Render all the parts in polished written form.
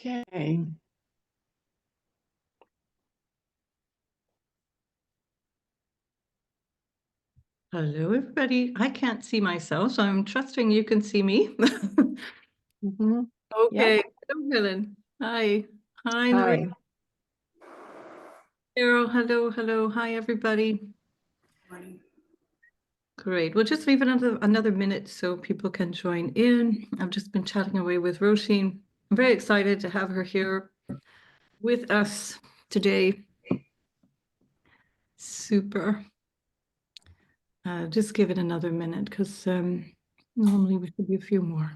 Okay. Hello, everybody. I can't see myself, so I'm trusting you can see me. Mhm. Okay. Yep. Hello, Helen. Hi. Hi, Hi. Carol. Hello. Hi, everybody. Great. We'll just leave another minute so people can join in. I've just been chatting away with Roisin. I'm very excited to have her here with us today. Super. Just give it another minute because normally we should be a few more.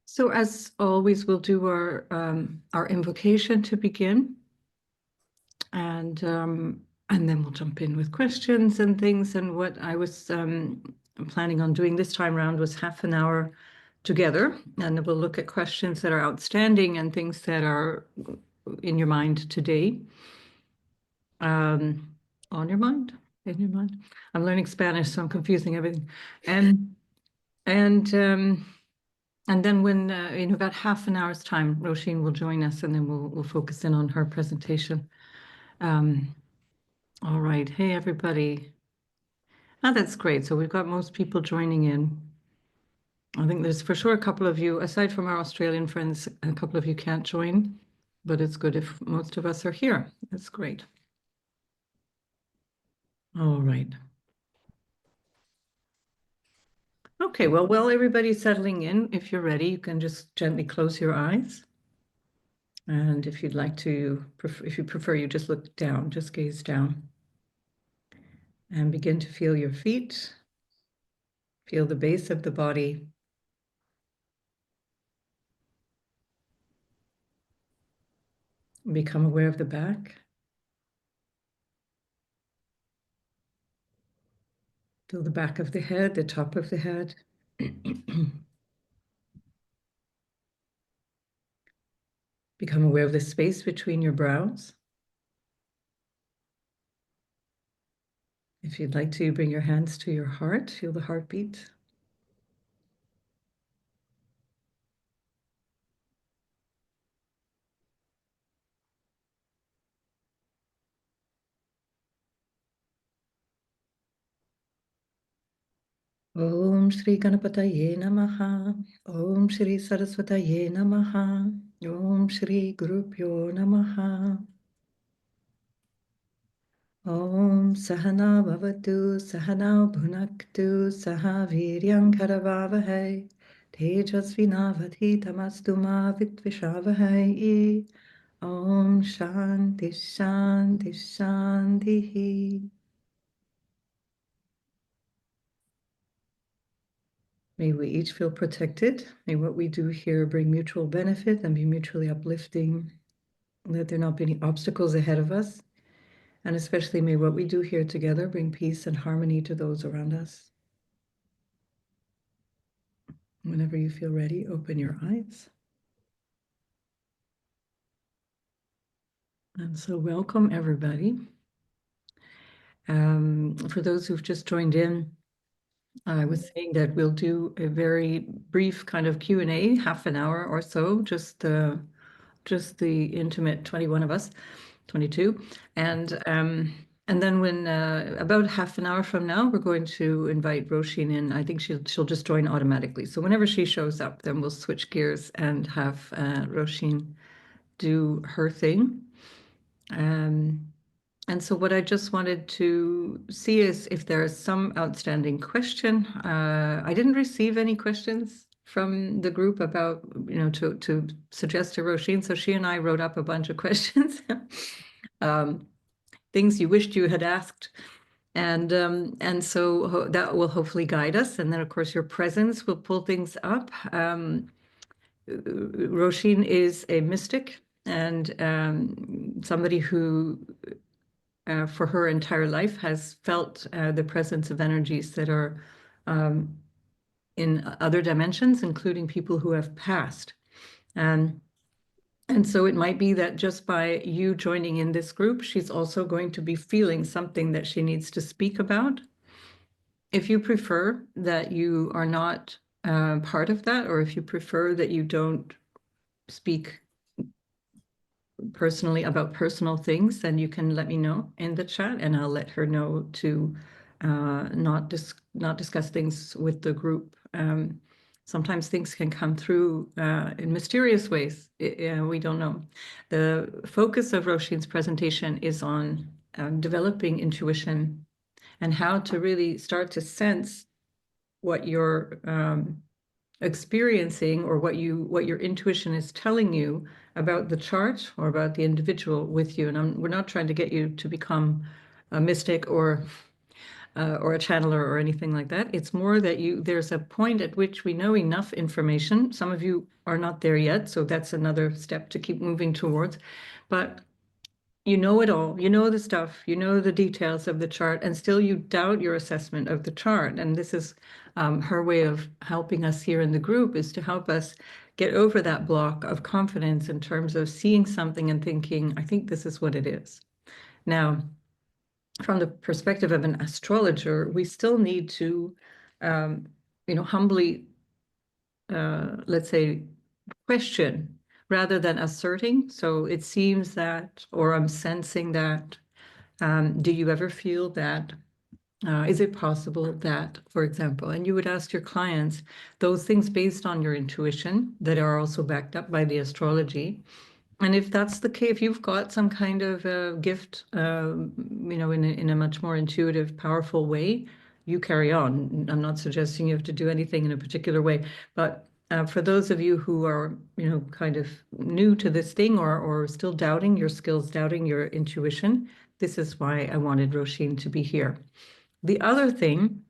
So as always, we'll do our invocation to begin, and then we'll jump in with questions and things. And what I was planning on doing this time around was half an hour together, and we'll look at questions that are outstanding and things that are in your mind today. On your mind, in your mind. I'm learning Spanish, so I'm confusing everything. And then when in about half an hour's time, Roisin will join us, and then we'll focus in on her presentation. All right. Hey, everybody. Oh, that's great. So we've got most people joining in. I think there's for sure a couple of you, aside from our Australian friends, a couple of you can't join, but it's good if most of us are here. That's great. All right. Okay, well, while everybody's settling in, if you're ready, you can just gently close your eyes. And if you'd like to, if you prefer, you just look down, just gaze down. And begin to feel your feet, feel the base of the body. Become aware of the back. Feel the back of the head, the top of the head. Become aware of the space between your brows. If you'd like to, bring your hands to your heart, feel the heartbeat. Om Shri Ganapataye Namaha. Om Shri Saraswataye Namaha. Om Shri Gurupyo Namaha. Om Sahana Bhavatu Sahana Bhunaktu Saha Viryam Karavavahai Tejasvinavadhi Tamastu Ma Vitvishravahai. Om Shanti Shanti Shanti. May we each feel protected. May what we do here bring mutual benefit and be mutually uplifting. Let there not be any obstacles ahead of us. And especially may what we do here together bring peace and harmony to those around us. Whenever you feel ready, open your eyes. And so welcome, everybody. For those who've just joined in, I was saying that we'll do a very brief kind of Q&A, half an hour or so, just the intimate 21 of us, 22. And then when about half an hour from now, we're going to invite Roisin in. I think she'll just join automatically. So whenever she shows up, then we'll switch gears and have Roisin do her thing. And so what I just wanted to see is if there is some outstanding question. I didn't receive any questions from the group about, to suggest to Roisin. So she and I wrote up a bunch of questions, things you wished you had asked. And so that will hopefully guide us. And then, of course, your presence will pull things up. Roisin is a mystic and somebody who for her entire life has felt the presence of energies that are in other dimensions, including people who have passed. And so it might be that just by you joining in this group, she's also going to be feeling something that she needs to speak about. If you prefer that you are not part of that, or if you prefer that you don't speak personally about personal things, then you can let me know in the chat, and I'll let her know to not discuss things with the group. Sometimes things can come through in mysterious ways. We don't know. The focus of Roisin's presentation is on developing intuition and how to really start to sense what you're experiencing, or what your intuition is telling you about the chart or about the individual with you. And we're not trying to get you to become a mystic or a channeler or anything like that. It's more that there's a point at which we know enough information. Some of you are not there yet, so that's another step to keep moving towards. But you know it all, you know the stuff, you know the details of the chart, and still you doubt your assessment of the chart. And this is her way of helping us here in the group, is to help us get over that block of confidence in terms of seeing something and thinking, I think this is what it is. Now, from the perspective of an astrologer, we still need to, humbly, let's say, question rather than asserting. So it seems that, or I'm sensing that. Do you ever feel that? Is it possible that, for example, and you would ask your clients those things based on your intuition that are also backed up by the astrology. And if that's the case, if you've got some kind of gift, in a much more intuitive, powerful way, you carry on. I'm not suggesting you have to do anything in a particular way, but for those of you who are, kind of new to this thing, or still doubting your skills, doubting your intuition, this is why I wanted Roisin to be here. The other thing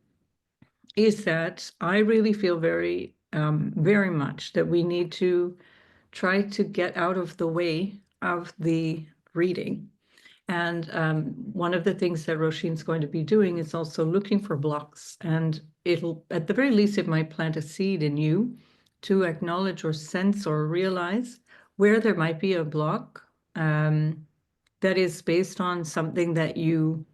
is that I really feel very, very much that we need to try to get out of the way of the reading. And one of the things that Roisin's going to be doing is also looking for blocks. And it'll, at the very least, it might plant a seed in you to acknowledge or sense or realize where there might be a block that is based on something that you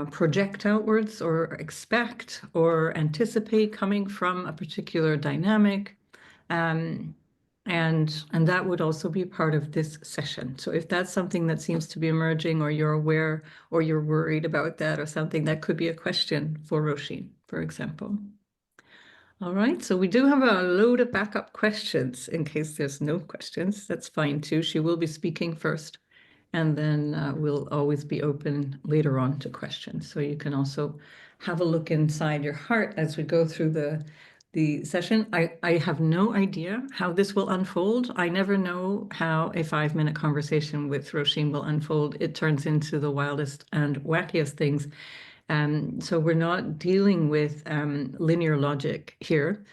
project outwards or expect or anticipate coming from a particular dynamic. And that would also be part of this session. So if that's something that seems to be emerging, or you're aware, or you're worried about that, or something, that could be a question for Roisin, for example. All right, so we do have a load of backup questions in case there's no questions. That's fine too. She will be speaking first, and then we'll always be open later on to questions. So you can also have a look inside your heart as we go through the session. I have no idea how this will unfold. I never know how a 5-minute conversation with Roisin will unfold. It turns into the wildest and wackiest things. So we're not dealing with linear logic here.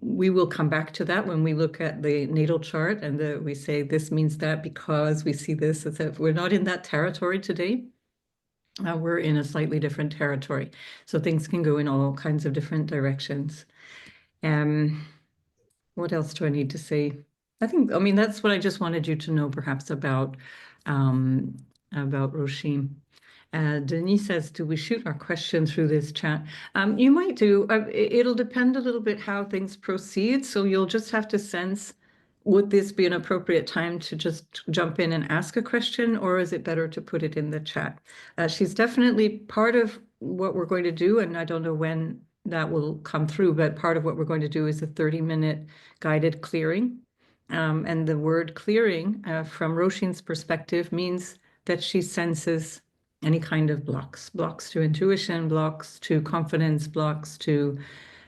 We will come back to that when we look at the natal chart, and we say this means that because we see this. We're not in that territory today. We're in a slightly different territory. So things can go in all kinds of different directions. What else do I need to say? I mean, that's what I just wanted you to know perhaps about Roisin. Denise says, do we shoot our question through this chat? You might do. It'll depend a little bit how things proceed. So you'll just have to sense, would this be an appropriate time to just jump in and ask a question, or is it better to put it in the chat? She's definitely part of what we're going to do, and I don't know when that will come through, but part of what we're going to do is a 30-minute guided clearing. And the word clearing, from Roisin's perspective, means that she senses any kind of blocks to intuition, blocks to confidence, blocks to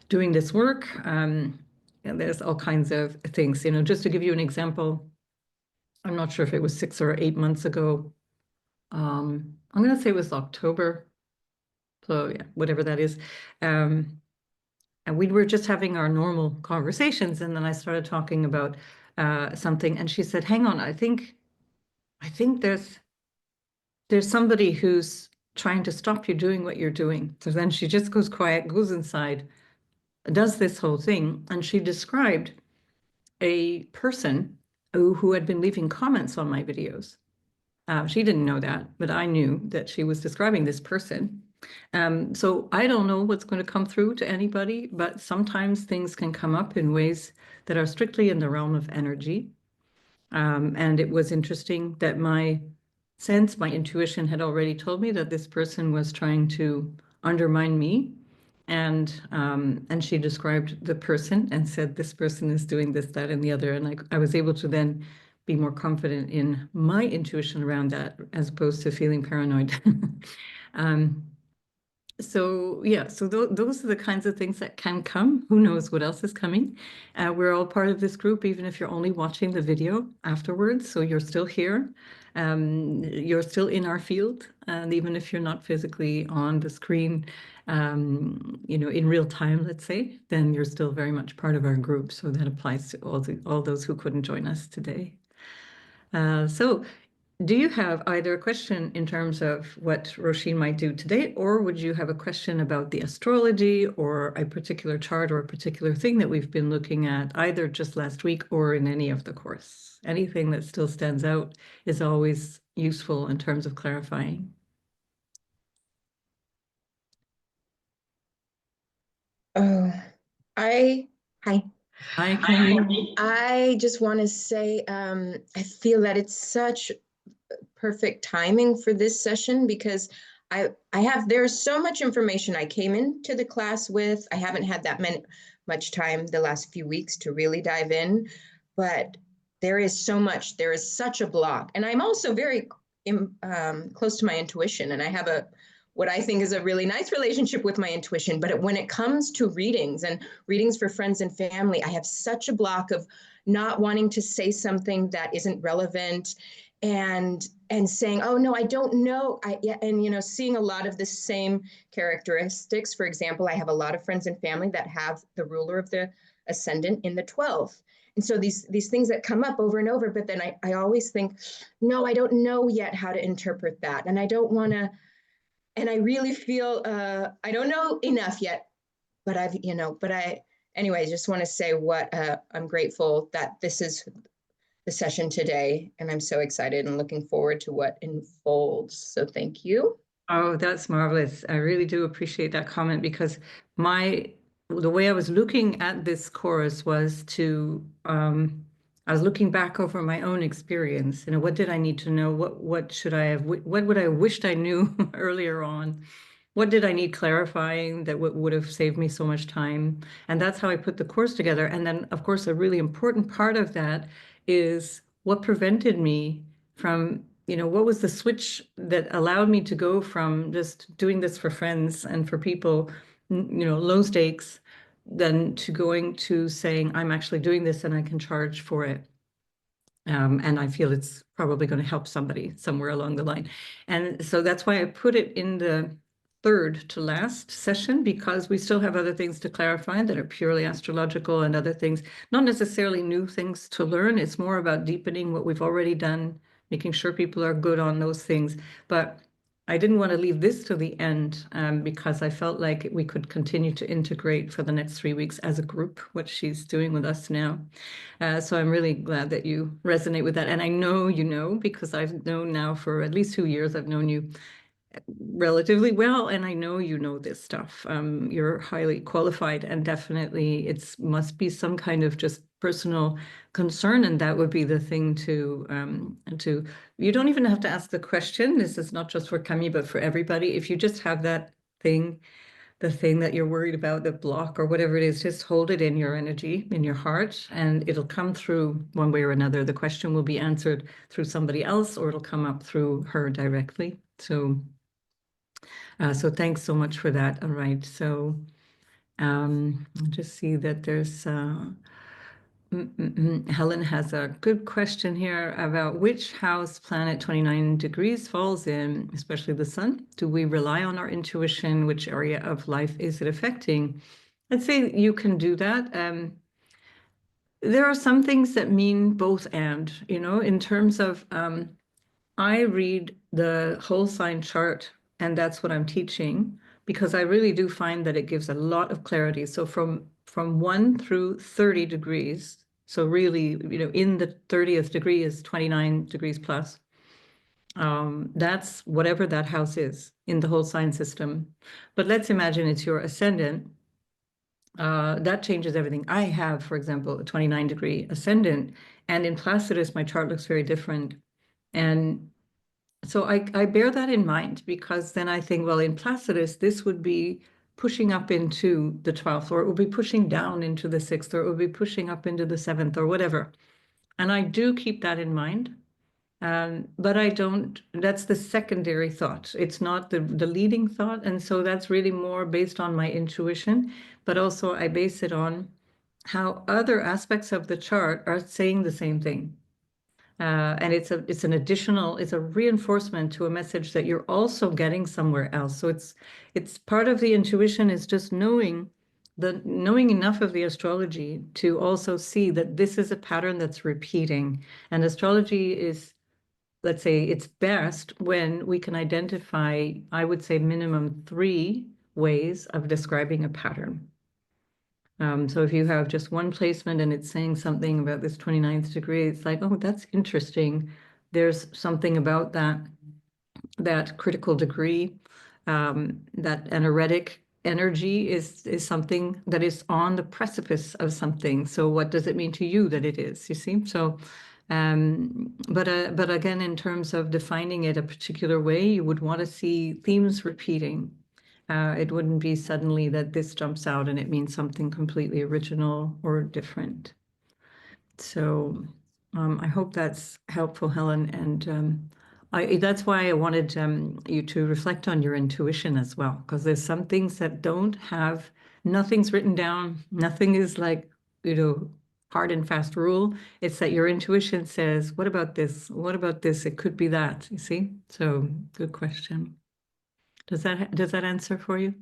doing this work. And there's all kinds of things, just to give you an example. I'm not sure if it was 6 or 8 months ago. I'm going to say it was October. So yeah, whatever that is. And we were just having our normal conversations. And then I started talking about something, and she said, hang on, I think there's somebody who's trying to stop you doing what you're doing. So then she just goes quiet, goes inside, does this whole thing. And she described a person who had been leaving comments on my videos. She didn't know that, but I knew that she was describing this person. So I don't know what's going to come through to anybody, but sometimes things can come up in ways that are strictly in the realm of energy. And it was interesting that my sense, my intuition had already told me that this person was trying to undermine me. And she described the person and said, this person is doing this, that, and the other. And I was able to then be more confident in my intuition around that as opposed to feeling paranoid. Um, so yeah, so those are the kinds of things that can come. Who knows what else is coming? We're all part of this group, even if you're only watching the video afterwards. So you're still here. You're still in our field. And even if you're not physically on the screen, in real time, let's say, then you're still very much part of our group. So that applies to all those who couldn't join us today. So do you have either a question in terms of what Roisin might do today, or would you have a question about the astrology or a particular chart or a particular thing that we've been looking at either just last week or in any of the course? Anything that still stands out is always useful in terms of clarifying. Oh, I hi. Hi, Camille. I just want to say I feel that it's such perfect timing for this session because there's so much information I came into the class with. I haven't had that much time the last few weeks to really dive in, but there is so much. There is such a block, and I'm also very close to my intuition, and I have what I think is a really nice relationship with my intuition. But when it comes to readings and readings for friends and family, I have such a block of not wanting to say something that isn't relevant and saying, oh no, I don't know. Seeing a lot of the same characteristics. For example, I have a lot of friends and family that have the ruler of the ascendant in the 12th. And so these things that come up over and over, but then I always think, no, I don't know yet how to interpret that. And I don't want to, and I really feel, I don't know enough yet, but anyway, I just want to say what I'm grateful that this is the session today, and I'm so excited and looking forward to what unfolds. So thank you. Oh, that's marvelous. I really do appreciate that comment because the way I was looking at this course was I was looking back over my own experience. What did I need to know? What would I have wished I knew earlier on? What did I need clarifying that would have saved me so much time? And that's how I put the course together. And then, of course, a really important part of that is what prevented me from, what was the switch that allowed me to go from just doing this for friends and for people, low stakes, then to going to saying, I'm actually doing this and I can charge for it. And I feel it's probably going to help somebody somewhere along the line. And so that's why I put it in the third to last session, because we still have other things to clarify that are purely astrological and other things, not necessarily new things to learn. It's more about deepening what we've already done, making sure people are good on those things. But I didn't want to leave this to the end because I felt like we could continue to integrate for the next 3 weeks as a group, what she's doing with us now. So I'm really glad that you resonate with that. And I know you know, because I've known now for at least 2 years, I've known you relatively well, and I know you know this stuff. You're highly qualified, and definitely it must be some kind of just personal concern, and that would be the thing you don't even have to ask the question. This is not just for Camille, but for everybody. If you just have that thing, the thing that you're worried about, the block or whatever it is, just hold it in your energy, in your heart, and it'll come through one way or another. The question will be answered through somebody else, or it'll come up through her directly. So thanks so much for that. All right. So I'll just see that there's Helen has a good question here about which house planet 29 degrees falls in, especially the sun. Do we rely on our intuition? Which area of life is it affecting? I'd say you can do that. There are some things that mean both and, in terms of I read the whole sign chart, and that's what I'm teaching, because I really do find that it gives a lot of clarity. So from 1 through 30 degrees, So really, in the 30th degree is 29 degrees plus. That's whatever that house is in the whole sign system. But let's imagine it's your ascendant. That changes everything. I have, for example, a 29-degree ascendant, and in Placidus, my chart looks very different. And so I bear that in mind, because then I think, well, in Placidus, this would be pushing up into the 12th, or it would be pushing down into the 6th, or it would be pushing up into the 7th, or whatever. And I do keep that in mind. But I don't, that's the secondary thought. It's not the leading thought. And so that's really more based on my intuition, but also I base it on how other aspects of the chart are saying the same thing. And it's a reinforcement to a message that you're also getting somewhere else. So it's part of the intuition is just knowing enough of the astrology to also see that this is a pattern that's repeating. And astrology is, let's say, it's best when we can identify, I would say, minimum 3 ways of describing a pattern. So if you have just one placement and it's saying something about this 29th degree, it's like, oh, that's interesting. There's something about that critical degree, that anaretic energy is something that is on the precipice of something. So what does it mean to you that it is? You see? So, but again, in terms of defining it a particular way, you would want to see themes repeating. It wouldn't be suddenly that this jumps out and it means something completely original or different. So I hope that's helpful, Helen. And that's why I wanted you to reflect on your intuition as well, because there's some things that nothing's written down, nothing is like, hard and fast rule. It's that your intuition says, what about this? What about this? It could be that, you see? So good question. Does that answer for you?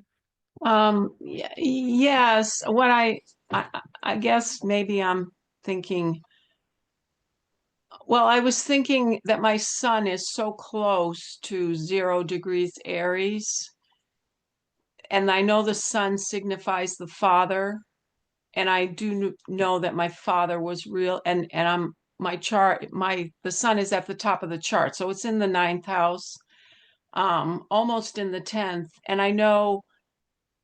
Yes. What I guess maybe I'm thinking, well, I was thinking that my sun is so close to 0 degrees Aries, and I know the sun signifies the father, and I do know that my father was real, and my chart, the sun is at the top of the chart, so it's in the 9th house, almost in the 10th, and I know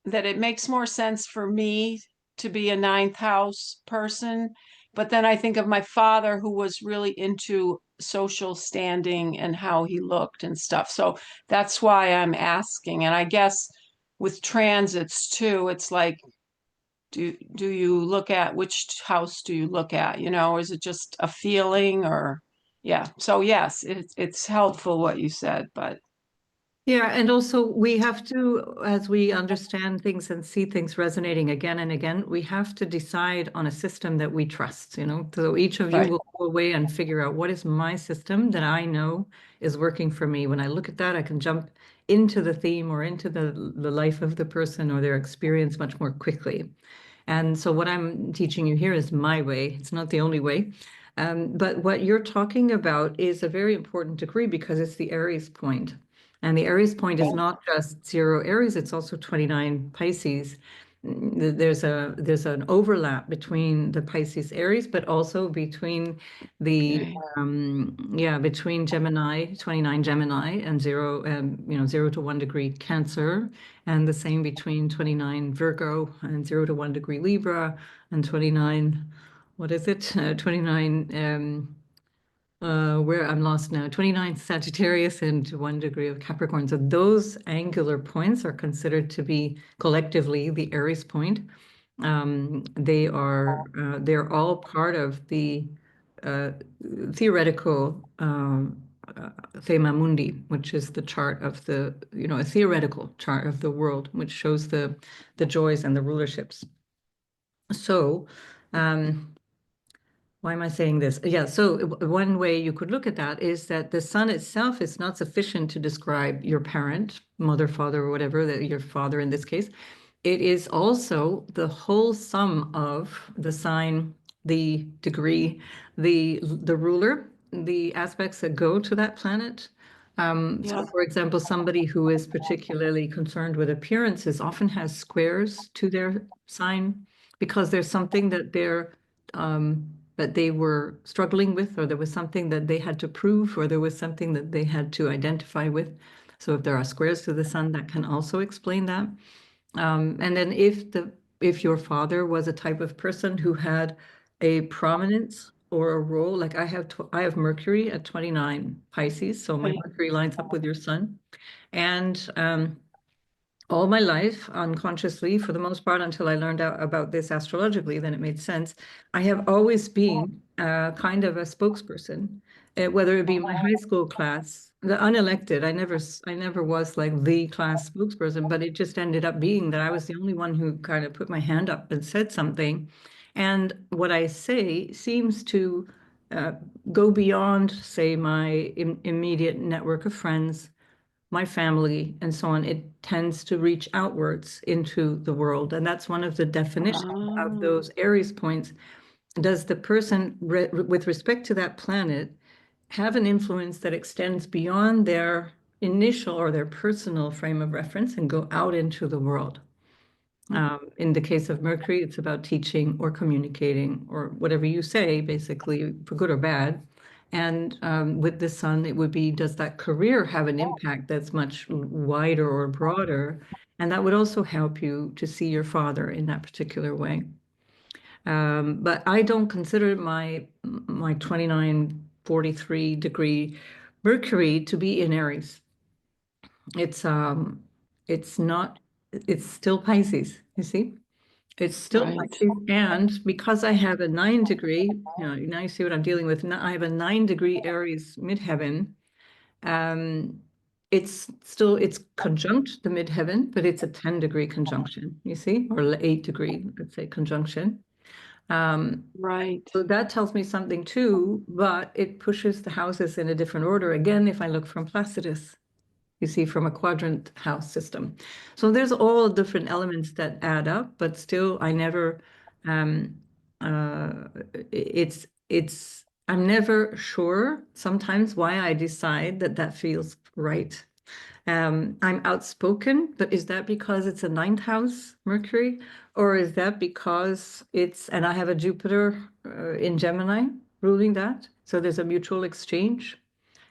that it makes more sense for me to be a 9th house person. But then I think of my father, who was really into social standing and how he looked and stuff. So that's why I'm asking. And I guess with transits too, it's like, do you look at, which house do you look at? Is it just a feeling, or yeah. So yes, it's helpful what you said, but Yeah, and also we have to, as we understand things and see things resonating again and again, we have to decide on a system that we trust, So each of you right. will go away and figure out, what is my system that I know is working for me. When I look at that, I can jump into the theme or into the life of the person or their experience much more quickly. And so what I'm teaching you here is my way. It's not the only way. But what you're talking about is a very important degree, because it's the Aries point. And the Aries point is not just 0 Aries, it's also 29 Pisces. There's an overlap between the Pisces Aries, but also between Okay. between Gemini, 29 Gemini, and 0 to 1 degree Cancer, and the same between 29 Virgo and 0 to 1 degree Libra, and 29, what is it? 29 where I'm lost now, 29 Sagittarius and 1 degree of Capricorn. So those angular points are considered to be collectively the Aries point. They're all part of the uh, theoretical Thema Mundi, which is the chart of a theoretical chart of the world, which shows the joys and the rulerships. So, why am I saying this? Yeah, so one way you could look at that is that the sun itself is not sufficient to describe your parent, mother, father, or whatever, your father in this case. It is also the whole sum of the sign, the degree, the ruler, the aspects that go to that planet. So, for example, somebody who is particularly concerned with appearances often has squares to their sign, because there's something that that they were struggling with, or there was something that they had to prove, or there was something that they had to identify with. So if there are squares to the sun, that can also explain that. And then if your father was a type of person who had a prominence or a role, like I have Mercury at 29 Pisces, so my Mercury lines up with your sun. And all my life, unconsciously, for the most part, until I learned out about this astrologically, then it made sense. I have always been kind of a spokesperson, whether it be my high school class, the unelected. I never was like the class spokesperson, but it just ended up being that I was the only one who kind of put my hand up and said something. And what I say seems to uh, go beyond, say, my immediate network of friends, my family, and so on. It tends to reach outwards into the world. And that's one of the definitions of those Aries points. Does the person, with respect to that planet, have an influence that extends beyond their initial or their personal frame of reference and go out into the world? In the case of Mercury, it's about teaching or communicating or whatever you say, basically, for good or bad. And with the sun, it would be, does that career have an impact that's much wider or broader? And that would also help you to see your father in that particular way. But I don't consider my 29-43 degree Mercury to be in Aries. It's not, it's still Pisces, you see? It's still Right. Pisces, and because I have a 9 degree, now you see what I'm dealing with. Now I have a 9 degree Aries midheaven. It's conjunct the midheaven, but it's a 10 degree conjunction, you see, or 8 degree, let's say, conjunction. Right. So that tells me something too, but it pushes the houses in a different order. Again, if I look from Placidus, you see, from a quadrant house system. So there's all different elements that add up, but still I never, um, uh, I'm never sure sometimes why I decide that that feels right. I'm outspoken, but is that because it's a ninth house Mercury, or is that because and I have a Jupiter in Gemini ruling that? So there's a mutual exchange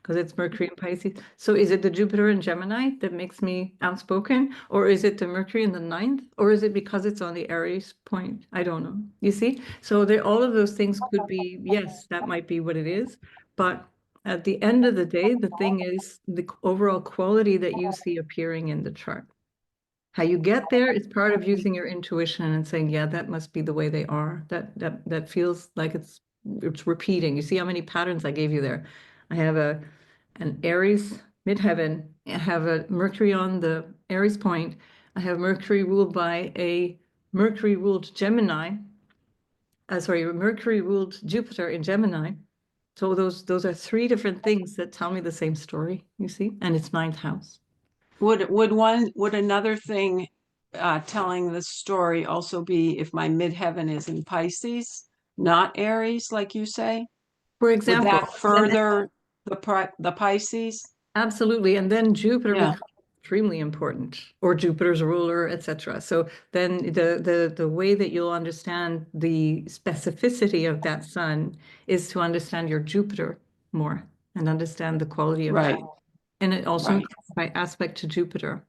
because it's Mercury and Pisces. So is it the Jupiter in Gemini that makes me outspoken, or is it the Mercury in the ninth, or is it because it's on the Aries point? I don't know. You see? So all of those things could be, yes, that might be what it is. But at the end of the day, the thing is the overall quality that you see appearing in the chart. How you get there is part of using your intuition and saying, yeah, that must be the way they are. That feels like it's repeating. You see how many patterns I gave you there. I have an Aries midheaven. I have a Mercury on the Aries point. I have Mercury ruled by a Mercury ruled Gemini. Mercury ruled Jupiter in Gemini. So those are three different things that tell me the same story, you see, and it's ninth house. Would another thing telling the story also be if my midheaven is in Pisces, not Aries, like you say? For Would example, that further the Pisces? absolutely. And then Jupiter Yeah. becomes extremely important, or Jupiter's ruler, etc. So then the way that you'll understand the specificity of that sun is to understand your Jupiter more and understand the quality of that. Right. And it also Right. by aspect to Jupiter.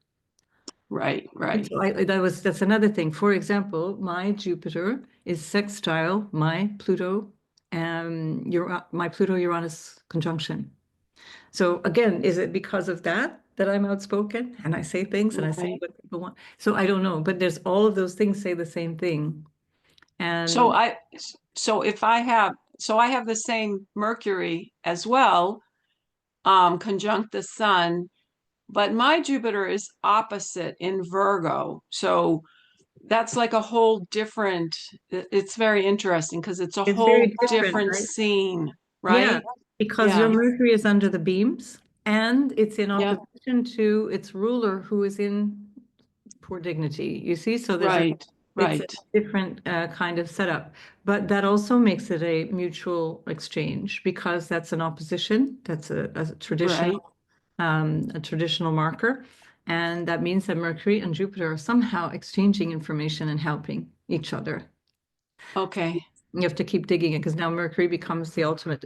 Right. And Right. so that's another thing. For example, my Jupiter is sextile my Pluto and my Pluto-Uranus conjunction. So again, is it because of that I'm outspoken and I say things and I say Right. what people want? So I don't know, but there's all of those things say the same thing. So And I so if I have so I have the same Mercury as well, conjunct the sun, but my Jupiter is opposite in Virgo. So that's like a whole different, it's very interesting because it's a it's whole very different, different right? scene, Yeah, right? because your Yeah. Mercury is under the beams and it's in Yeah. opposition to its ruler who is in poor dignity. You see, so Right. it's a Right. different kind of setup, but that also makes it a mutual exchange because that's an opposition. That's Right. a traditional marker, and that means that Mercury and Jupiter are somehow exchanging information and helping each other. Okay. You have to keep digging it because now Mercury becomes the ultimate,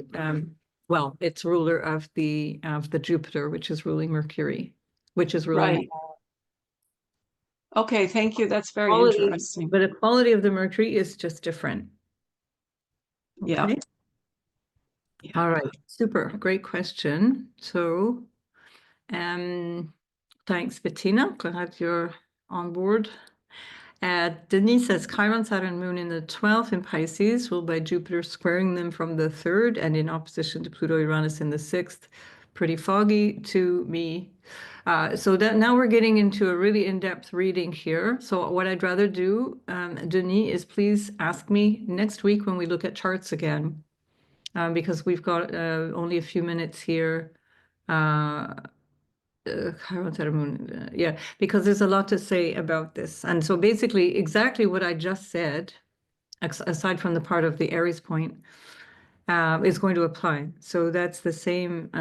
well, it's ruler of the Jupiter, which is ruling Mercury, which is ruling Right. Okay, thank you. That's very quality, interesting. but the quality of the Mercury is just different. Yeah. Okay. All right. Super. Great question. So, thanks, Bettina. Glad you're on board. Denise says Chiron, Saturn, Moon in the 12th in Pisces, ruled by Jupiter squaring them from the 3rd and in opposition to Pluto, Uranus in the 6th. Pretty foggy to me. So that now we're getting into a really in-depth reading here. So what I'd rather do, Denis, is please ask me next week when we look at charts again, because we've got only a few minutes here. Chiron, Saturn, Moon, yeah, because there's a lot to say about this. And so basically exactly what I just said, aside from the part of the Aries point, is going to apply. So that's the same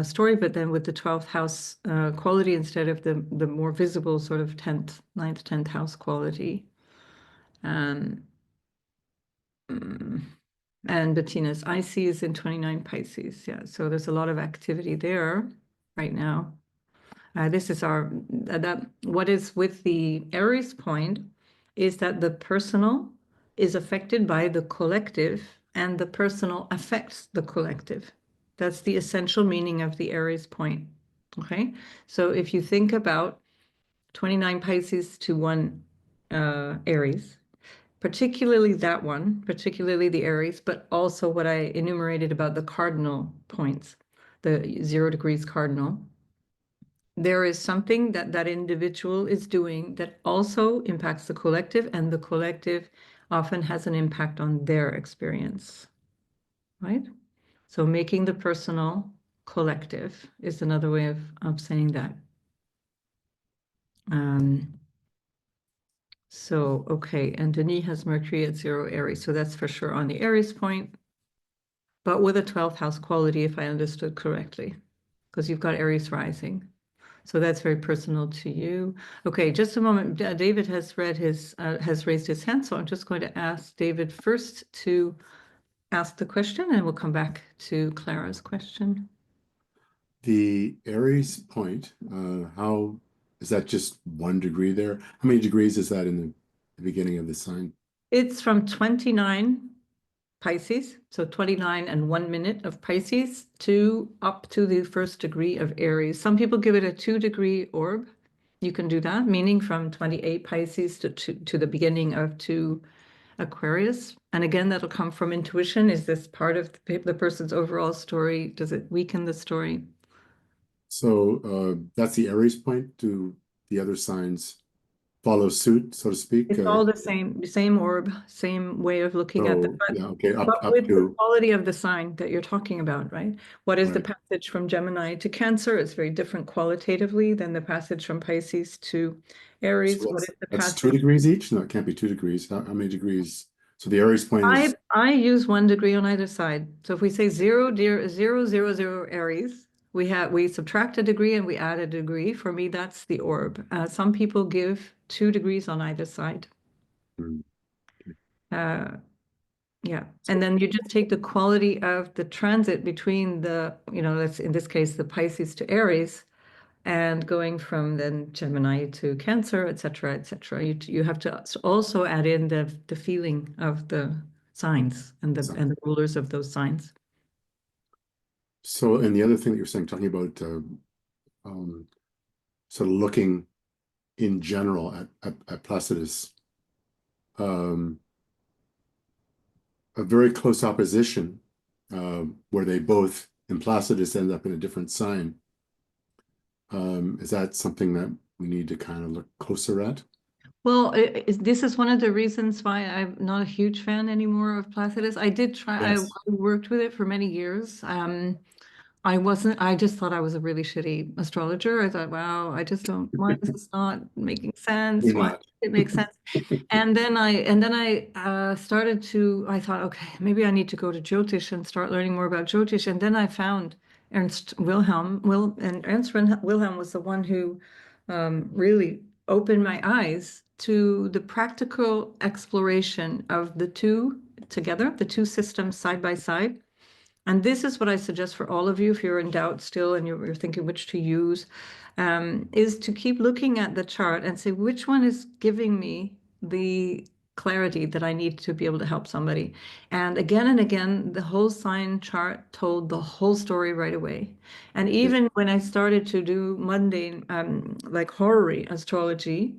story, but then with the 12th house quality instead of the more visible sort of 10th, 9th, 10th house quality. And Bettina's IC is in 29 Pisces. Yeah, so there's a lot of activity there right now. This is our, what is with the Aries point is that the personal is affected by the collective and the personal affects the collective. That's the essential meaning of the Aries point. Okay, so if you think about 29 Pisces to 1 Aries, particularly that one, particularly the Aries, but also what I enumerated about the cardinal points, the 0 degrees cardinal. There is something that that individual is doing that also impacts the collective, and the collective often has an impact on their experience, right? So making the personal collective is another way of saying that. So, okay, and Denis has Mercury at 0 Aries, so that's for sure on the Aries point, but with a 12th house quality, if I understood correctly, because you've got Aries rising. So that's very personal to you. Okay, just a moment. David has raised his hand, so I'm just going to ask David first to ask the question, and we'll come back to Clara's question. The Aries point, how is that just 1 degree there? How many degrees is that in the beginning of the sign? It's from 29 Pisces, so 29 and 1 minute of Pisces to up to the 1st degree of Aries. Some people give it a 2-degree orb. You can do that, meaning from 28 Pisces to the beginning of 2 Aquarius. And again, that'll come from intuition. Is this part of the person's overall story? Does it weaken the story? So that's the Aries point. Do the other signs follow suit, so to speak? It's all the same orb, same way of looking at So, yeah, okay, up with the to, quality of the sign that you're talking about, right? What is the right. passage from Gemini to Cancer? It's very different qualitatively than the passage from Pisces to Aries. So What is the that's passage? 2 degrees each? No, it can't be 2 degrees. How many degrees? So the Aries point is, I use 1 degree on either side. So if we say 0, 0, 0, 0 Aries, we subtract a degree and we add a degree. For me, that's the orb. Some people give 2 degrees on either side. Yeah, and then you just take the quality of the transit between the, let's in this case, the Pisces to Aries, and going from then Gemini to Cancer, et cetera, et cetera. You have to also add in the feeling of the signs and the rulers of those signs. so, and the other thing that you're saying, talking about sort of looking in general at Placidus, a very close opposition where they both in Placidus end up in a different sign. Is that something that we need to kind of look closer at? Well, this is one of the reasons why I'm not a huge fan anymore of Placidus. I did try, Yes. I worked with it for many years. I just thought I was a really shitty astrologer. I thought, wow, why is this not making sense? You're Why not. does it make sense? And then I started I thought, okay, maybe I need to go to Jyotish and start learning more about Jyotish. And then I found Ernst Wilhelm, and Ernst Wilhelm was the one who really opened my eyes to the practical exploration of the two together, the two systems side by side. And this is what I suggest for all of you, if you're in doubt still and you're thinking which to use, is to keep looking at the chart and say, which one is giving me the clarity that I need to be able to help somebody? And again, the whole sign chart told the whole story right away. And even when I started to do mundane, like horary astrology,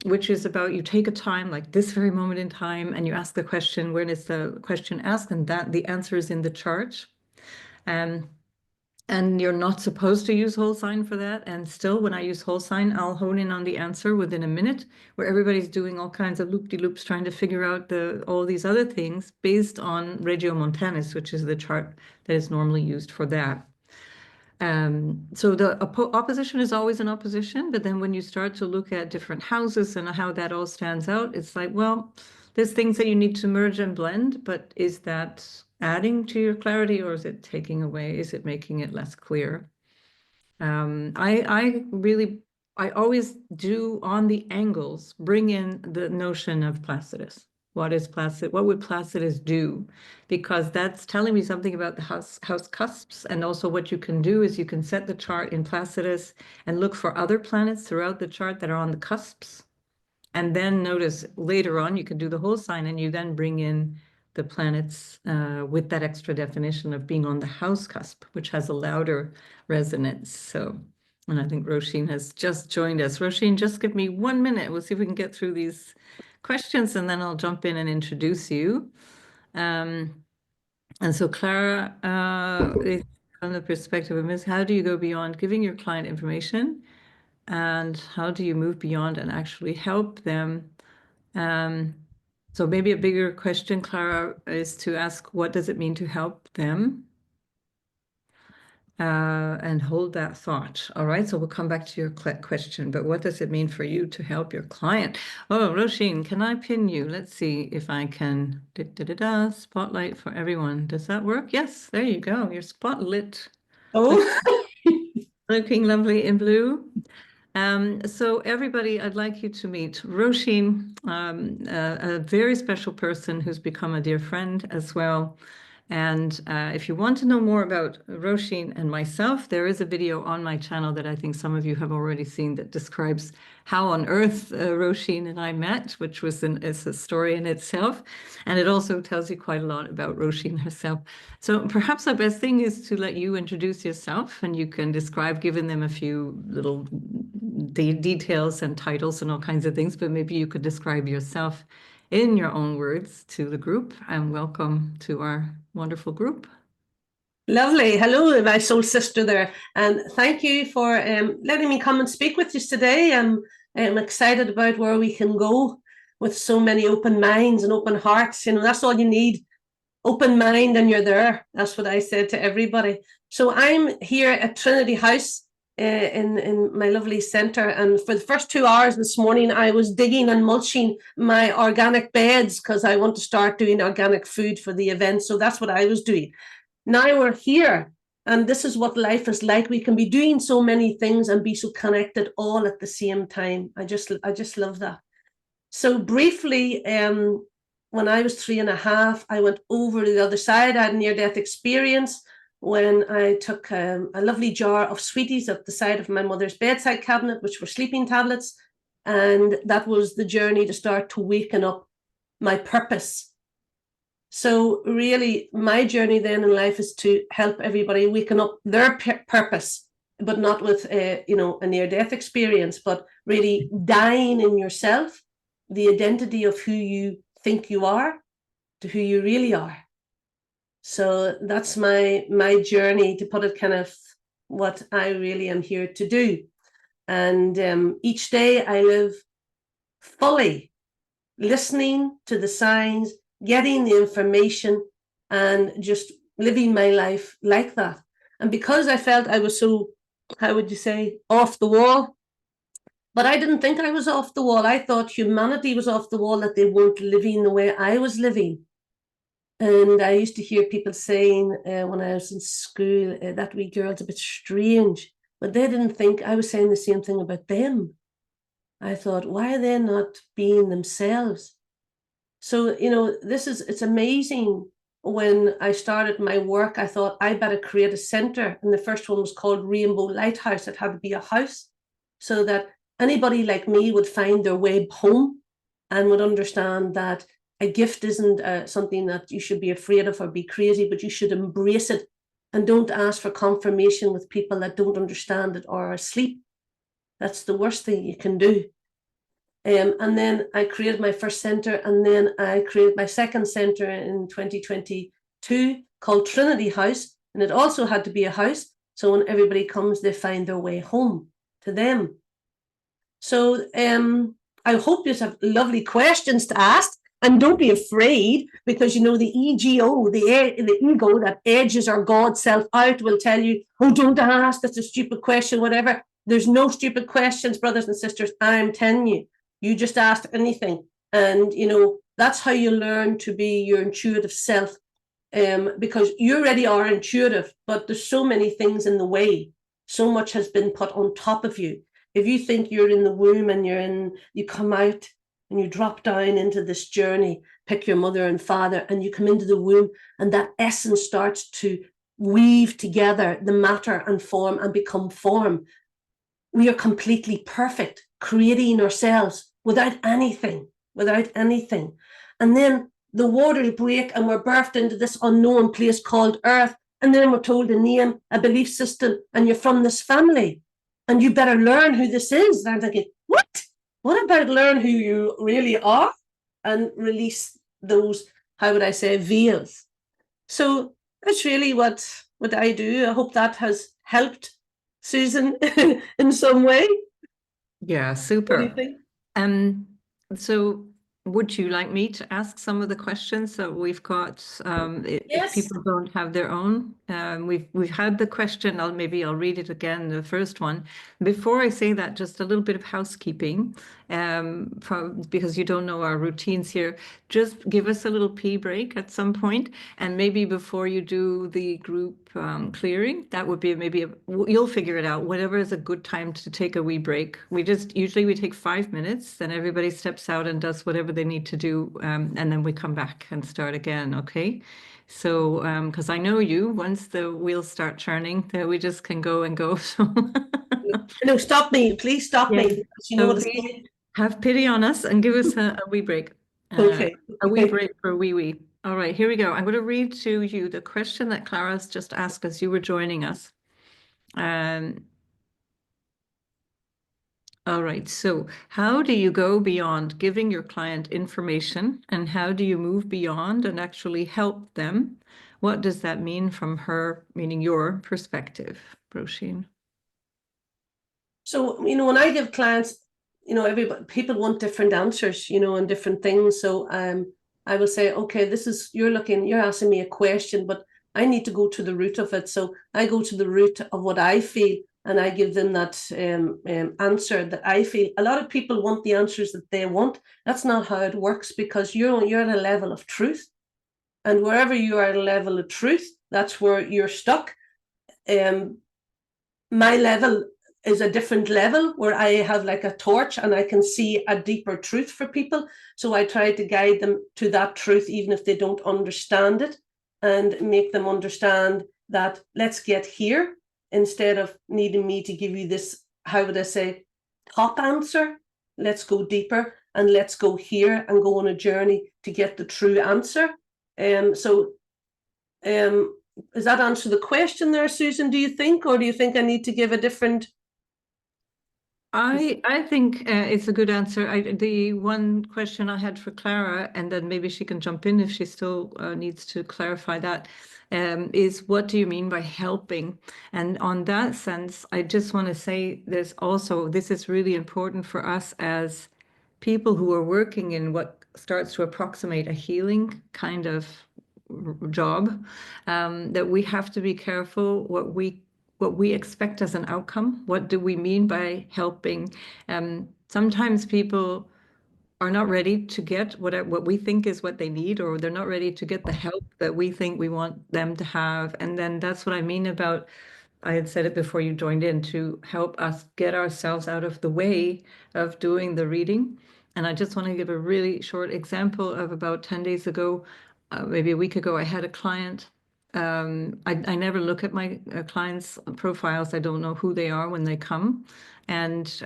which is about you take a time like this very moment in time and you ask the question, when is the question asked, and that the answer is in the chart. And you're not supposed to use whole sign for that. And still, when I use whole sign, I'll hone in on the answer within a minute, where everybody's doing all kinds of loop-de-loops trying to figure out all these other things based on Regiomontanus, which is the chart that is normally used for that. So the opposition is always an opposition, but then when you start to look at different houses and how that all stands out, it's like, well, there's things that you need to merge and blend, but is that adding to your clarity, or is it taking away? Is it making it less clear? I always do on the angles, bring in the notion of Placidus. What is Placid? What would Placidus do? Because that's telling me something about the house cusps. And also what you can do is you can set the chart in Placidus and look for other planets throughout the chart that are on the cusps. And then notice later on, you can do the whole sign and you then bring in the planets with that extra definition of being on the house cusp, which has a louder resonance. So, and I think Roisin has just joined us. Roisin, just give me 1 minute. We'll see if we can get through these questions and then I'll jump in and introduce you. And so Clara, from the perspective of Ms., how do you go beyond giving your client information, and how do you move beyond and actually help them? So maybe a bigger question, Clara, is to ask, what does it mean to help them? And hold that thought. All right, so we'll come back to your question, but what does it mean for you to help your client? Oh, Roisin, can I pin you? Let's see if I can. Spotlight for everyone. Does that work? Yes, there you go. You're spotlit. Oh, Looking lovely in blue. So everybody, I'd like you to meet Roisin, a very special person who's become a dear friend as well. And if you want to know more about Roisin and myself, there is a video on my channel that I think some of you have already seen that describes how on earth Roisin and I met, which was is a story in itself. And it also tells you quite a lot about Roisin herself. So perhaps the best thing is to let you introduce yourself, and you can describe, giving them a few little details and titles and all kinds of things, but maybe you could describe yourself in your own words to the group. And welcome to our wonderful group. lovely. Hello, my soul sister there. And thank you for letting me come and speak with you today. I'm excited about where we can go with so many open minds and open hearts. You know, that's all you need. Open mind and you're there. That's what I said to everybody. So I'm here at Trinity House in my lovely centre, and for the first 2 hours this morning I was digging and mulching my organic beds because I want to start doing organic food for the event. So that's what I was doing. Now we're here, and this is what life is like. We can be doing so many things and be so connected all at the same time. I just love that. So briefly, when I was 3.5, I went over to the other side. I had a near-death experience when I took a lovely jar of sweeties at the side of my mother's bedside cabinet, which were sleeping tablets. And that was the journey to start to waken up my purpose. So really, my journey then in life is to help everybody waken up their purpose, but not with a near-death experience, but really dying in yourself, the identity of who you think you are to who you really are. So that's my journey, to put it, kind of what I really am here to do. And each day I live fully listening to the signs, getting the information, and just living my life like that. And because I felt I was so, how would you say, off the wall, but I didn't think I was off the wall. I thought humanity was off the wall, that they weren't living the way I was living. And I used to hear people saying when I was in school, that wee girl's a bit strange. But they didn't think I was saying the same thing about them. I thought, why are they not being themselves? So, it's amazing. When I started my work, I thought I better create a center. And the first one was called Rainbow Lighthouse. It had to be a house so that anybody like me would find their way home and would understand that a gift isn't something that you should be afraid of or be crazy, but you should embrace it and don't ask for confirmation with people that don't understand it or are asleep. That's the worst thing you can do. And then I created my first center, and then I created my second center in 2022 called Trinity House. And it also had to be a house. So when everybody comes, they find their way home to them. So I hope you have lovely questions to ask. And don't be afraid, because the ego, the ego that edges our God self out will tell you, oh, don't ask, that's a stupid question, whatever. There's no stupid questions, brothers and sisters. I'm telling you, you just ask anything. And, that's how you learn to be your intuitive self, because you already are intuitive, but there's so many things in the way. So much has been put on top of you. If you think you're in the womb and you come out and you drop down into this journey, pick your mother and father, and you come into the womb, and that essence starts to weave together the matter and form and become form. We are completely perfect, creating ourselves without anything. And then the waters break and we're birthed into this unknown place called Earth. And then we're told a name, a belief system, and you're from this family. And you better learn who this is. And I'm thinking, what? What about learn who you really are and release those, how would I say, veils? So that's really what I do. I hope that has helped Susan in some way. Yeah, What do super. you think? So would you like me to ask some of the questions that we've got? If Yes. people don't have their own, we've had the question. I'll read it again, the first one. Before I say that, just a little bit of housekeeping, because you don't know our routines here. Just give us a little pee break at some point, and maybe before you do the group clearing, that would be you'll figure it out. Whatever is a good time to take a wee break. Usually we take 5 minutes, then everybody steps out and does whatever they need to do, and then we come back and start again. Okay. So, because I know you, once the wheels start churning, we just can go and go. So, No, stop me. Please stop Yeah. me. Because you know So what it's please like. have pity on us and give us a wee break. Okay. A wee break for a wee. All right, here we go. I'm going to read to you the question that Clara's just asked as you were joining us. All right, so how do you go beyond giving your client information, and how do you move beyond and actually help them? What does that mean from her, meaning your perspective, Roisin? So, when I give clients, people want different answers, and different things. So I will say, okay, you're asking me a question, but I need to go to the root of it. So I go to the root of what I feel, and I give them that answer that I feel. A lot of people want the answers that they want. That's not how it works, because you're at a level of truth. And wherever you are at a level of truth, that's where you're stuck. My level is a different level where I have like a torch and I can see a deeper truth for people. So I try to guide them to that truth, even if they don't understand it, and make them understand that let's get here instead of needing me to give you this, how would I say, top answer. Let's go deeper and let's go here and go on a journey to get the true answer. Does that answer the question there, Susan, do you think? Or do you think I need to give a different? I think it's a good answer. The one question I had for Clara, and then maybe she can jump in if she still needs to clarify that, is what do you mean by helping? And on that sense, I just want to say this is really important for us as people who are working in what starts to approximate a healing kind of job, that we have to be careful what we expect as an outcome. What do we mean by helping? Sometimes people are not ready to get what we think is what they need, or they're not ready to get the help that we think we want them to have. And then that's what I mean about I had said it before you joined in, to help us get ourselves out of the way of doing the reading. And I just want to give a really short example of about 10 days ago, maybe a week ago, I had a client. I never look at my clients' profiles. I don't know who they are when they come. And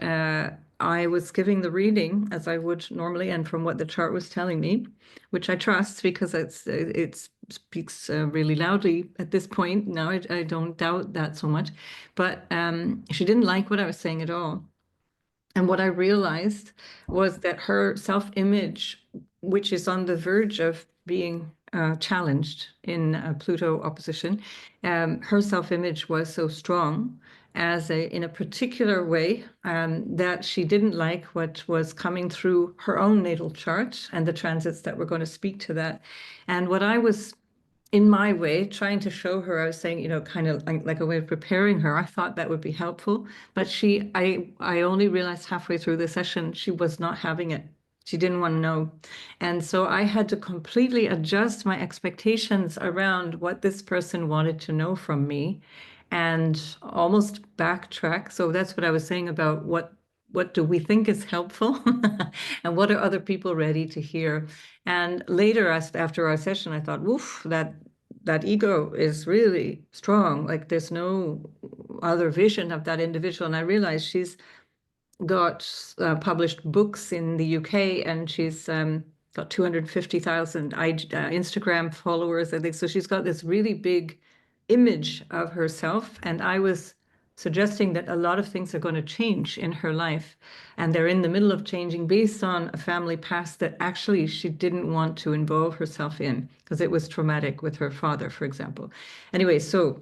I was giving the reading as I would normally, and from what the chart was telling me, which I trust because it speaks really loudly at this point. Now I don't doubt that so much, but she didn't like what I was saying at all. And what I realized was that her self-image, which is on the verge of being challenged in Pluto opposition, her self-image was so strong in a particular way that she didn't like what was coming through her own natal chart and the transits that were going to speak to that. And what I was, in my way, trying to show her, I was saying, you know, kind of like a way of preparing her. I thought that would be helpful, but I only realized halfway through the session she was not having it. She didn't want to know. And so I had to completely adjust my expectations around what this person wanted to know from me and almost backtrack. So that's what I was saying about what do we think is helpful and what are other people ready to hear. And later, after our session, I thought, woof, that ego is really strong. Like there's no other vision of that individual. And I realized she's got published books in the UK, and she's got 250,000 Instagram followers, I think. So she's got this really big image of herself. And I was suggesting that a lot of things are going to change in her life. And they're in the middle of changing based on a family past that actually she didn't want to involve herself in because it was traumatic with her father, for example. Anyway, so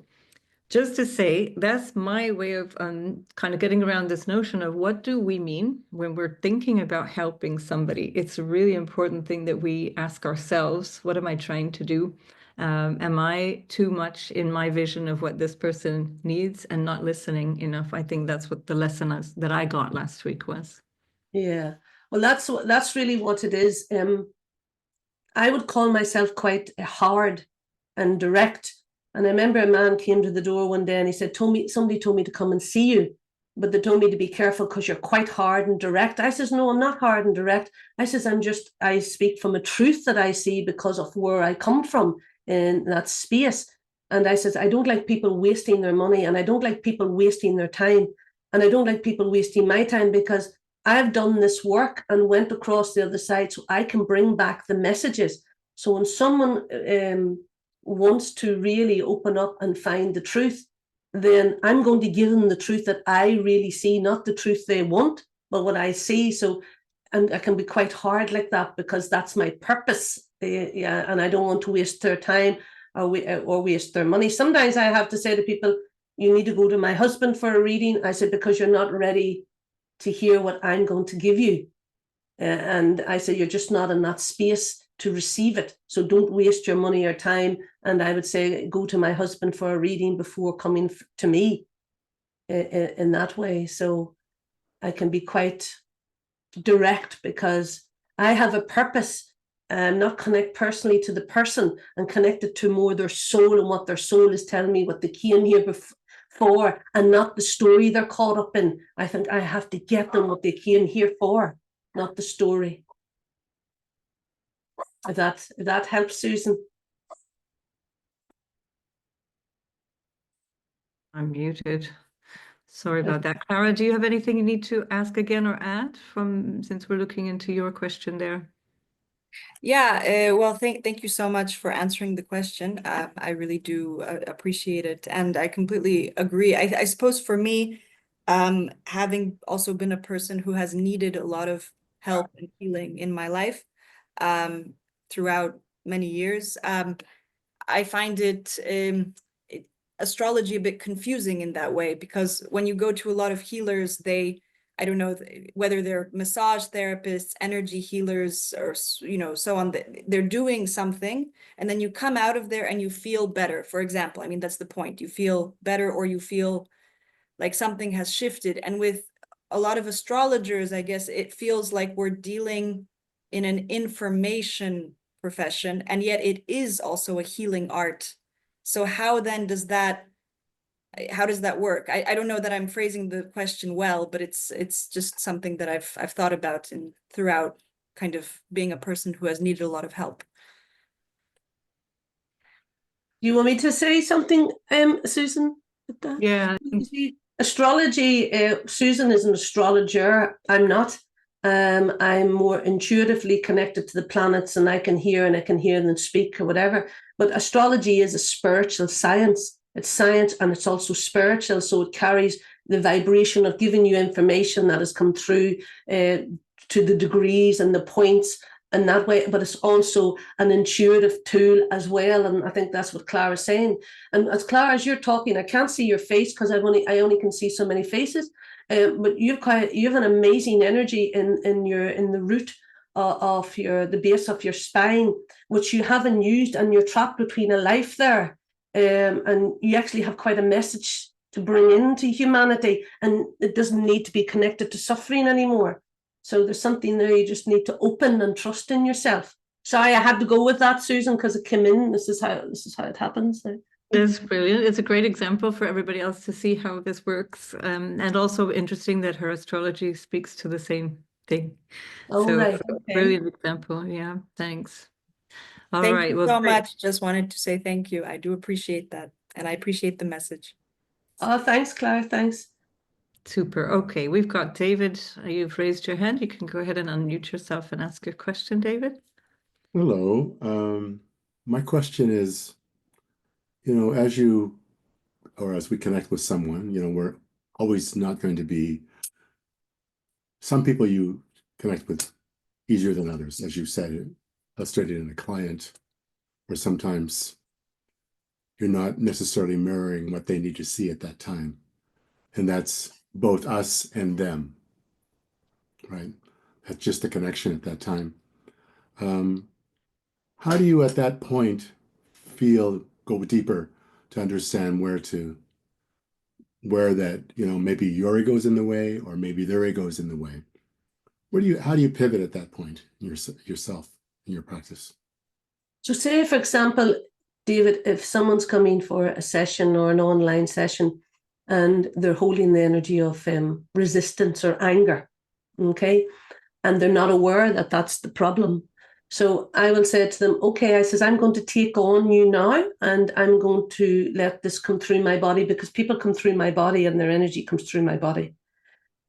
just to say, that's my way of kind of getting around this notion of what do we mean when we're thinking about helping somebody. It's a really important thing that we ask ourselves, what am I trying to do? Am I too much in my vision of what this person needs and not listening enough? I think that's what the lesson that I got last week was. Yeah, well, that's really what it is. I would call myself quite hard and direct. And I remember a man came to the door one day and he said, somebody told me to come and see you, but they told me to be careful because you're quite hard and direct. I says, no, I'm not hard and direct. I says, I speak from a truth that I see because of where I come from in that space. And I says, I don't like people wasting their money, and I don't like people wasting their time, and I don't like people wasting my time, because I've done this work and went across the other side so I can bring back the messages. So when someone wants to really open up and find the truth, then I'm going to give them the truth that I really see, not the truth they want, but what I see. So, and I can be quite hard like that because that's my purpose. Yeah, and I don't want to waste their time or waste their money. Sometimes I have to say to people, you need to go to my husband for a reading. I said, because you're not ready to hear what I'm going to give you. And I say, you're just not in that space to receive it. So don't waste your money or time. And I would say, go to my husband for a reading before coming to me in that way. So I can be quite direct because I have a purpose, not connect personally to the person and connect it to more their soul and what their soul is telling me, what they came here for, and not the story they're caught up in. I think I have to get them what they came here for, not the story. If that helps, Susan. I'm muted. Sorry about that. Clara, do you have anything you need to ask again or add since we're looking into your question there? Yeah, well, thank you so much for answering the question. I really do appreciate it, and I completely agree. I suppose for me, having also been a person who has needed a lot of help and healing in my life throughout many years, I find astrology a bit confusing in that way, because when you go to a lot of healers, I don't know whether they're massage therapists, energy healers, or so on. They're doing something, and then you come out of there and you feel better. For example, I mean, that's the point. You feel better, or you feel like something has shifted. And with a lot of astrologers, I guess it feels like we're dealing in an information profession, and yet it is also a healing art. So how then does that how does that work? I don't know that I'm phrasing the question well, but it's just something that I've thought about throughout kind of being a person who has needed a lot of help. You want me to say something, Susan? With that? Yeah, You see, astrology, Susan is an astrologer. I'm not. I'm more intuitively connected to the planets, and I can hear them speak or whatever. But astrology is a spiritual science. It's science and it's also spiritual. So it carries the vibration of giving you information that has come through to the degrees and the points and that way, but it's also an intuitive tool as well. And I think that's what Clara's saying. And as Clara, as you're talking, I can't see your face because I only can see so many faces. But you have an amazing energy in the root of the base of your spine, which you haven't used, and you're trapped between a life there. And you actually have quite a message to bring into humanity, and it doesn't need to be connected to suffering anymore. So there's something there you just need to open and trust in yourself. Sorry, I had to go with that, Susan, because it came in. This is how it happens. that's brilliant. It's a great example for everybody else to see how this works. And also interesting that her astrology speaks to the same thing. Oh, So right. it's a Okay. brilliant example. Yeah, thanks. All Thank right. you Well, so great. much. Just wanted to say thank you. I do appreciate that. And I appreciate the message. Oh, thanks, Clara. Thanks. Super. Okay, we've got David. You've raised your hand. You can go ahead and unmute yourself and ask your question, David. Hello. My question is, as we connect with someone, we're always not going to be, some people you connect with easier than others, as you said, illustrated in a client, or sometimes you're not necessarily mirroring what they need to see at that time. And that's both us and them, right? That's just the connection at that time. How do you at that point go deeper to understand where that, maybe your ego is in the way, or maybe their ego is in the way? How do you pivot at that point yourself in your practice? So say, for example, David, if someone's coming for a session or an online session and they're holding the energy of resistance or anger, okay, and they're not aware that that's the problem. So I will say to them, okay, I'm going to take on you now, and I'm going to let this come through my body, because people come through my body and their energy comes through my body.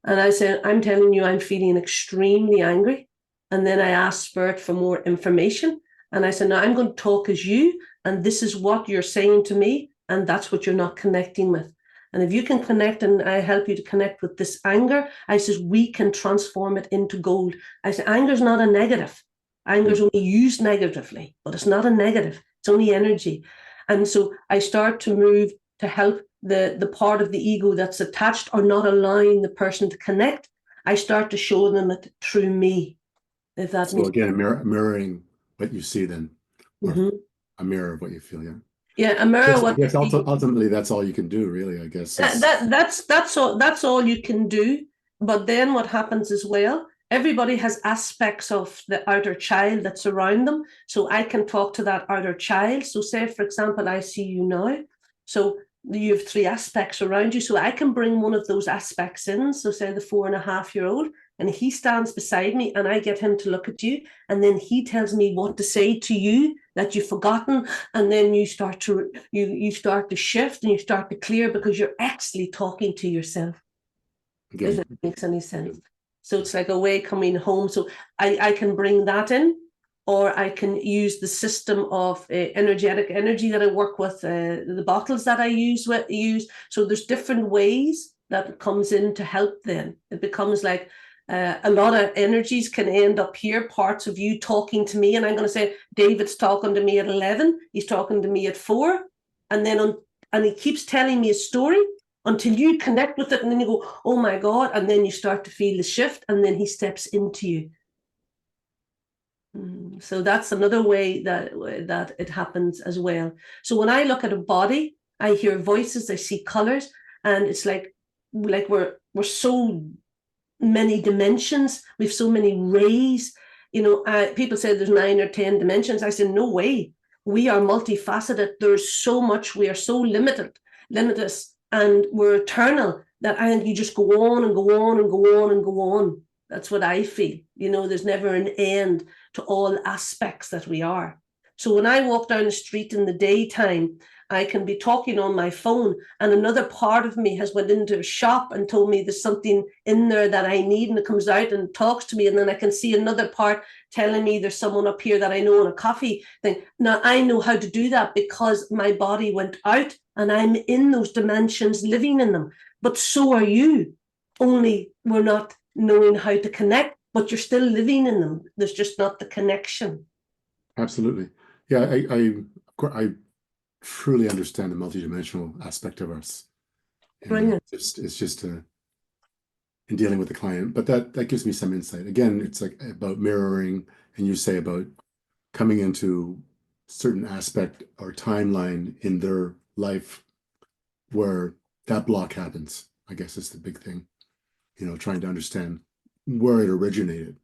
And I said, I'm telling you, I'm feeling extremely angry. And then I asked Spirit for more information. And I said, now I'm going to talk as you, and this is what you're saying to me, and that's what you're not connecting with. And if you can connect, and I help you to connect with this anger, I says, we can transform it into gold. I said, anger is not a negative. Anger is only used negatively, but it's not a negative. It's only energy. And so I start to move to help the part of the ego that's attached or not allowing the person to connect. I start to show them it through me. If that So makes again, mirroring what you see then, or mm-hmm. a mirror of what you feel, yeah. Yeah, a mirror. I guess ultimately that's all you can do, really, I guess. That's all you can do. But then what happens as well, everybody has aspects of the outer child that's around them. So I can talk to that outer child. So say, for example, I see you now. So you have 3 aspects around you. So I can bring one of those aspects in. So say the 4.5-year-old, and he stands beside me, and I get him to look at you. And then he tells me what to say to you that you've forgotten. And then you start to shift, and you start to clear, because you're actually talking to yourself. Again. If it makes any sense. So it's like a way coming home. So I can bring that in, or I can use the system of energetic energy that I work with, the bottles that I use. So there's different ways that it comes in to help then. It becomes like a lot of energies can end up here, parts of you talking to me. And I'm going to say, David's talking to me at 11. He's talking to me at 4. And then and he keeps telling me a story until you connect with it. And then you go, oh my God. And then you start to feel the shift. And then he steps into you. So that's another way that it happens as well. So when I look at a body, I hear voices, I see colors, and it's like we're so many dimensions. We've so many rays. People say there's 9 or 10 dimensions. I said, no way. We are multifaceted. There's so much. We are so limitless. and we're eternal, that I think you just go on and go on and go on and go on. That's what I feel. You know, there's never an end to all aspects that we are. So when I walk down the street in the daytime, I can be talking on my phone and another part of me has went into a shop and told me there's something in there that I need, and it comes out and talks to me, and then I can see another part telling me there's someone up here that I know in a coffee thing. Now I know how to do that because my body went out and I'm in those dimensions, living in them. But so are you, only we're not knowing how to connect, but you're still living in them. There's just not the connection. Absolutely. Yeah, I truly understand the multidimensional aspect of us. And Brilliant. it's just in dealing with the client, but that gives me some insight. Again, it's like about mirroring, and you say about coming into certain aspect or timeline in their life where that block happens, I guess is the big thing, you know, trying to understand where it originated.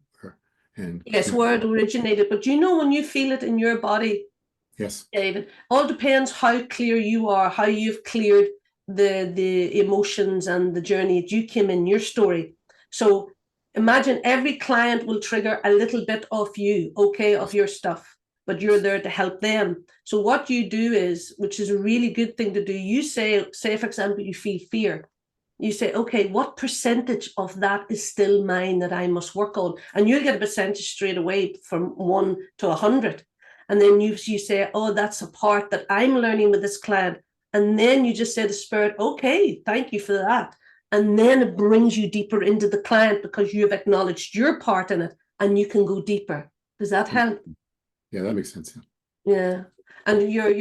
And yes, where it originated. But you know, when you feel it in your body, yes, David, all depends how clear you are, how you've cleared the emotions and the journey that you came in, your story. So imagine every client will trigger a little bit of you, okay, of your stuff, but you're there to help them. So what you do is, which is a really good thing to do, you say, for example, you feel fear. You say, okay, what percentage of that is still mine that I must work on? And you'll get a percentage straight away from 1 to 100. And then you say, oh, that's a part that I'm learning with this client. And then you just say to spirit, okay, thank you for that. And then it brings you deeper into the client because you've acknowledged your part in it and you can go deeper. Does that help? Yeah, that makes sense. Yeah. And you're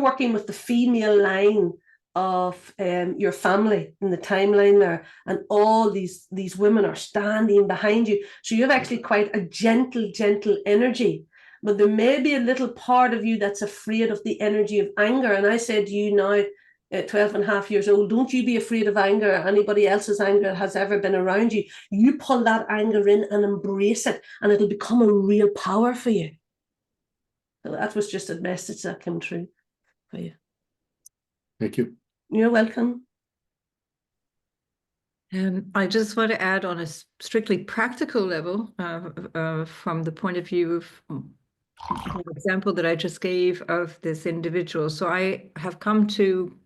working with the female line of your family in the timeline there, and all these women are standing behind you, so you have actually quite a gentle energy, but there may be a little part of you that's afraid of the energy of anger. And I said to you now, 12 and a half years old, don't you be afraid of anger, anybody else's anger that has ever been around you. You pull that anger in and embrace it, and it'll become a real power for you. So that was just a message that came through for you. Thank you. You're welcome. I just want to add on a strictly practical level, from the point of view of the example that I just gave of this individual. So I have come to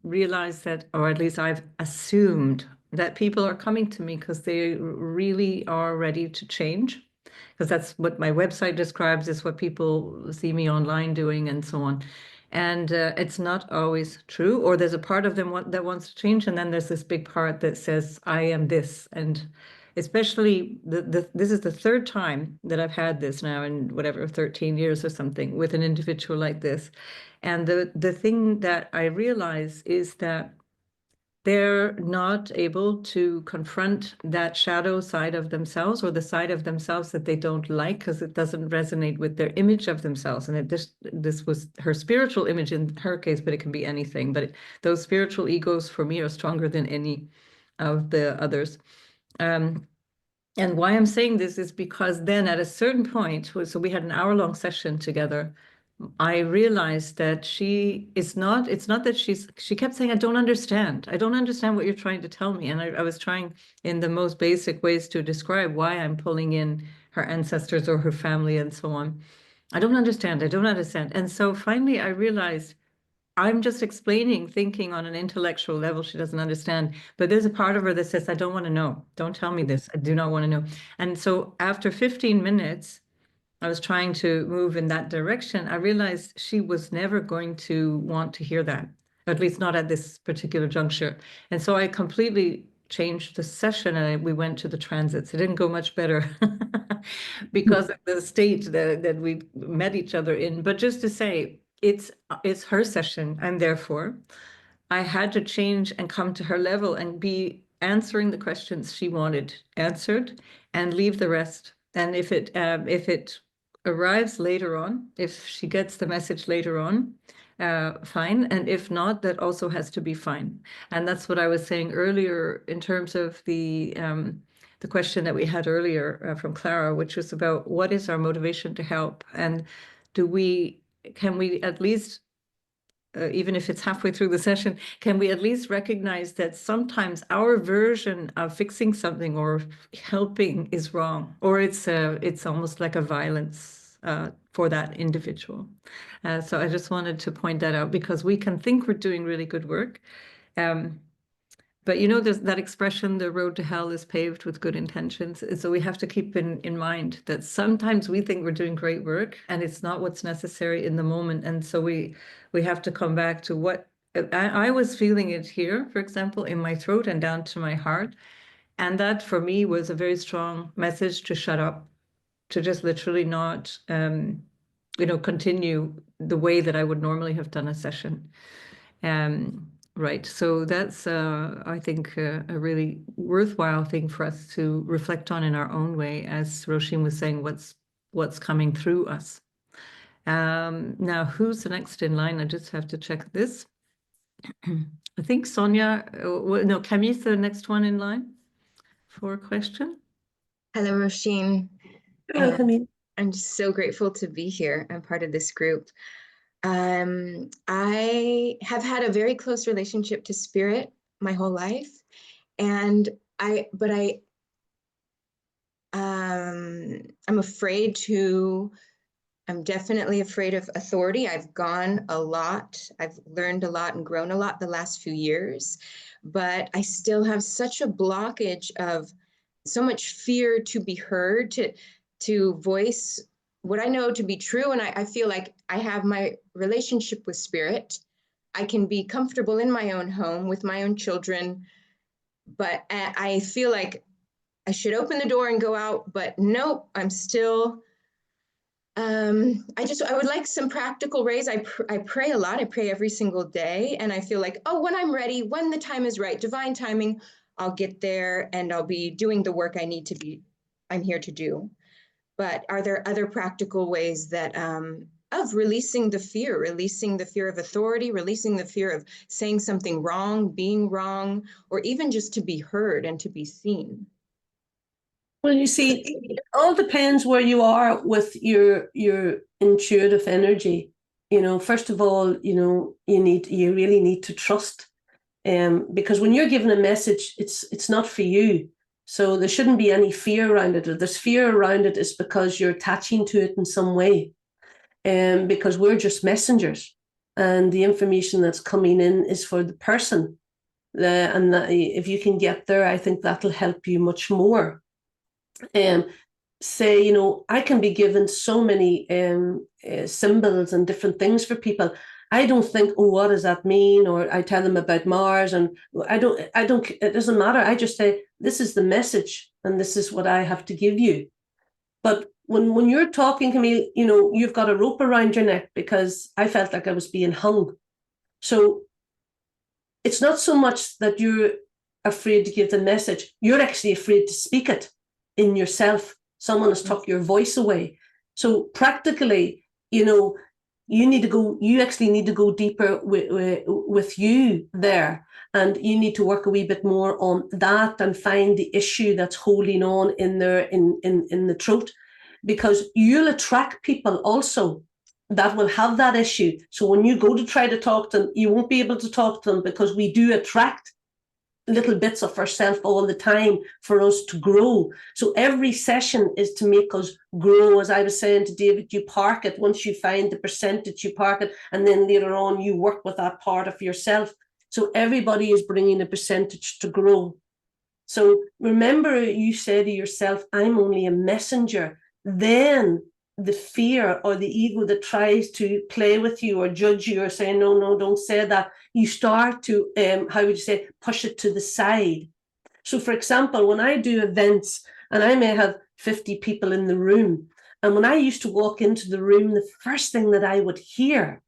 realize that, or at least I've assumed that people are coming to me because they really are ready to change, because that's what my website describes, is what people see me online doing and so on. And it's not always true, or there's a part of them that wants to change, and then there's this big part that says, I am this. And especially this is the third time that I've had this now in whatever 13 years or something with an individual like this. And the thing that I realize is that they're not able to confront that shadow side of themselves, or the side of themselves that they don't like, because it doesn't resonate with their image of themselves. And this was her spiritual image in her case, but it can be anything. But those spiritual egos for me are stronger than any of the others. And why I'm saying this is because then at a certain point, so we had an hour-long session together, I realized that it's not that she kept saying, I don't understand what you're trying to tell me. And I was trying in the most basic ways to describe why I'm pulling in her ancestors or her family and so on. I don't understand. And so finally I realized I'm just explaining, thinking on an intellectual level she doesn't understand, but there's a part of her that says, I don't want to know. Don't tell me this. I do not want to know. And so after 15 minutes, I was trying to move in that direction. I realized she was never going to want to hear that, at least not at this particular juncture. And so I completely changed the session, and we went to the transits. It didn't go much better because of the state that we met each other in. But just to say, it's her session, and therefore I had to change and come to her level and be answering the questions she wanted answered and leave the rest. And if it arrives later on, if she gets the message later on, fine. And if not, that also has to be fine. And that's what I was saying earlier in terms of the question that we had earlier from Clara, which was about what is our motivation to help, and can we at least even if it's halfway through the session, can we at least recognize that sometimes our version of fixing something or helping is wrong, or it's almost like a violence for that individual. So I just wanted to point that out, because we can think we're doing really good work. But you know, there's that expression, the road to hell is paved with good intentions. So we have to keep in mind that sometimes we think we're doing great work and it's not what's necessary in the moment. And so we have to come back to what I was feeling it here, for example, in my throat and down to my heart. And that for me was a very strong message to shut up, to just literally not, continue the way that I would normally have done a session. Right. So that's, I think, a really worthwhile thing for us to reflect on in our own way, as Roisin was saying, what's coming through us. Now, who's the next in line? I just have to check this. I think Sonia, no, Camille's the next one in line for a question. Hello, Roisin. Hello, Camille. I'm just so grateful to be here. I'm part of this group. I have had a very close relationship to spirit my whole life, and I'm definitely afraid of authority. I've gone a lot. I've learned a lot and grown a lot the last few years, but I still have such a blockage of so much fear to be heard, to voice what I know to be true. And I feel like I have my relationship with spirit. I can be comfortable in my own home with my own children, but I feel like I should open the door and go out, but nope, I'm still, I would like some practical ways. I pray a lot. I pray every single day. And I feel like, oh, when I'm ready, when the time is right, divine timing, I'll get there and I'll be doing the work I'm here to do. But are there other practical ways that of releasing the fear of authority, releasing the fear of saying something wrong, being wrong, or even just to be heard and to be seen? Well, you see, it all depends where you are with your intuitive energy. First of all, you really need to trust, because when you're given a message, it's not for you. So there shouldn't be any fear around it. If there's fear around it, it's because you're attaching to it in some way. Because we're just messengers, and the information that's coming in is for the person. And if you can get there, I think that'll help you much more. Say, I can be given so many symbols and different things for people. I don't think, oh, what does that mean? Or I tell them about Mars, and I don't, it doesn't matter. I just say, this is the message and this is what I have to give you. But when you're talking to me, you've got a rope around your neck, because I felt like I was being hung. So it's not so much that you're afraid to give the message. You're actually afraid to speak it in yourself. Someone has took your voice away. So practically, you actually need to go deeper with you there. And you need to work a wee bit more on that and find the issue that's holding on in there in the throat, because you'll attract people also that will have that issue. So when you go to try to talk to them, you won't be able to talk to them, because we do attract little bits of ourselves all the time for us to grow. So every session is to make us grow. As I was saying to David, you park it. Once you find the percentage, you park it, and then later on you work with that part of yourself. So everybody is bringing a percentage to grow. So remember, you say to yourself, I'm only a messenger. Then the fear or the ego that tries to play with you or judge you or say, no, don't say that, you start to, push it to the side. So for example, when I do events and I may have 50 people in the room, and when I used to walk into the room, the first thing that I would hear,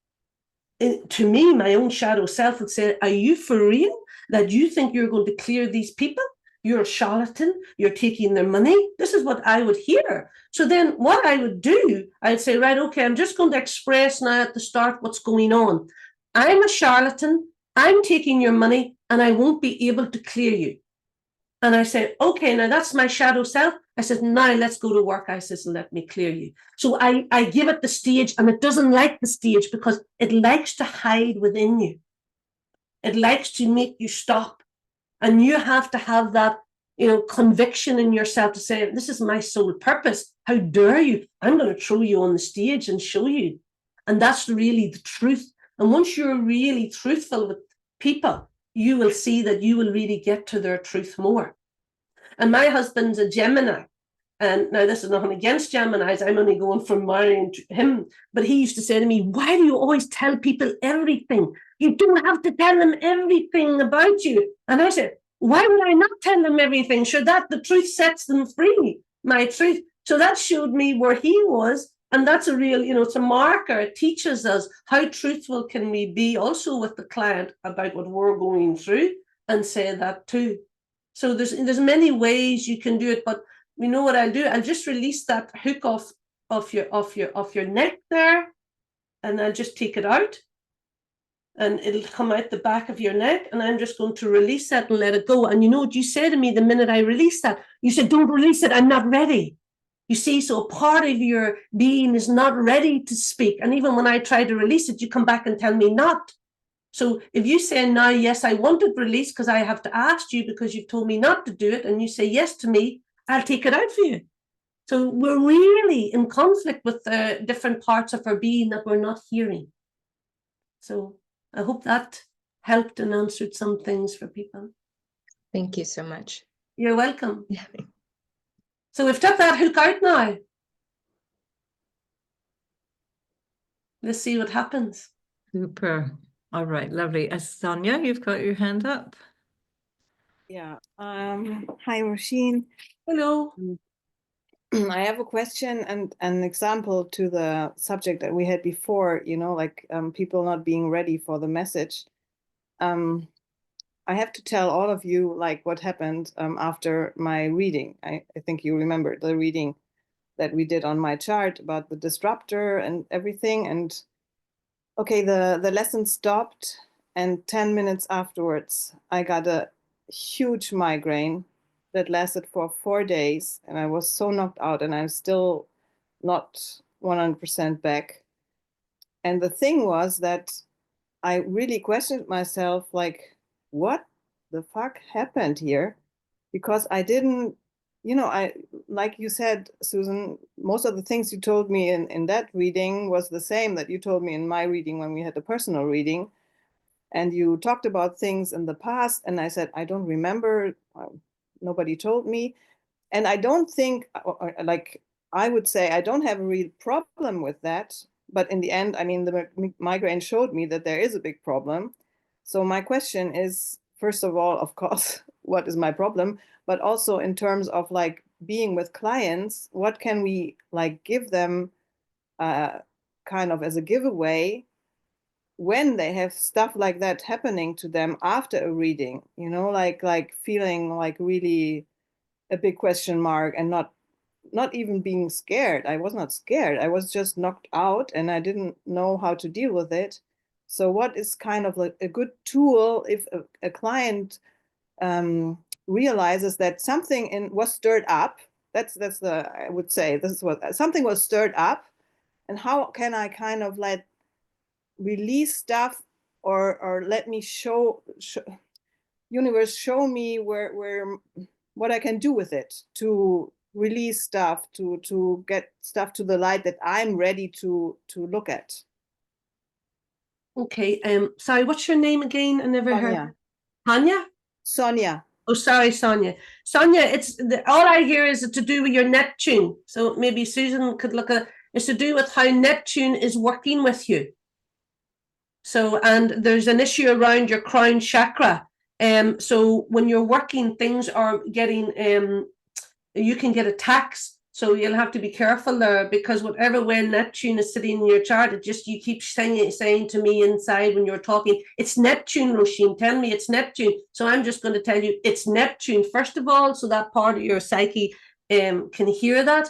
to me, my own shadow self would say, are you for real that you think you're going to clear these people? You're a charlatan, you're taking their money. This is what I would hear. So then what I would do, I'd say, right, okay, I'm just going to express now at the start what's going on. I'm a charlatan, I'm taking your money, and I won't be able to clear you. And I said, okay, now that's my shadow self. I said, now let's go to work. I says, let me clear you. So I give it the stage, and it doesn't like the stage because it likes to hide within you. It likes to make you stop. And you have to have that, conviction in yourself to say, this is my soul purpose. How dare you? I'm going to throw you on the stage and show you. And that's really the truth. And once you're really truthful with people, you will see that you will really get to their truth more. And my husband's a Gemini. And now this is nothing against Geminis. I'm only going from marrying him. But he used to say to me, why do you always tell people everything? You don't have to tell them everything about you. And I said, why would I not tell them everything? Sure, that the truth sets them free, my truth. So that showed me where he was. And that's a real, it's a marker. It teaches us how truthful can we be also with the client about what we're going through, and say that too. So there's many ways you can do it, but you know what I'll do? I'll just release that hook off your neck there, and I'll just take it out, and it'll come out the back of your neck, and I'm just going to release that and let it go. And you know what you said to me the minute I released that? You said, don't release it, I'm not ready. You see, so a part of your being is not ready to speak. And even when I try to release it, you come back and tell me not. So if you say now, yes, I want it released because I have to ask you because you've told me not to do it, and you say yes to me, I'll take it out for you. So we're really in conflict with the different parts of our being that we're not hearing. So I hope that helped and answered some things for people. Thank you so much. You're welcome. Yeah. So we've took that hook out now. Let's see what happens. Super. All right, lovely. Sonia, you've got your hand up. Yeah. Hi, Roisin. Hello. I have a question and an example to the subject that we had before, like people not being ready for the message. I have to tell all of you like what happened after my reading. I think you remember the reading that we did on my chart about the disruptor and everything. And okay, the lesson stopped, and 10 minutes afterwards, I got a huge migraine that lasted for 4 days, and I was so knocked out, and I'm still not 100% back. And the thing was that I really questioned myself, like, what the fuck happened here? Because I didn't, I, like you said, Susan, most of the things you told me in that reading was the same that you told me in my reading when we had the personal reading. And you talked about things in the past, and I said, I don't remember. Nobody told me. And I don't think, like, I would say I don't have a real problem with that. But in the end, I mean, the migraine showed me that there is a big problem. So my question is, first of all, of course, what is my problem? But also in terms of like being with clients, what can we like give them kind of as a giveaway when they have stuff like that happening to them after a reading, like feeling like really a big question mark and not even being scared. I was not scared. I was just knocked out and I didn't know how to deal with it. So what is kind of like a good tool if a client realizes that something was stirred up? That's the, I would say, this is what something was stirred up, and how can I kind of let release stuff or let me show universe show me where what I can do with it to release stuff, to get stuff to the light that I'm ready to look at. Okay. Sorry, what's your name again? I never heard. Sonia. Tanya? Sonia. Oh, sorry, Sonia. Sonia, all I hear is to do with your Neptune. So maybe Susan could look at. It's to do with how Neptune is working with you. So, and there's an issue around your crown chakra. So when you're working, things are getting, you can get attacks. So you'll have to be careful there, because whatever way Neptune is sitting in your chart, you keep saying to me inside when you're talking, it's Neptune, Roisin, tell me it's Neptune. So I'm just going to tell you it's Neptune, first of all, so that part of your psyche can hear that.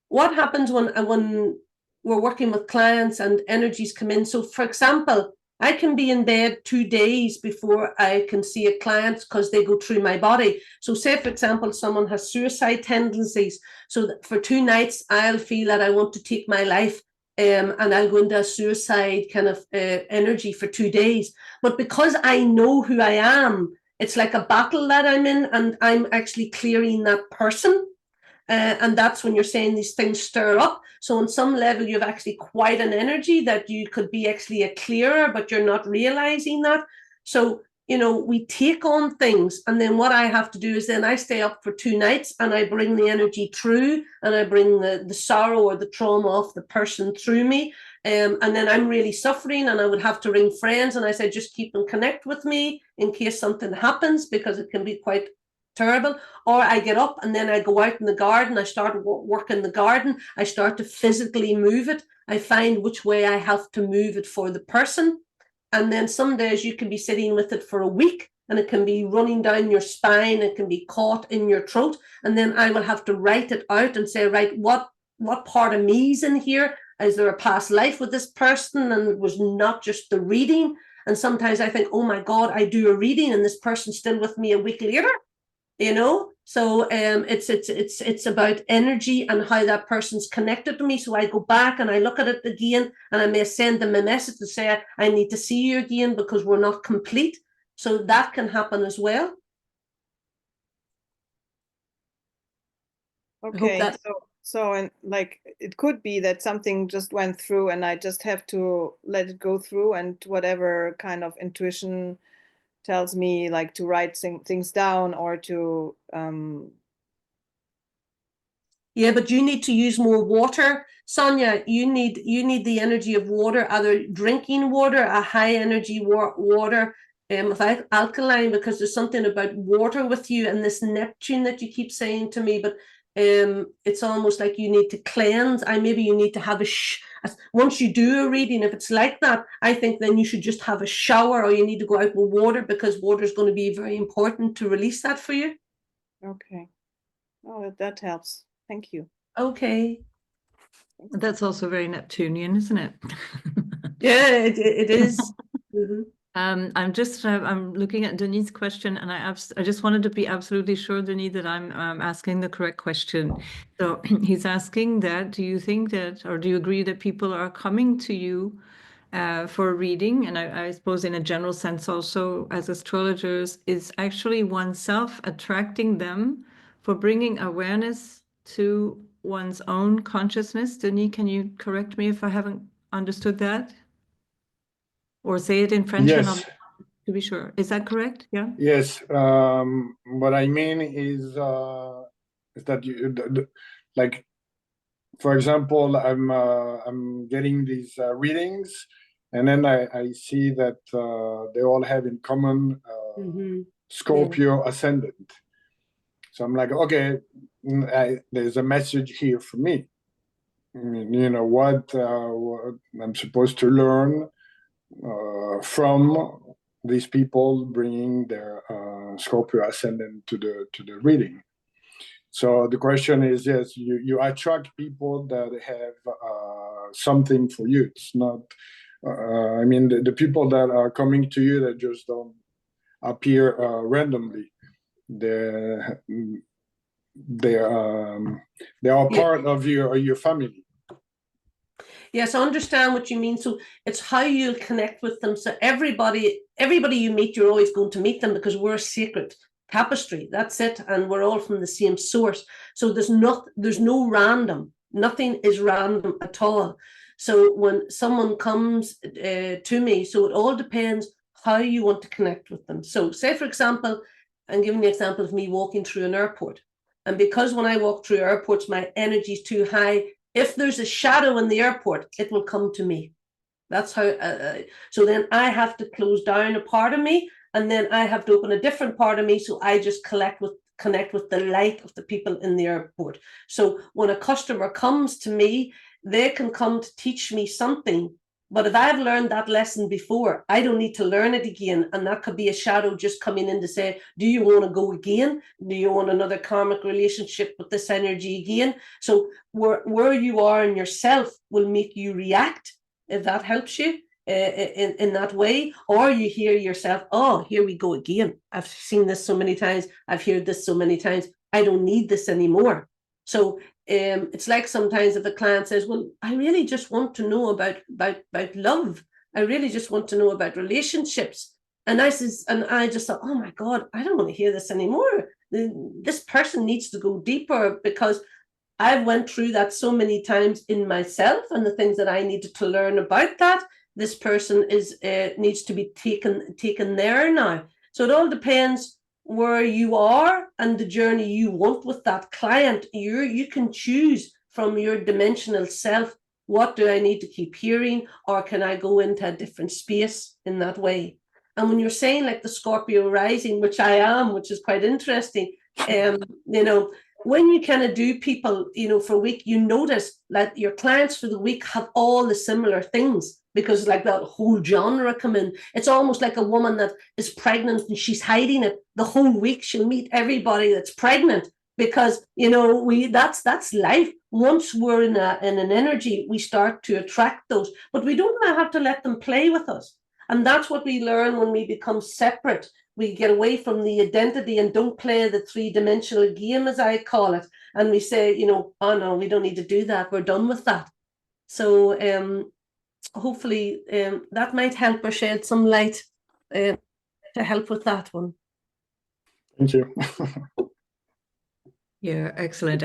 What happens when we're working with clients and energies come in? So for example, I can be in bed 2 days before I can see a client because they go through my body. So say, for example, someone has suicide tendencies. So that for 2 nights, I'll feel that I want to take my life, and I'll go into a suicide kind of energy for 2 days. But because I know who I am, it's like a battle that I'm in, and I'm actually clearing that person. And that's when you're saying these things stir up. So on some level, you have actually quite an energy that you could be actually a clearer, but you're not realizing that. So, you know, we take on things. And then what I have to do is then I stay up for 2 nights and I bring the energy through, and I bring the sorrow or the trauma of the person through me. And then I'm really suffering, and I would have to ring friends, and I said, just keep in connect with me in case something happens, because it can be quite terrible. Or I get up and then I go out in the garden, I start work in the garden, I start to physically move it, I find which way I have to move it for the person. And then some days you can be sitting with it for a week, and it can be running down your spine, it can be caught in your throat, and then I will have to write it out and say, right, what part of me is in here? Is there a past life with this person, and it was not just the reading? And sometimes I think, oh my God, I do a reading and this person's still with me a week later. You know, so it's about energy and how that person's connected to me. So I go back and I look at it again, and I may send them a message to say, I need to see you again because we're not complete. So that can happen as well. Okay, that- so and like it could be that something just went through and I just have to let it go through, and whatever kind of intuition tells me, like, to write things down or to Yeah, but you need to use more water, Sonia. You need the energy of water, either drinking water, a high energy water, without alkaline, because there's something about water with you and this Neptune that you keep saying to me. But it's almost like you need to cleanse. Maybe you need to have once you do a reading, if it's like that, I think then you should just have a shower, or you need to go out with water, because water is going to be very important to release that for you. okay. Oh, that helps. Thank you. Okay. That's also very Neptunian, isn't it? Yeah, it is. Mm-hmm. I'm looking at Denis' question, and I just wanted to be absolutely sure, Denis, that I'm asking the correct question. So he's asking that, do you think that, or do you agree that people are coming to you for a reading? And I suppose in a general sense also, as astrologers, is actually oneself attracting them for bringing awareness to one's own consciousness? Denis, can you correct me if I haven't understood that? Or say it in French, and Yes, to be sure. Is that correct? Yeah. yes. What I mean is that like, for example, I'm getting these readings, and then I see that they all have in common Scorpio ascendant. So I'm like, okay, there's a message here for me. You know what I'm supposed to learn from these people bringing their Scorpio ascendant to the reading. So the question is, yes, you attract people that have something for you. It's not, I mean, the people that are coming to you that just don't appear randomly. They are part of your family. Yes, I understand what you mean. So it's how you connect with them. So everybody you meet, you're always going to meet them, because we're a sacred tapestry. That's it, and we're all from the same source. So there's no random. Nothing is random at all. So when someone comes to me, so it all depends how you want to connect with them. So say, for example, I'm giving you an example of me walking through an airport. And because when I walk through airports, my energy is too high, if there's a shadow in the airport, it will come to me. That's how, so then I have to close down a part of me, and then I have to open a different part of me. So I just connect with the light of the people in the airport. So when a customer comes to me, they can come to teach me something. But if I've learned that lesson before, I don't need to learn it again. And that could be a shadow just coming in to say, do you want to go again? Do you want another karmic relationship with this energy again? So where you are in yourself will make you react, if that helps you. in that way, or you hear yourself, oh, here we go again. I've seen this so many times. I've heard this so many times. I don't need this anymore. So it's like sometimes if a client says, well, I really just want to know about love. I really just want to know about relationships. And I just thought, oh my God, I don't want to hear this anymore. This person needs to go deeper, because I've went through that so many times in myself and the things that I needed to learn about that. This person needs to be taken there now. So it all depends where you are and the journey you want with that client. You can choose from your dimensional self, what do I need to keep hearing, or can I go into a different space in that way? And when you're saying like the Scorpio rising, which I am, which is quite interesting, when you kind of do people, for a week, you notice that your clients for the week have all the similar things, because like that whole genre come in. It's almost like a woman that is pregnant and she's hiding it the whole week. She'll meet everybody that's pregnant, because that's life. Once we're in an energy, we start to attract those, but we don't have to let them play with us. And that's what we learn when we become separate. We get away from the identity and don't play the three-dimensional game, as I call it. And we say, oh no, we don't need to do that. We're done with that. So hopefully that might help or shed some light to help with that one. Thank you. Yeah, excellent.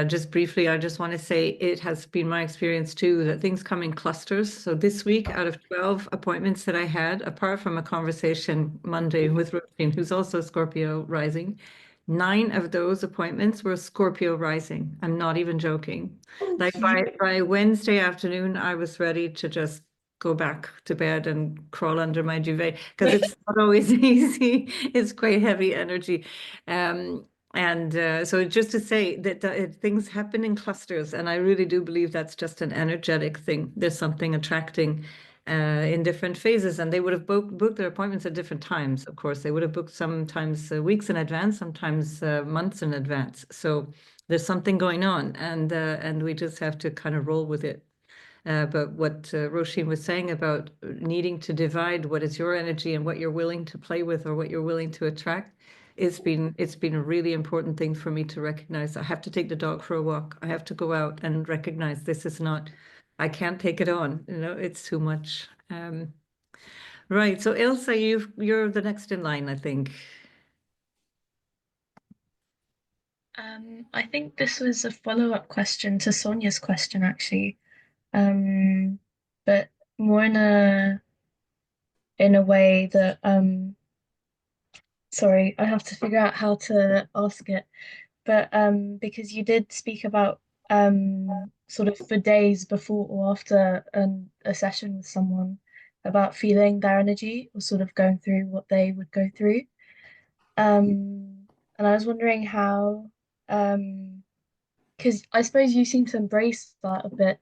Just briefly, I just want to say it has been my experience too that things come in clusters. So this week, out of 12 appointments that I had, apart from a conversation Monday with Roisin, who's also Scorpio rising, 9 of those appointments were Scorpio rising. I'm not even joking. Like by Wednesday afternoon, I was ready to just go back to bed and crawl under my duvet, because it's not always easy. It's quite heavy energy. So just to say that things happen in clusters, and I really do believe that's just an energetic thing. There's something attracting in different phases, and they would have booked their appointments at different times. Of course, they would have booked sometimes weeks in advance, sometimes months in advance. So there's something going on, and we just have to kind of roll with it. But what Roisin was saying about needing to divide what is your energy and what you're willing to play with or what you're willing to attract, it's been a really important thing for me to recognize. I have to take the dog for a walk. I have to go out and recognize this is not, I can't take it on, it's too much. Right, so Ilse, you're the next in line, I think. I think this was a follow-up question to Sonia's question, actually, but more in a way that sorry, I have to figure out how to ask it, but because you did speak about sort of for days before or after a session with someone about feeling their energy or sort of going through what they would go through, and I was wondering how, because I suppose you seem to embrace that a bit,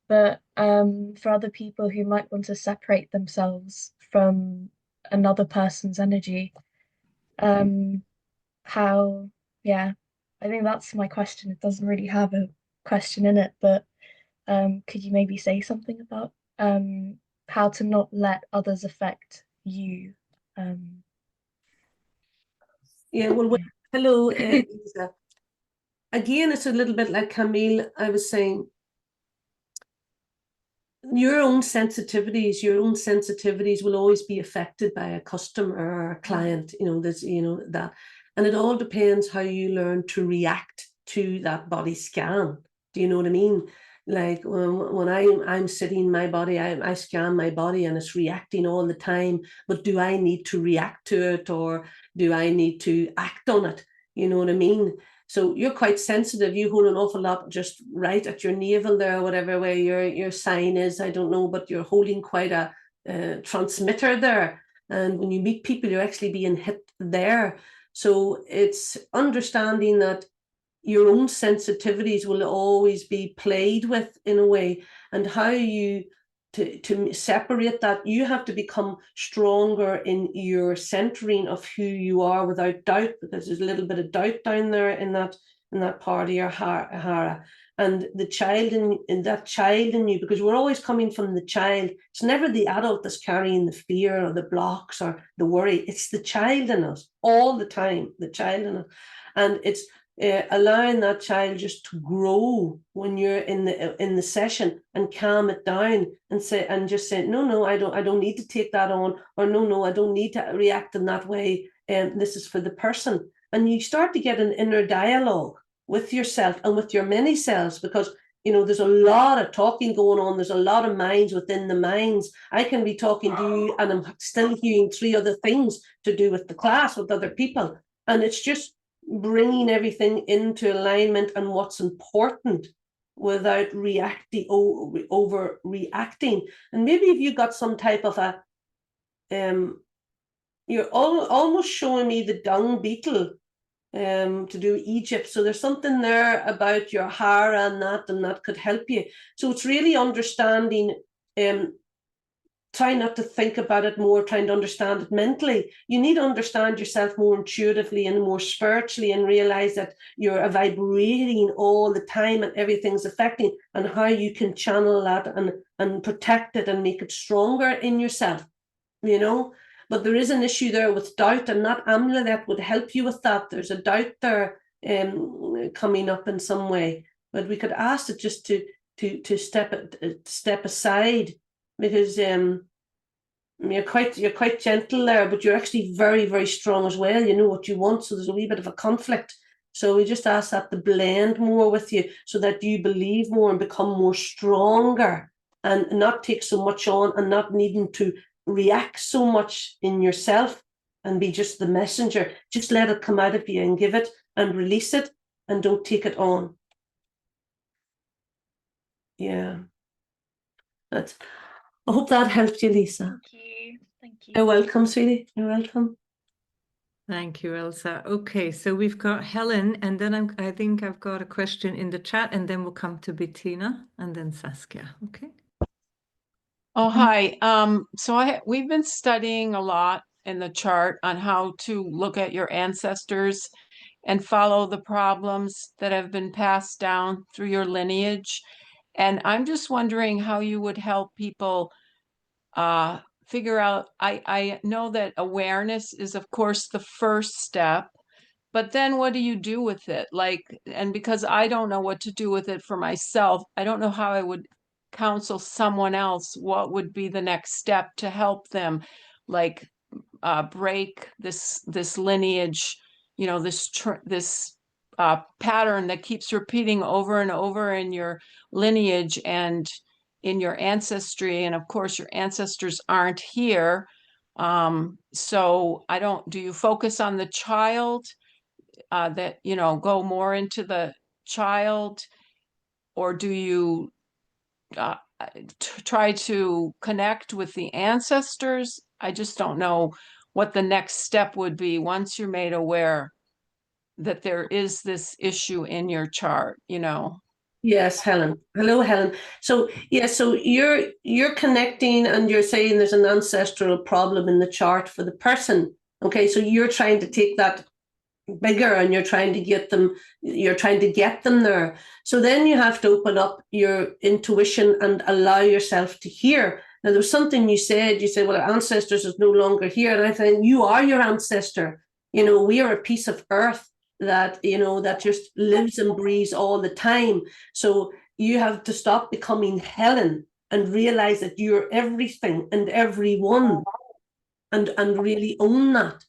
but for other people who might want to separate themselves from another person's energy, how, yeah, I think that's my question. It doesn't really have a question in it, but could you maybe say something about how to not let others affect you? Yeah, well, hello, Lisa. Again, it's a little bit like Camille. I was saying, your own sensitivities will always be affected by a customer or a client, that. And it all depends how you learn to react to that body scan. Do you know what I mean? Like when I'm sitting in my body, I scan my body and it's reacting all the time. But do I need to react to it, or do I need to act on it? You know what I mean? So you're quite sensitive. You hold an awful lot just right at your navel there, whatever way your sign is. I don't know, but you're holding quite a transmitter there. And when you meet people, you're actually being hit there. So it's understanding that your own sensitivities will always be played with in a way, and how you to separate that. You have to become stronger in your centering of who you are without doubt, because there's a little bit of doubt down there in that part of your hara. and the child in that child in you, because we're always coming from the child. It's never the adult that's carrying the fear or the blocks or the worry. It's the child in us all the time, the child in us. And it's allowing that child just to grow when you're in the session, and calm it down and just say, no, I don't need to take that on, or no, I don't need to react in that way. And this is for the person. And you start to get an inner dialogue with yourself and with your many selves, because there's a lot of talking going on. There's a lot of minds within the minds. I can be talking to you and I'm still hearing 3 other things to do with the class, with other people. And it's just bringing everything into alignment and what's important without overreacting. And maybe if you got some type of a, you're almost showing me the dung beetle, to do Egypt. So there's something there about your hara and that could help you. So it's really understanding, try not to think about it more, trying to understand it mentally. You need to understand yourself more intuitively and more spiritually, and realize that you're vibrating all the time and everything's affecting, and how you can channel that and protect it and make it stronger in yourself, But there is an issue there with doubt, and that amulet would help you with that. There's a doubt there coming up in some way, but we could ask it just to step aside, because you're quite gentle there, but you're actually very, very strong as well. You know what you want, so there's a wee bit of a conflict. So we just ask that to blend more with you, so that you believe more and become more stronger, and not take so much on, and not needing to react so much in yourself and be just the messenger. Just let it come out of you and give it and release it, and don't take it on. Yeah. I hope that helped you, Lisa. Thank you. Thank you. You're welcome, sweetie. You're welcome. Thank you, Elsa. Okay, so we've got Helen, and then I think I've got a question in the chat, and then we'll come to Bettina and then Saskia. Okay. Oh, hi. So we've been studying a lot in the chart on how to look at your ancestors and follow the problems that have been passed down through your lineage. And I'm just wondering how you would help people figure out. I know that awareness is, of course, the first step, but then what do you do with it? And because I don't know what to do with it for myself, I don't know how I would counsel someone else what would be the next step to help them, break this lineage, this pattern that keeps repeating over and over in your lineage and in your ancestry. And of course, your ancestors aren't here. So do you focus on the child, go more into the child, or do you try to connect with the ancestors? I just don't know what the next step would be once you're made aware that there is this issue in your chart, Yes, Helen. Hello, Helen. So so you're connecting, and you're saying there's an ancestral problem in the chart for the person. Okay, so you're trying to take that bigger, and you're trying to get them there. So then you have to open up your intuition and allow yourself to hear. Now, there's something you said, well, our ancestors is no longer here. And I think you are your ancestor. We are a piece of earth that, that just lives and breathes all the time. So you have to stop becoming Helen and realize that you're everything and everyone, and really own that.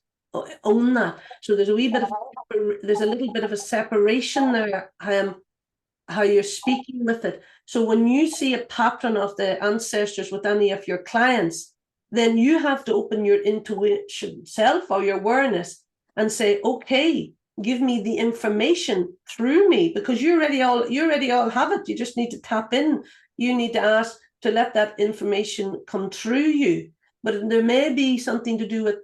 So there's a little bit of a separation there, how you're speaking with it. So when you see a pattern of the ancestors with any of your clients, then you have to open your intuition self or your awareness and say, okay, give me the information through me, because you already all have it. You just need to tap in. You need to ask to let that information come through you. But there may be something to do with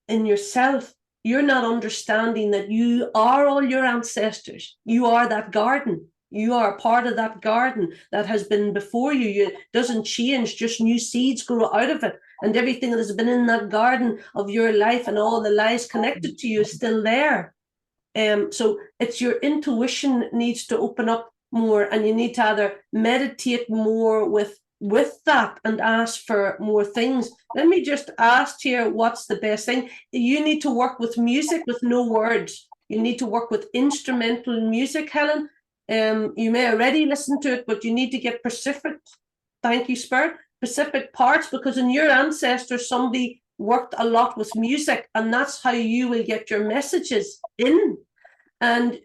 in yourself. You're not understanding that you are all your ancestors. You are that garden. You are part of that garden that has been before you. It doesn't change, just new seeds grow out of it. And everything that has been in that garden of your life and all the lives connected to you is still there. So it's your intuition needs to open up more, and you need to either meditate more with that and ask for more things. Let me just ask here, what's the best thing? You need to work with music with no words. You need to work with instrumental music, Helen. You may already listen to it, but you need to get specific, thank you, Spirit, specific parts, because in your ancestors, somebody worked a lot with music, and that's how you will get your messages in. And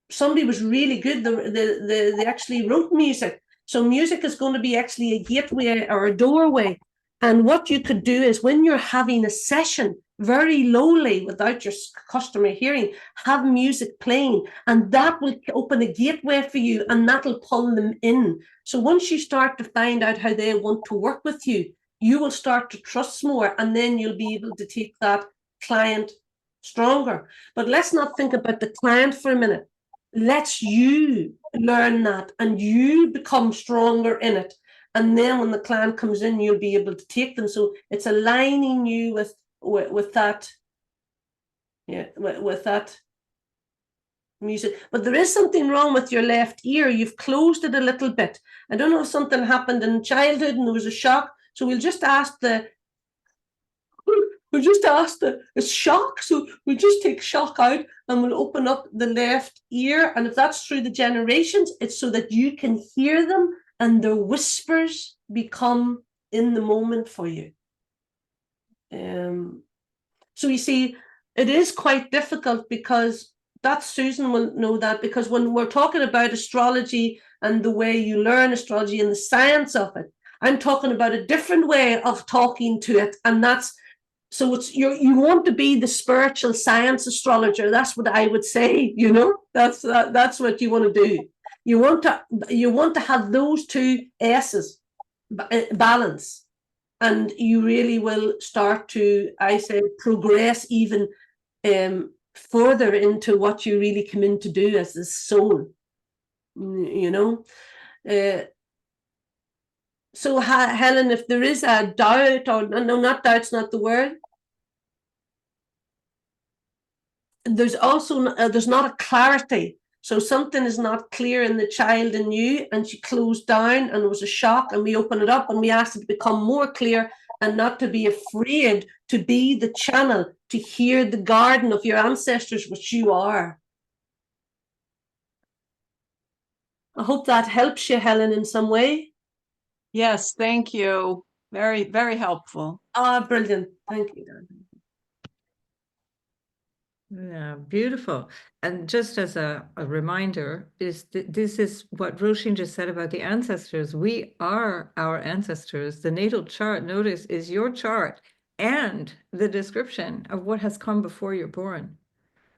somebody was really good. They actually wrote music. So music is going to be actually a gateway or a doorway. And what you could do is, when you're having a session very lowly without your customer hearing, have music playing, and that will open a gateway for you, and that'll pull them in. So once you start to find out how they want to work with you, you will start to trust more, and then you'll be able to take that client stronger. But let's not think about the client for a minute. Let's you learn that, and you become stronger in it. And then when the client comes in, you'll be able to take them. So it's aligning you with that, with that music. But there is something wrong with your left ear. You've closed it a little bit. I don't know if something happened in childhood and there was a shock. So we'll just ask the it's shock. So we'll just take shock out, and we'll open up the left ear. And if that's through the generations, it's so that you can hear them and their whispers become in the moment for you. So you see, it is quite difficult, because that Susan will know that, because when we're talking about astrology and the way you learn astrology and the science of it, I'm talking about a different way of talking to it. And that's, so it's you want to be the spiritual science astrologer. That's what I would say, you know, that's what you want to do. You want to have those two S's balance, and you really will start to, I say, progress even further into what you really come in to do as the soul, you know. So Helen, if there is a doubt, or no, not doubt's not the word. There's also there's not a clarity. So something is not clear in the child in you, and she closed down, and it was a shock, and we open it up and we ask it to become more clear, and not to be afraid, to be the channel, to hear the garden of your ancestors, which you are. I hope that helps you, Helen, in some way. Yes, thank you. Very, very helpful. Ah, brilliant. Thank you. Yeah, beautiful. And just as a reminder, this is what Roisin just said about the ancestors. We are our ancestors. The natal chart, notice, is your chart and the description of what has come before you're born.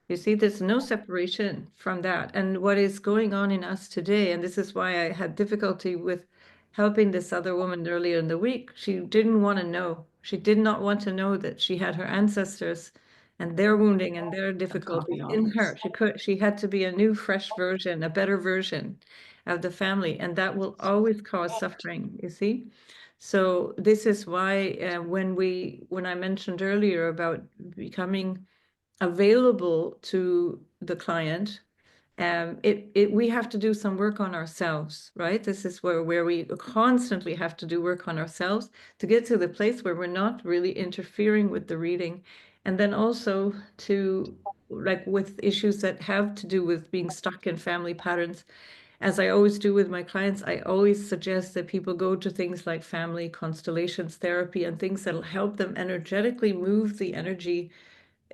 You see, there's no separation from that. And what is going on in us today, and this is why I had difficulty with helping this other woman earlier in the week. She didn't want to know. She did not want to know that she had her ancestors and their wounding and their difficulty in her. She had to be a new, fresh version, a better version of the family. And that will always cause suffering, you see? So this is why when I mentioned earlier about becoming available to the client, we have to do some work on ourselves, right? This is where we constantly have to do work on ourselves to get to the place where we're not really interfering with the reading. And then also to, like, with issues that have to do with being stuck in family patterns, as I always do with my clients, I always suggest that people go to things like family constellations therapy and things that'll help them energetically move the energy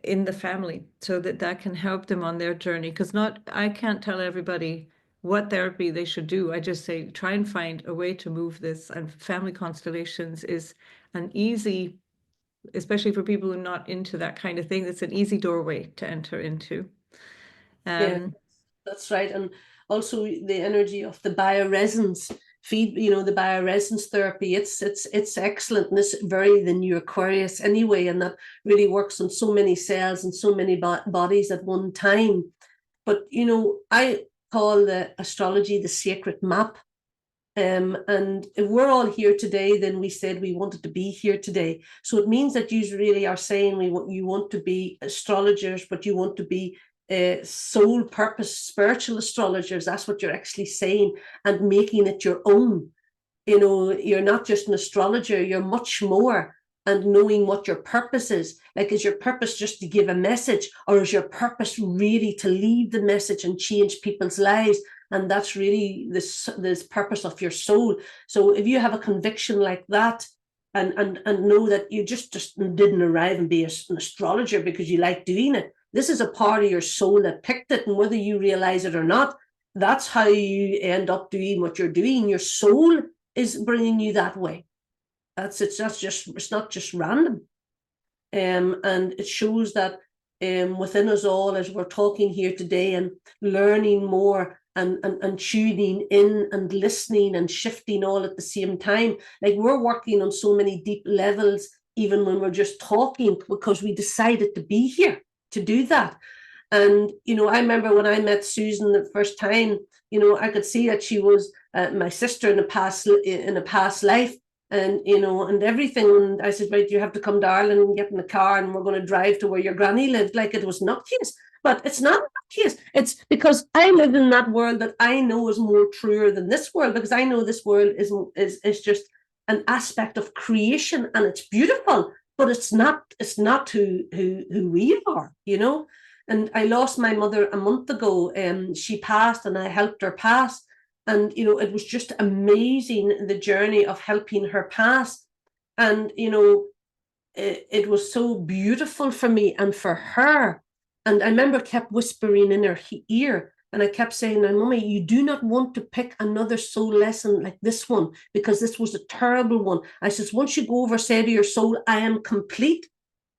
in the family, so that can help them on their journey. Because I can't tell everybody what therapy they should do. I just say, try and find a way to move this. And family constellations is an easy, especially for people who are not into that kind of thing, it's an easy doorway to enter into. Yeah, that's right. And also the energy of the bioresonance feed, the bioresonance therapy, it's excellent. And it's very the new Aquarius anyway, and that really works on so many cells and so many bodies at one time. But I call the astrology the sacred map. And if we're all here today, then we said we wanted to be here today. So it means that you really are saying you want to be astrologers, but you want to be soul purpose spiritual astrologers. That's what you're actually saying, and making it your own. You know, you're not just an astrologer, you're much more. And knowing what your purpose is. Like, is your purpose just to give a message, or is your purpose really to leave the message and change people's lives? And that's really this purpose of your soul. So if you have a conviction like that, and know that you just didn't arrive and be an astrologer because you like doing it. This is a part of your soul that picked it, and whether you realize it or not, that's how you end up doing what you're doing. Your soul is bringing you that way. It's not just random. And it shows that within us all, as we're talking here today and learning more and tuning in and listening and shifting all at the same time, like we're working on so many deep levels, even when we're just talking, because we decided to be here to do that. And, you know, I remember when I met Susan the first time, you know, I could see that she was my sister in a past life. And, you know, and everything. And I said, right, you have to come to Ireland and get in the car and we're going to drive to where your granny lived. Like, it was nutcase. But it's not nutcase. It's because I live in that world that I know is more truer than this world, because I know this world is just an aspect of creation, and it's beautiful, but it's not who we are, you know. And I lost my mother a month ago. She passed and I helped her pass. And, you know, it was just amazing, the journey of helping her pass. And, you know, it was so beautiful for me and for her. And I remember kept whispering in her ear, and I kept saying, Mummy, you do not want to pick another soul lesson like this one, because this was a terrible one. I says, once you go over, say to your soul, I am complete.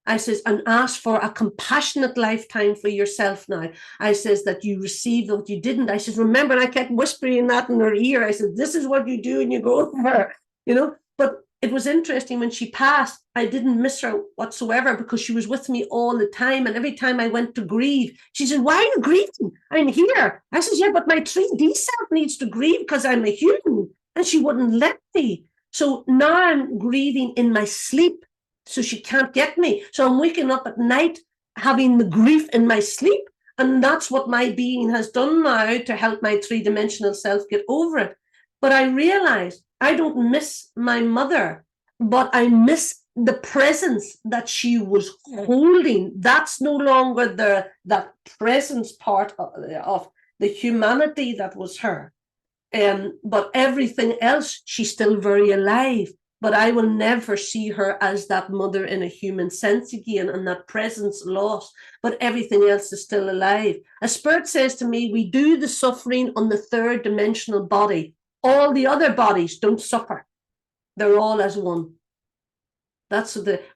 I says, and ask for a compassionate lifetime for yourself now. I says that you received what you didn't. I says, remember, and I kept whispering that in her ear. I said, this is what you do and you go over, you know. But it was interesting, when she passed, I didn't miss her whatsoever, because she was with me all the time. And every time I went to grieve, she said, why are you grieving? I'm here. I says, yeah, but my 3D self needs to grieve because I'm a human. And she wouldn't let me. So now I'm grieving in my sleep. So she can't get me. So I'm waking up at night having the grief in my sleep. And that's what my being has done now to help my three-dimensional self get over it. But I realized I don't miss my mother, but I miss the presence that she was holding. That's no longer that presence part of the humanity that was her. But everything else, she's still very alive. But I will never see her as that mother in a human sense again, and that presence lost. But everything else is still alive. A spirit says to me, we do the suffering on the third dimensional body. All the other bodies don't suffer. They're all as one.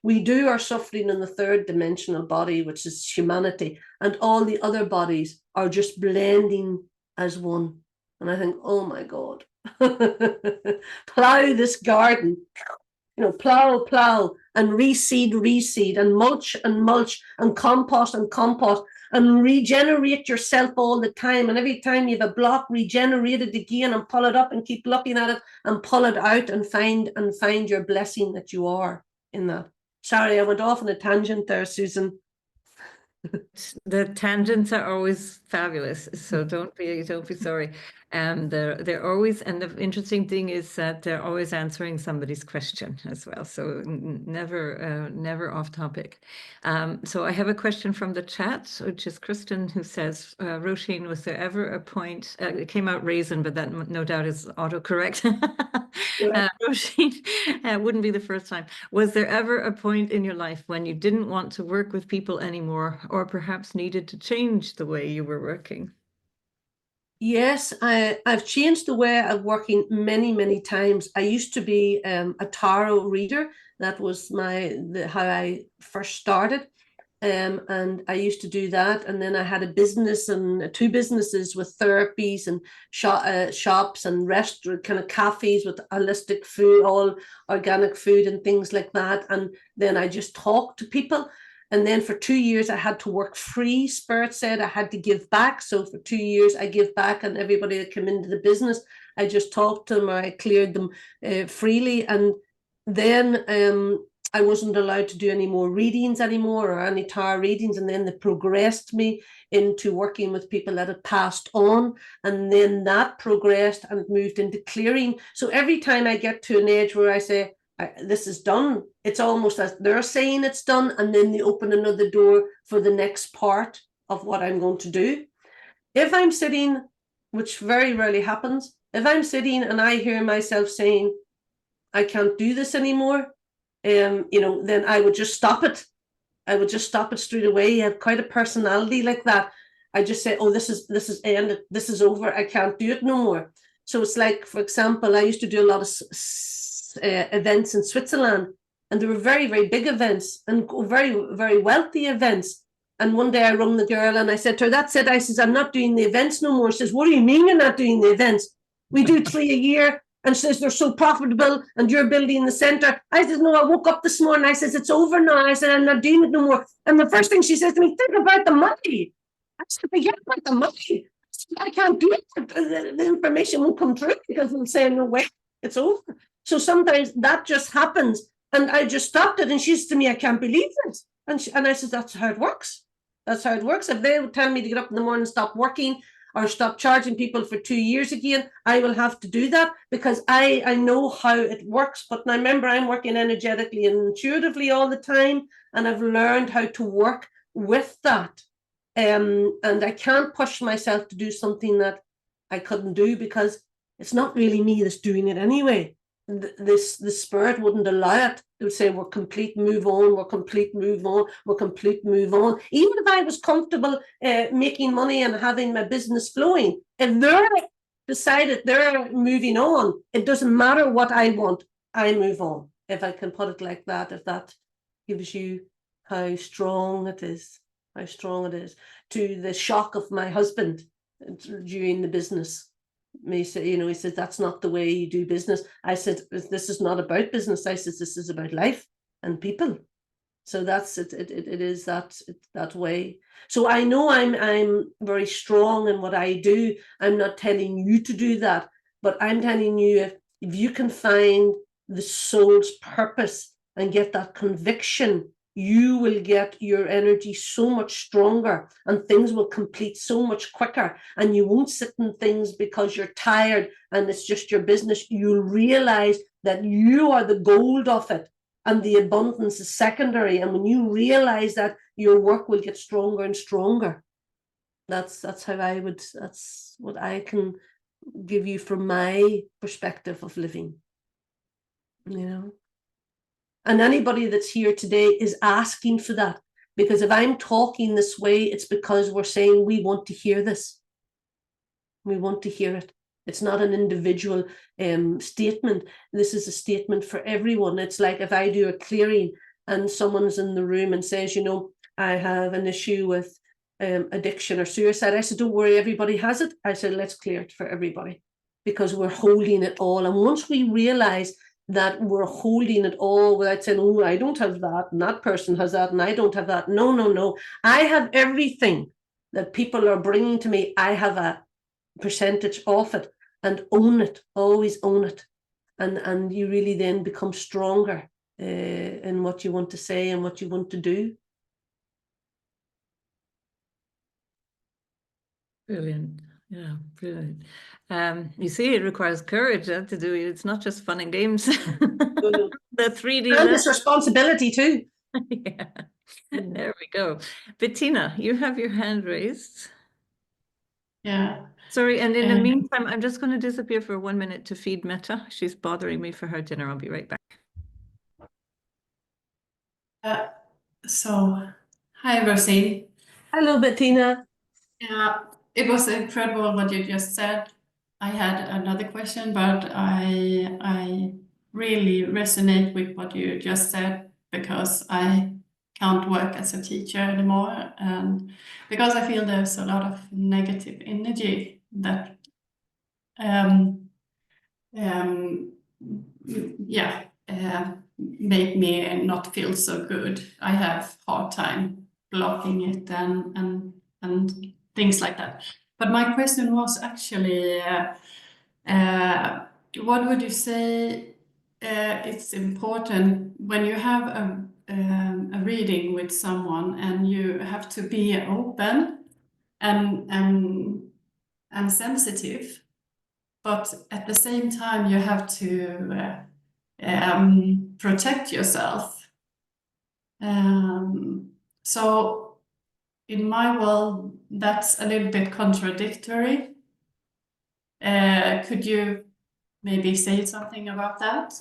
We do our suffering in the third dimensional body, which is humanity. And all the other bodies are just blending as one. And I think, oh my God. Plow this garden, you know, plow and reseed and mulch and compost and regenerate yourself all the time. And every time you have a block, regenerate it again and pull it up and keep looking at it and pull it out and find your blessing that you are in that. Sorry, I went off on a tangent there, Susan. The tangents are always fabulous, so don't be sorry. They're always, and the interesting thing is that they're always answering somebody's question as well. So never off topic. So I have a question from the chat, which is Kristen, who says, Roisin, was there ever a point? It came out Roisin, but that no doubt is autocorrect. Roisin, wouldn't be the first time. Was there ever a point in your life when you didn't want to work with people anymore, or perhaps needed to change the way you were working? Yes, I've changed the way of working many times. I used to be a tarot reader. That was how I first started. And I used to do that. And then I had a business and 2 businesses with therapies and shops and restaurant kind of cafes with holistic food, all organic food and things like that. And then I just talked to people. And then for 2 years, I had to work free. Spirit said I had to give back. So for 2 years, I give back, and everybody that came into the business, I just talked to them, or I cleared them freely. And then I wasn't allowed to do any more readings anymore or any tarot readings. And then they progressed me into working with people that had passed on. And then that progressed and moved into clearing. So every time I get to an age where I say, this is done, it's almost as they're saying it's done. And then they open another door for the next part of what I'm going to do. If I'm sitting, which very rarely happens, if I'm sitting and I hear myself saying, I can't do this anymore, then I would just stop it. I would just stop it straight away. You have quite a personality like that. I just say, oh, this is ended. This is over. I can't do it no more. So it's like, for example, I used to do a lot of events in Switzerland, and they were very, very big events and very, very wealthy events. And one day I rung the girl and I said to her, that's it. I says, I'm not doing the events no more. She says, what do you mean you're not doing the events? We do 3 a year. And she says, they're so profitable and you're building the centre. I said, no, I woke up this morning. I says, it's over now. I said, I'm not doing it no more. And the first thing she says to me, think about the money. I said, forget about the money. I can't do it. The information won't come through because I'm saying, no way, it's over. So sometimes that just happens. And I just stopped it. And she says to me, I can't believe this. And I said, that's how it works. That's how it works. If they would tell me to get up in the morning and stop working, or stop charging people for 2 years again, I will have to do that because I know how it works. But now remember, I'm working energetically and intuitively all the time, and I've learned how to work with that. And I can't push myself to do something that I couldn't do because it's not really me that's doing it anyway. The spirit wouldn't allow it. It would say, we're complete, move on, we're complete, move on, we're complete, move on. Even if I was comfortable making money and having my business flowing, if they're decided they're moving on, it doesn't matter what I want, I move on. If I can put it like that, if that gives you how strong it is to the shock of my husband during the business. He said, that's not the way you do business. I said, this is not about business. I said, this is about life and people. So that's it. It is that way. So I know I'm very strong in what I do. I'm not telling you to do that, but I'm telling you, if you can find the soul's purpose and get that conviction, you will get your energy so much stronger and things will complete so much quicker, and you won't sit in things because you're tired and it's just your business. You'll realize that you are the gold of it and the abundance is secondary, and when you realize that, your work will get stronger and stronger. That's what I can give you from my perspective of living, And anybody that's here today is asking for that, because if I'm talking this way, it's because we're saying we want to hear this. We want to hear it. It's not an individual statement. This is a statement for everyone. It's like if I do a clearing and someone's in the room and says, I have an issue with addiction or suicide. I said, don't worry, everybody has it. I said, let's clear it for everybody, because we're holding it all. And once we realize that we're holding it all without saying, oh, I don't have that, and that person has that, and I don't have that. No. I have everything that people are bringing to me. I have a percentage of it, and own it. Always own it. And you really then become stronger in what you want to say and what you want to do. Brilliant. Yeah, brilliant. You see, it requires courage to do it. It's not just fun and games. The 3D and it's responsibility too. Yeah. There we go. Bettina, you have your hand raised. Yeah. Sorry, and in the meantime, I'm just going to disappear for 1 minute to feed Meta. She's bothering me for her dinner. I'll be right back. So, hi, Roisin. Hello, Bettina. Yeah, it was incredible what you just said. I had another question, but I really resonate with what you just said, because I can't work as a teacher anymore, and because I feel there's a lot of negative energy that make me not feel so good. I have hard time blocking it and things like that. But my question was actually, what would you say it's important when you have a reading with someone, and you have to be open and sensitive, but at the same time you have to protect yourself. So in my world, that's a little bit contradictory. Could you maybe say something about that?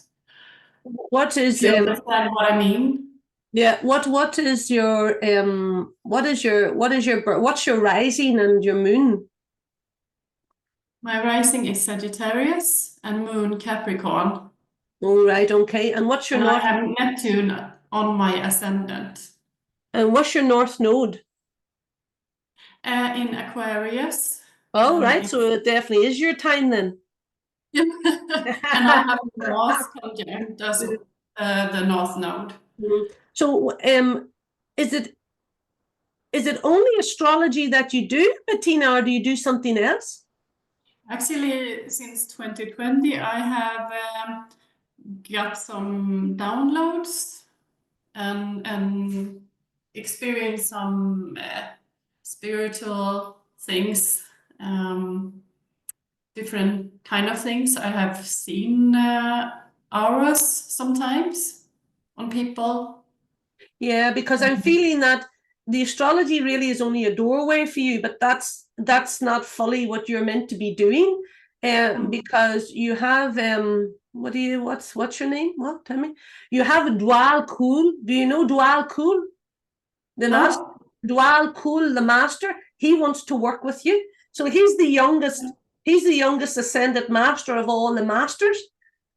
What is Do you understand what I mean? yeah, what's your rising and your moon? My rising is Sagittarius and moon Capricorn. All right, okay. And what's your And I north have Neptune on my ascendant. and what's your north node? In Aquarius. Oh, right, so it definitely is your time then. And I have Mars conjunct as the north node. So is it only astrology that you do, Bettina, or do you do something else? Actually, since 2020, I have got some downloads and experienced some spiritual things, different kind of things. I have seen auras sometimes on people. Yeah, because I'm feeling that the astrology really is only a doorway for you, but that's not fully what you're meant to be doing. Because you have what's your name? What? Tell me. You have a Dwal Kul. Do you know Dwal Kul? The master, Dwal Kul, the master. He wants to work with you. So he's the youngest. He's the youngest ascended master of all the masters,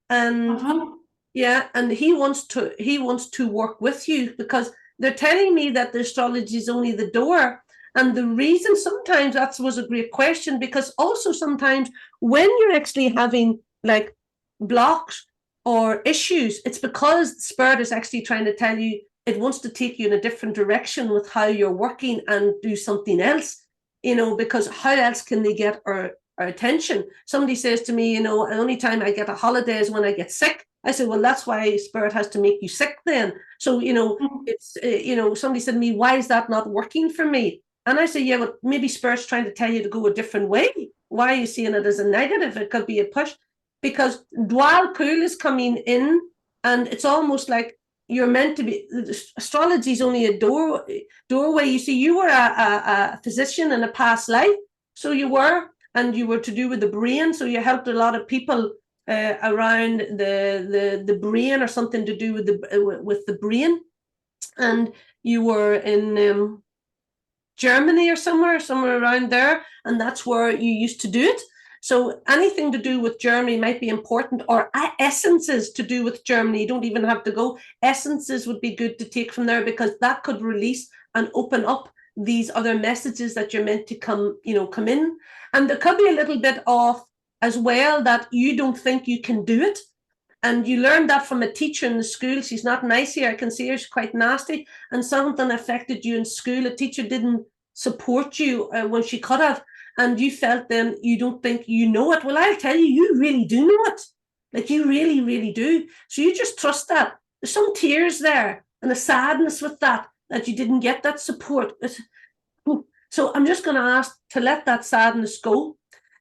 and yeah, and he wants to work with you because they're telling me that the astrology is only the door. And the reason sometimes that was a great question, because also sometimes when you're actually having like blocks or issues, it's because Spirit is actually trying to tell you it wants to take you in a different direction with how you're working and do something else, because how else can they get our attention? Somebody says to me, the only time I get a holiday is when I get sick. I said, well, that's why Spirit has to make you sick then. So, it's, somebody said to me, why is that not working for me? And I said, yeah, but maybe Spirit's trying to tell you to go a different way. Why are you seeing it as a negative? It could be a push, because Dwal Kul is coming in, and it's almost like you're meant to be. Astrology is only a doorway. You see, you were a physician in a past life, so you were, and you were to do with the brain. So you helped a lot of people around the brain, or something to do with the brain. And you were in Germany or somewhere around there, and that's where you used to do it. So anything to do with Germany might be important, or essences to do with Germany. You don't even have to go. Essences would be good to take from there, because that could release and open up these other messages that you're meant to come in. And there could be a little bit of as well that you don't think you can do it. And you learned that from a teacher in the school. She's not nice here. I can see her. She's quite nasty. And something affected you in school. A teacher didn't support you when she could have. And you felt then you don't think you know it. Well, I'll tell you, you really do know it. Like, you really, really do. So you just trust that. There's some tears there and a sadness with that you didn't get that support. So I'm just going to ask to let that sadness go.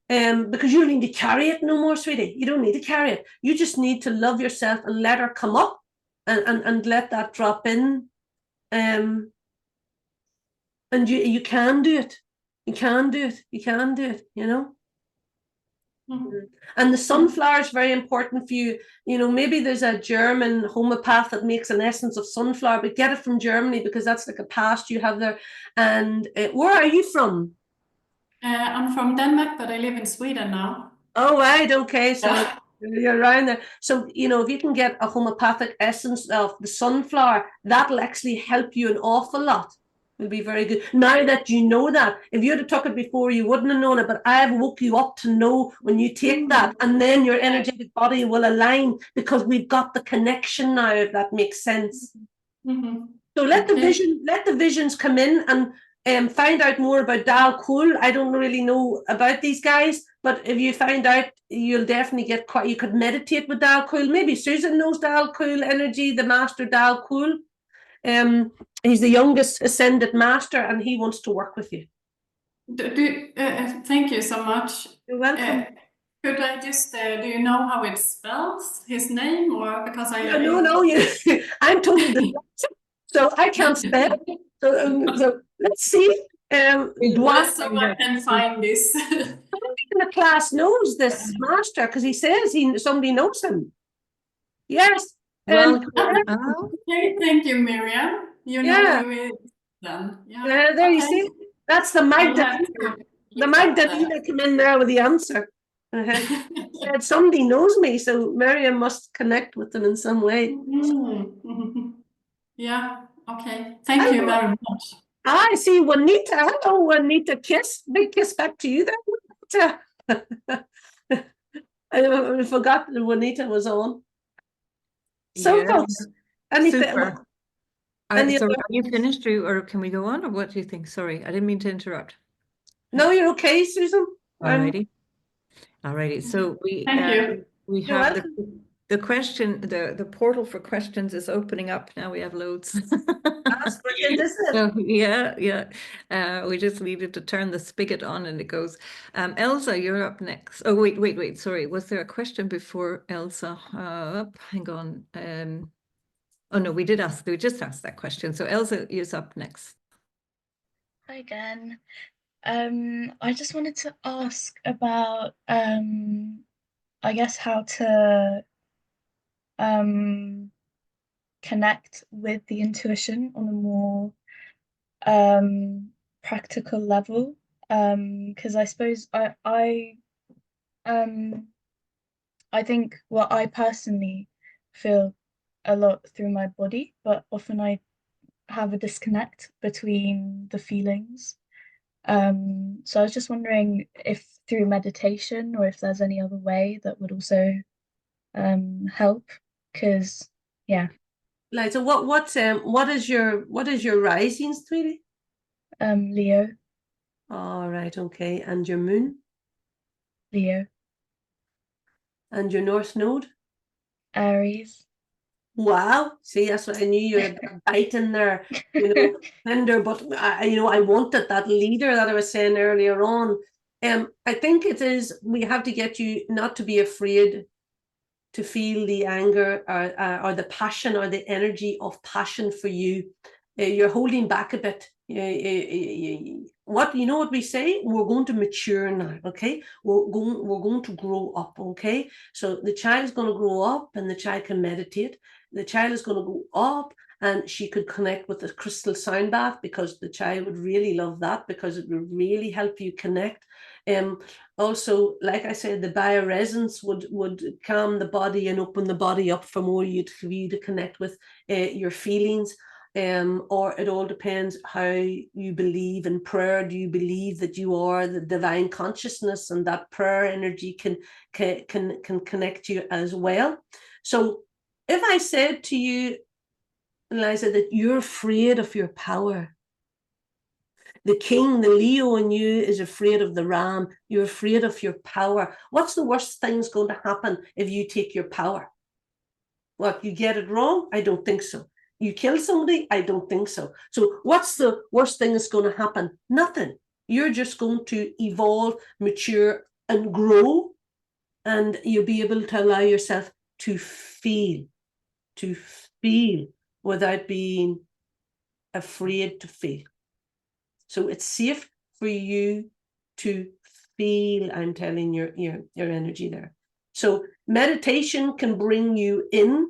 Because you don't need to carry it no more, sweetie. You don't need to carry it. You just need to love yourself and let her come up and let that drop in. And you can do it. You can do it. You can do it, And the sunflower is very important for you. Maybe there's a German homeopath that makes an essence of sunflower, but get it from Germany, because that's like a past you have there. And where are you from? I'm from Denmark, but I live in Sweden now. Oh, right. Okay. So you're around there. So, if you can get a homeopathic essence of the sunflower, that'll actually help you an awful lot. It'll be very good. Now that you know that, if you'd have took it before, you wouldn't have known it, but I've woke you up to know when you take that, and then your energetic body will align, because we've got the connection now, if that makes sense. So let the visions come in, and find out more about Dal Kul. I don't really know about these guys, But if you find out, you'll definitely get quite, you could meditate with Dal Cool. Maybe Susan knows Dal Cool Energy, the master Dal Cool. He's the youngest ascended master, and he wants to work with you. Thank you so much. You're welcome. Could I just, do you know how it spells his name, or because I? No, I'm totally dyslexic, so I can't spell. So let's see. Just so I can find this. Somebody in the class knows this master because he says somebody knows him. Yes. Well, Okay, thank you, Miriam. You know who it is then. Yeah. There you see. That's the Magdalena. The Magdalena came in there with the answer. Said somebody knows me, so Miriam must connect with them in some way. Yeah. Okay. Thank you very much. I see Juanita. Hello, Juanita. Kiss. Big kiss back to you there, Juanita. I forgot that Juanita was on. So, folks, super. So are you finished, or can we go on, or what do you think? Sorry, I didn't mean to interrupt. No, you're okay, Susan. Alrighty. So we have the question, the portal for questions is opening up now. We have loads. That's brilliant, isn't it? So, yeah. We just needed to turn the spigot on and it goes. Elsa, you're up next. Oh, wait. Sorry. Was there a question before Elsa? Hang on. Oh no, we just asked that question. So Elsa is up next. Hi again. I just wanted to ask about I guess how to connect with the intuition on a more practical level. Because I suppose I think, well, I personally feel a lot through my body, but often I have a disconnect between the feelings. So I was just wondering if through meditation or if there's any other way that would also help, because yeah. Like, so what is your rising, sweetie? Leo. All right, okay. And your moon? Leo. And your north node? Aries. Wow. See, that's what I knew. You had a bite in there, tender, but I wanted that leader that I was saying earlier on. I think it is, we have to get you not to be afraid to feel the anger or the passion or the energy of passion for you. You're holding back a bit. What we say? We're going to mature now, okay? We're going to grow up, okay? So the child is going to grow up and the child can meditate. The child is going to go up and she could connect with the crystal sound bath, because the child would really love that, because it would really help you connect. Also, like I said, the bioresonance would calm the body and open the body up for you to connect with your feelings. Or it all depends how you believe in prayer. Do you believe that you are the divine consciousness, and that prayer energy can connect you as well? So if I said to you, Eliza, that you're afraid of your power, the king, the Leo in you is afraid of the ram. You're afraid of your power. What's the worst thing's going to happen if you take your power? What, you get it wrong? I don't think so. You kill somebody? I don't think so. So what's the worst thing that's going to happen? Nothing. You're just going to evolve, mature, and grow, and you'll be able to allow yourself to feel without being afraid to feel. So it's safe for you to feel, I'm telling your energy there. So meditation can bring you in,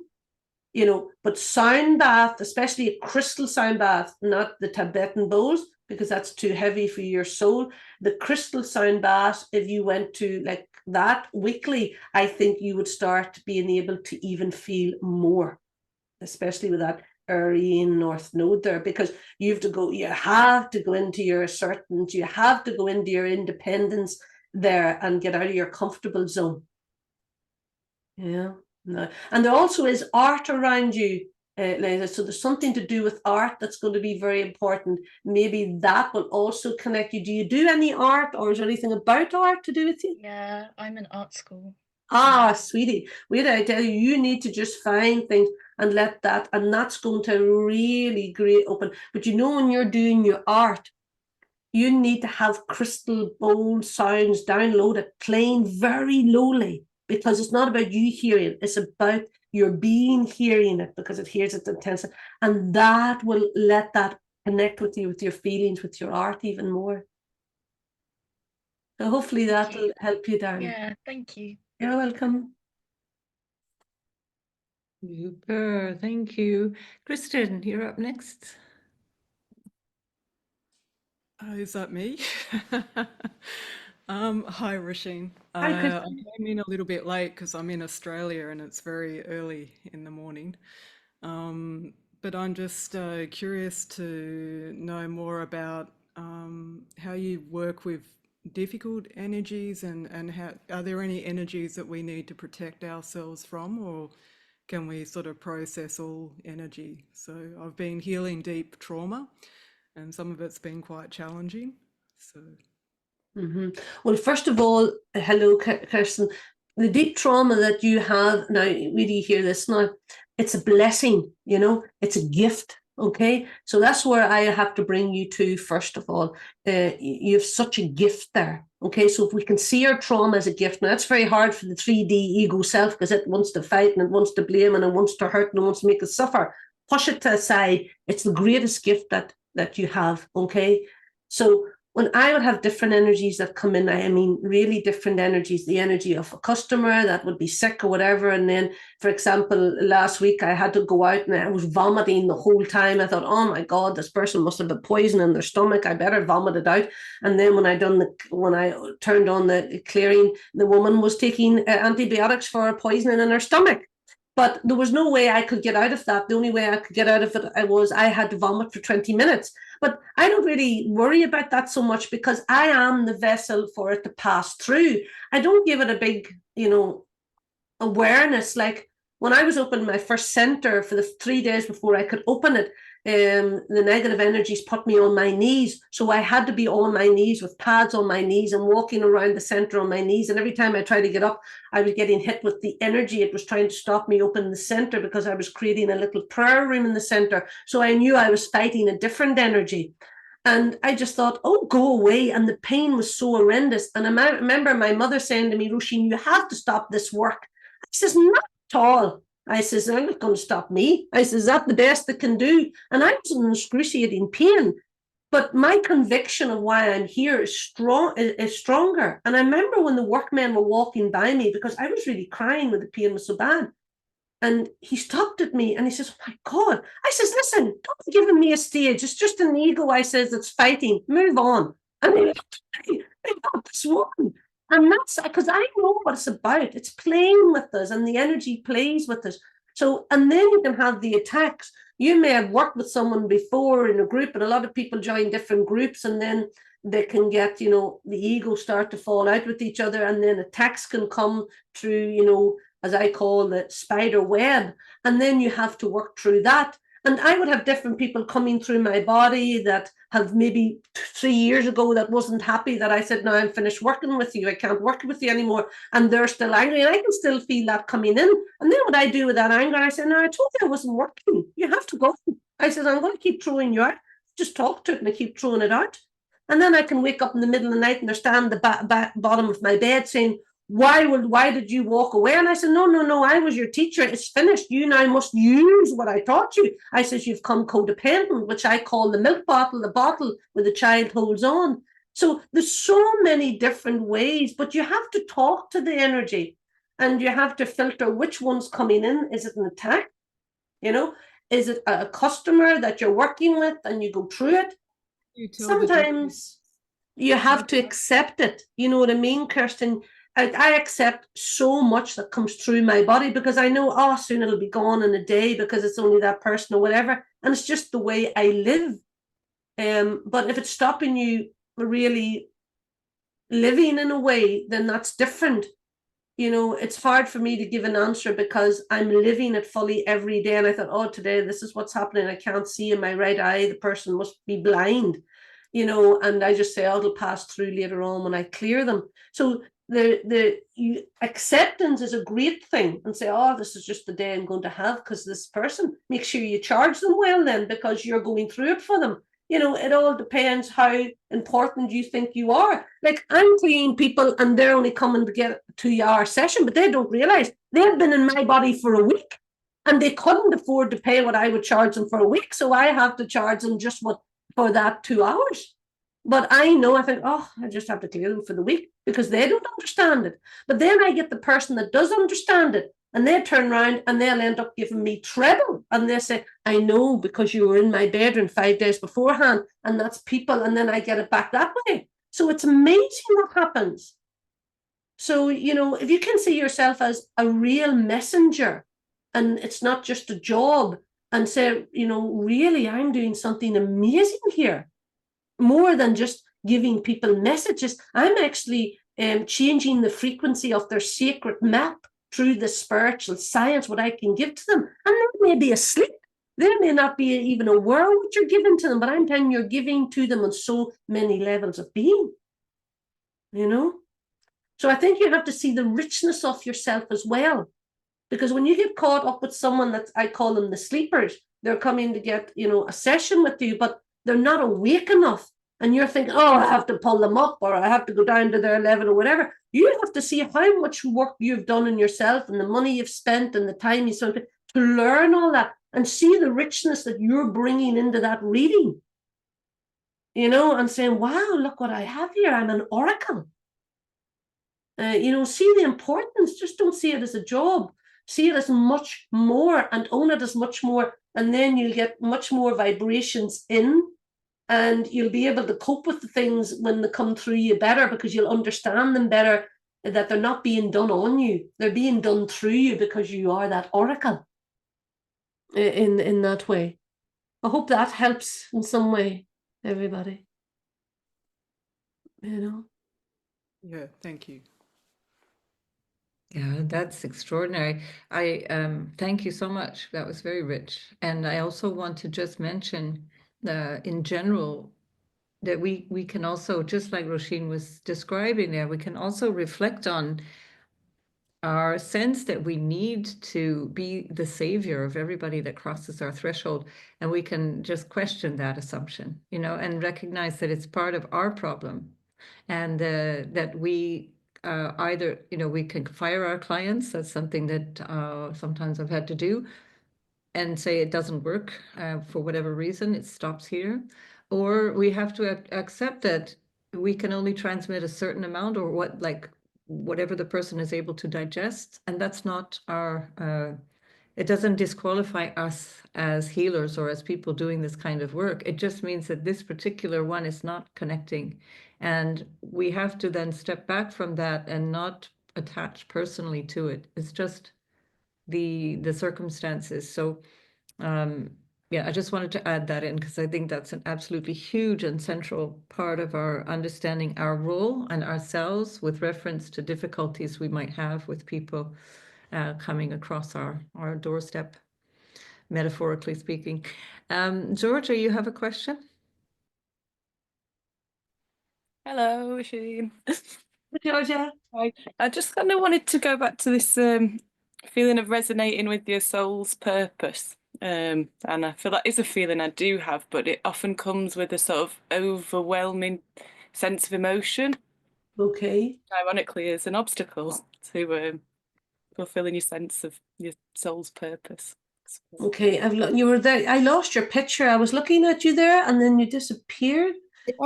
but sound bath, especially a crystal sound bath, not the Tibetan bowls, because that's too heavy for your soul. The crystal sound bath, if you went to like that weekly, I think you would start being able to even feel more, especially with that Aryan North Node there, because you have to go into your assertance, you have to go into your independence there and get out of your comfortable zone. Yeah. No. And there also is art around you. Liza. So there's something to do with art that's going to be very important. Maybe that will also connect you. Do you do any art, or is there anything about art to do with you? Yeah, I'm in art school. Ah, sweetie, wait, I tell you, you need to just find things and let that, and that's going to really great open. But you know, when you're doing your art, you need to have crystal bold sounds downloaded, playing very lowly, because it's not about you hearing it, it's about your being hearing it, because it hears it intensely, and that will let that connect with you, with your feelings, with your art even more. So hopefully that will help you, Darren. Yeah, thank you. You're welcome. Super, thank you. Kristen, you're up next. Is that me? Hi, Roisin. Hi, I Kristen. came in a little bit late because I'm in Australia and it's very early in the morning. But I'm just curious to know more about how you work with difficult energies, and how, are there any energies that we need to protect ourselves from, or can we sort of process all energy? So I've been healing deep trauma, and some of it's been quite challenging. So Well, first of all, hello, Kirsten. The deep trauma that you have now, really hear this now, it's a blessing, you know, it's a gift. Okay, so that's where I have to bring you to. First of all, you have such a gift there. Okay, so if we can see our trauma as a gift, now that's very hard for the 3D ego self, because it wants to fight and it wants to blame and it wants to hurt and it wants to make us suffer. Push it to the side. It's the greatest gift that you have. Okay, so when I would have different energies that come in, I mean, really different energies, the energy of a customer that would be sick or whatever. And then, for example, last week I had to go out and I was vomiting the whole time. I thought, oh my God, this person must have been poison in their stomach. I better vomit it out. And then when I turned on the clearing, the woman was taking antibiotics for a poisoning in her stomach. But there was no way I could get out of that. The only way I could get out of it I had to vomit for 20 minutes. But I don't really worry about that so much, because I am the vessel for it to pass through. I don't give it a big, awareness. Like when I was opening my first center, for the 3 days before I could open it, the negative energies put me on my knees. So I had to be on my knees with pads on my knees and walking around the center on my knees. And every time I tried to get up, I was getting hit with the energy. It was trying to stop me opening the center, because I was creating a little prayer room in the center. So I knew I was fighting a different energy. And I just thought, oh, go away. And the pain was so horrendous. And I remember my mother saying to me, Roisin, you have to stop this work. I says, not at all. I says, I'm not going to stop me. I says, that's the best it can do. And I was in excruciating pain. But my conviction of why I'm here is stronger. And I remember when the workmen were walking by me, because I was really crying when the pain was so bad. And he stopped at me and he says, oh my God. I says, listen, don't be giving me a stage. It's just an ego, I says, it's fighting. Move on. And he got this one. And that's because I know what it's about. It's playing with us, and the energy plays with us. So, and then you can have the attacks. You may have worked with someone before in a group, and a lot of people join different groups, and then they can get, the ego start to fall out with each other, and then attacks can come through, as I call the spider web, and then you have to work through that. And I would have different people coming through my body that have maybe 3 years ago that wasn't happy that I said, no, I'm finished working with you. I can't work with you anymore. And they're still angry, and I can still feel that coming in. And then what I do with that anger, I say, no, I told you I wasn't working. You have to go. I said, I'm going to keep throwing you out. Just talk to it, and I keep throwing it out. And then I can wake up in the middle of the night and they're standing at the bottom of my bed saying, why did you walk away? And I said, no, I was your teacher. It's finished. You now must use what I taught you. I says, you've come codependent, which I call the milk bottle, the bottle where the child holds on. So there's so many different ways, but you have to talk to the energy, and you have to filter which one's coming in. Is it an attack? Is it a customer that you're working with and you go through it? Sometimes you have to accept it. You know what I mean, Kirsten? I accept so much that comes through my body, because I know, soon it'll be gone in a day, because it's only that person or whatever. And it's just the way I live. But if it's stopping you really living in a way, then that's different. you know, it's hard for me to give an answer because I'm living it fully every day. And I thought, oh, today this is what's happening. I can't see in my right eye. The person must be blind, you know, and I just say, oh, it'll pass through later on when I clear them. So acceptance is a great thing, and say, oh, this is just the day I'm going to have because this person. Make sure you charge them well then, because you're going through it for them. You know, it all depends how important you think you are. Like, I'm seeing people and they're only coming to get a 2-hour session, but they don't realize they've been in my body for a week and they couldn't afford to pay what I would charge them for a week. So I have to charge them just what for that 2 hours. But I know, I think, oh, I just have to clear them for the week because they don't understand it. But then I get the person that does understand it, and they turn around and they'll end up giving me treble. And they say, I know, because you were in my bedroom 5 days beforehand, and that's people. And then I get it back that way. So it's amazing what happens. So, you know, if you can see yourself as a real messenger, and it's not just a job, and say, you know, really, I'm doing something amazing here. More than just giving people messages, I'm actually changing the frequency of their sacred map through the spiritual science, what I can give to them. And they may be asleep. They may not be even aware of what you're giving to them, but I'm telling you, you're giving to them on so many levels of being, you know? So I think you have to see the richness of yourself as well. Because when you get caught up with someone that I call them the sleepers, they're coming to get, you know, a session with you, but they're not awake enough. And you're thinking, oh, I have to pull them up, or I have to go down to their level, or whatever. You have to see how much work you've done in yourself and the money you've spent and the time you spent to learn all that and see the richness that you're bringing into that reading. You know, and saying, wow, look what I have here. I'm an oracle. You know, see the importance. Just don't see it as a job. See it as much more and own it as much more. And then you'll get much more vibrations in, and you'll be able to cope with the things when they come through you better, because you'll understand them better, that they're not being done on you. They're being done through you because you are that oracle in that way. I hope that helps in some way, everybody. You know? Yeah, thank you. Yeah, that's extraordinary. I thank you so much. That was very rich. And I also want to just mention in general that we can also, just like Roisin was describing there, we can also reflect on our sense that we need to be the savior of everybody that crosses our threshold. And we can just question that assumption, you know, and recognize that it's part of our problem. And that we either, you know, we can fire our clients. That's something that sometimes I've had to do, and say it doesn't work for whatever reason, it stops here. Or we have to accept that we can only transmit a certain amount, or whatever the person is able to digest. And that's not our, it doesn't disqualify us as healers or as people doing this kind of work. It just means that this particular one is not connecting. And we have to then step back from that and not attach personally to it. It's just the circumstances. So yeah, I just wanted to add that in, because I think that's an absolutely huge and central part of our understanding our role and ourselves with reference to difficulties we might have with people coming across our doorstep, metaphorically speaking. Georgia, you have a question? Hello, Shane. Georgia? Hi. I just kind of wanted to go back to this feeling of resonating with your soul's purpose. And I feel that is a feeling I do have, but it often comes with a sort of overwhelming sense of emotion. Okay. Ironically, is an obstacle to fulfilling your sense of your soul's purpose. Okay, you were there. I lost your picture. I was looking at you there, and then you disappeared.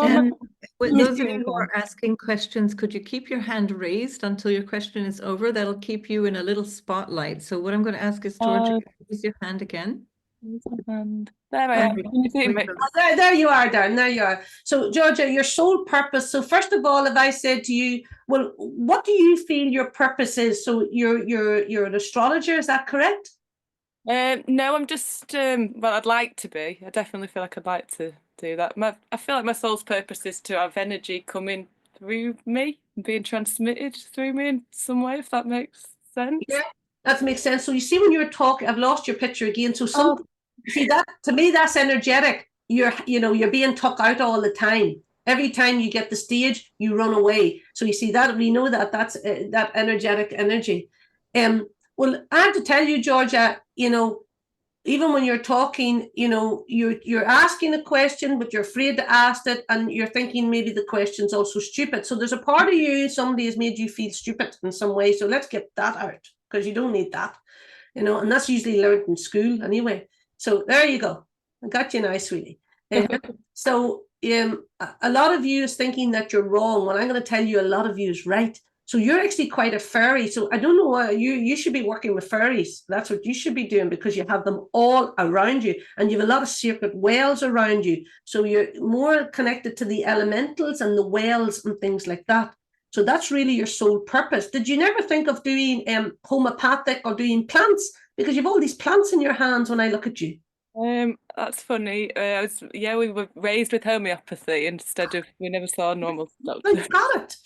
Those of you who are asking questions, could you keep your hand raised until your question is over? That'll keep you in a little spotlight. So what I'm going to ask is, Georgia, raise your hand again. There I am. Can you see me? There you are, darling. There you are. So, Georgia, your soul purpose. So, first of all, if I said to you, well, what do you feel your purpose is? So, you're an astrologer, is that correct? No, I'm just well, I'd like to be. I definitely feel like I'd like to do that. I feel like my soul's purpose is to have energy coming through me, being transmitted through me in some way, if that makes sense. Yeah, that makes sense. So you see, when you're talking, I've lost your picture again. So some, see that, to me, that's energetic. You're being tucked out all the time. Every time you get the stage, you run away. So you see that, we know that that's that energetic energy. Well, I have to tell you, Georgia, even when you're talking, you're asking a question, but you're afraid to ask it, and you're thinking maybe the question's also stupid. So there's a part of you, somebody has made you feel stupid in some way. So let's get that out, because you don't need that, and that's usually learned in school anyway. So there you go. I got you now, sweetie. So a lot of you is thinking that you're wrong. Well, I'm going to tell you a lot of you is right. So you're actually quite a fairy. So I don't know why you should be working with fairies. That's what you should be doing, because you have them all around you, and you have a lot of sacred wells around you. So you're more connected to the elementals and the wells and things like that. So that's really your sole purpose. Did you never think of doing homeopathic or doing plants? Because you have all these plants in your hands when I look at you. That's funny. We were raised with homeopathy instead of, we never saw normal stuff. Oh, you got it.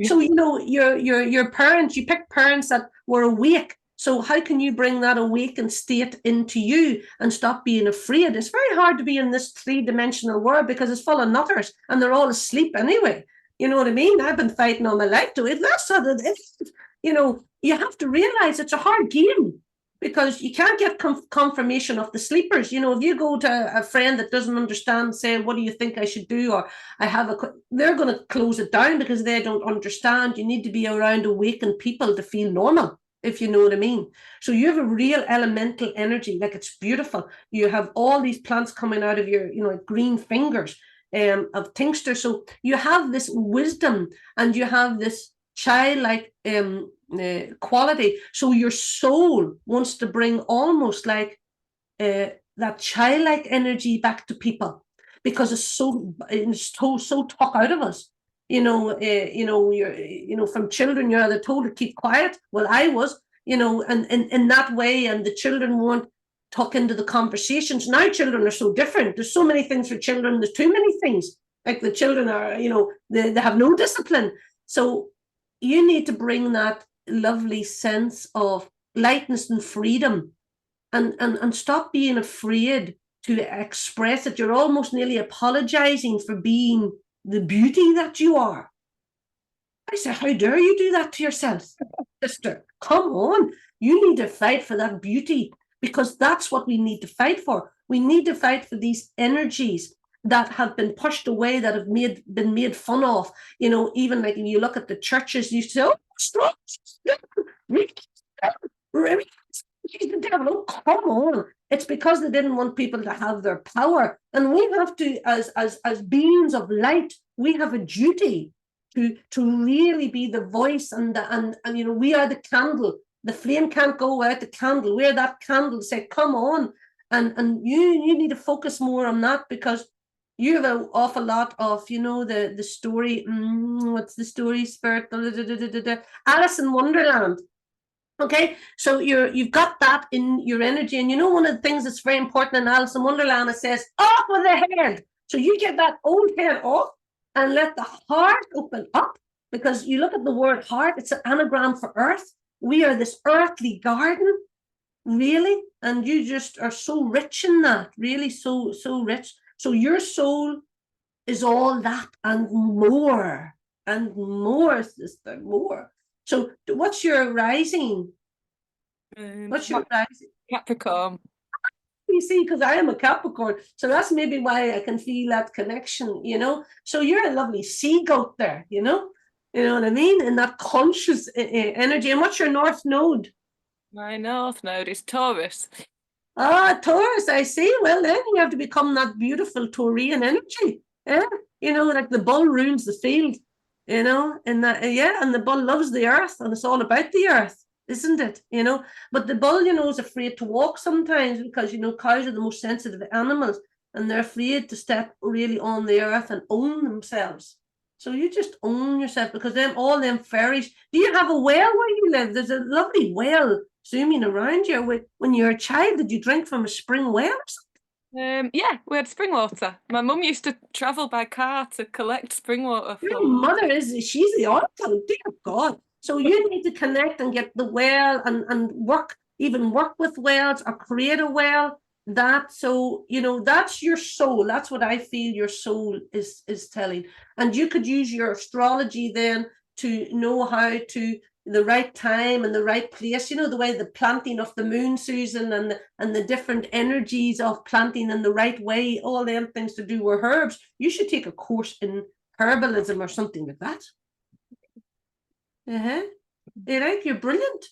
So your parents, you picked parents that were awake. So how can you bring that awakened state into you and stop being afraid? It's very hard to be in this 3-dimensional world, because it's full of nutters and they're all asleep anyway. You know what I mean? I've been fighting all my life to it. That's how you have to realize it's a hard game, because you can't get confirmation of the sleepers. If you go to a friend that doesn't understand, saying, what do you think I should do? Or they're going to close it down because they don't understand. You need to be around awakened people to feel normal, if you know what I mean. So you have a real elemental energy, like it's beautiful. You have all these plants coming out of your, green fingers of tincture. So you have this wisdom, and you have this childlike quality. So your soul wants to bring almost like that childlike energy back to people, because it's so tucked out of us. You're from children, you're either told to keep quiet. Well, I was, and in that way, and the children won't talk into the conversations. Now children are so different. There's so many things for children. There's too many things. Like the children are, they have no discipline. So you need to bring that lovely sense of lightness and freedom, and stop being afraid to express it. You're almost nearly apologizing for being the beauty that you are. I say, how dare you do that to yourself, sister? Come on. You need to fight for that beauty, because that's what we need to fight for. We need to fight for these energies that have been pushed away, that have been made fun of. Even like if you look at the churches, you say, oh, strong, the devil. Oh, come on. It's because they didn't want people to have their power. And we have to, as beings of light, we have a duty to really be the voice, and we are the candle. The flame can't go without the candle. We're that candle. Say, come on. And you need to focus more on that, because you have an awful lot of, the story. What's the story, Spirit? Alice in Wonderland. Okay, so you've got that in your energy, and one of the things that's very important in Alice in Wonderland, it says, off with the head. So you get that old head off and let the heart open up, because you look at the word heart, it's an anagram for earth. We are this earthly garden, really, and you just are so rich in that, really so rich. So your soul is all that and more, sister, more. So what's your rising? What's your rising? Capricorn. You see, because I am a Capricorn, so that's maybe why I can feel that connection, So you're a lovely sea goat there, you know what I mean? And that conscious energy. And what's your north node? My north node is Taurus. Ah, Taurus, I see. Well, then you have to become that beautiful Taurian energy. Yeah, like the bull rules the field, and that, and the bull loves the earth, and it's all about the earth, isn't it? But the bull, is afraid to walk sometimes, because, cows are the most sensitive animals, and they're afraid to step really on the earth and own themselves. So you just own yourself, because then all them fairies. Do you have a well where you live? There's a lovely well zooming around you. When you're a child, did you drink from a spring well or something? Yeah, we had spring water. My mum used to travel by car to collect spring water. Your mother she's the oracle, dear God. So you need to connect and get the well and work with wells or create a well. So that's your soul. That's what I feel your soul is telling. And you could use your astrology then to know how to the right time and the right place, the way the planting of the moon, Susan, and the different energies of planting in the right way, all them things to do with herbs. You should take a course in herbalism or something like that. You're brilliant.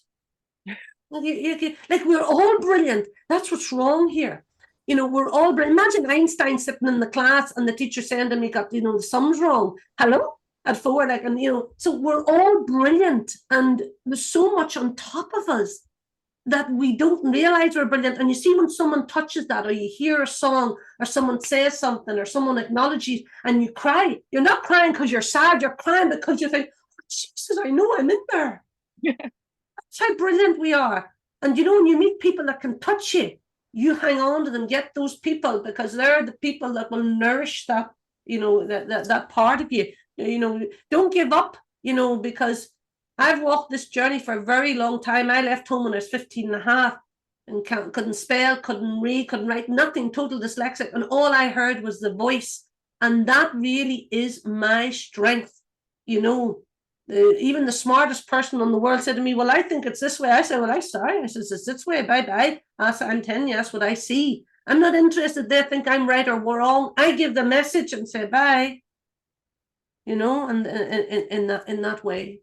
Like we're all brilliant. That's what's wrong here. We're all brilliant. Imagine Einstein sitting in the class and the teacher saying to me, the sum's wrong. Hello? At 4, so we're all brilliant, and there's so much on top of us that we don't realize we're brilliant. And you see, when someone touches that, or you hear a song, or someone says something, or someone acknowledges you, and you cry, you're not crying because you're sad, you're crying because you think, oh, Jesus, I know I'm in there. That's how brilliant we are. And when you meet people that can touch you, you hang on to them, get those people, because they're the people that will nourish that, that part of you. Don't give up, because I've walked this journey for a very long time. I left home when I was 15 and a half and couldn't spell, couldn't read, couldn't write, nothing, total dyslexic. And all I heard was the voice. And that really is my strength. Even the smartest person in the world said to me, well, I think it's this way. I said, well, I'm sorry. I said, it's this way. Bye-bye. I'm telling you, that's what I see. I'm not interested. They think I'm right or wrong. I give the message and say bye. And in that way.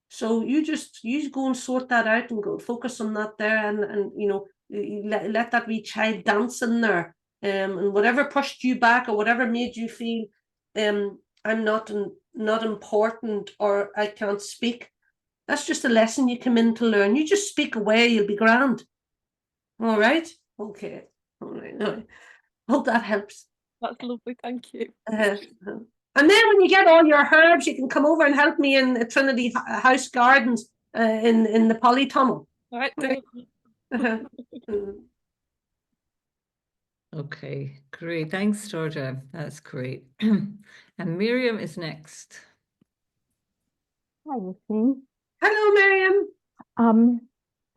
So you go and sort that out and go focus on that there, and let that wee child dance in there, and whatever pushed you back or whatever made you feel I'm not important or I can't speak. That's just a lesson you come in to learn. You just speak away, you'll be grand. All right? Okay. All right. Hope that helps. That's lovely, thank you. And then when you get all your herbs, you can come over and help me in Trinity House Gardens in the polytunnel. All right. Okay, great. Thanks, Georgia. That's great. And Miriam is next. Hi, Roisin. Hello, Miriam.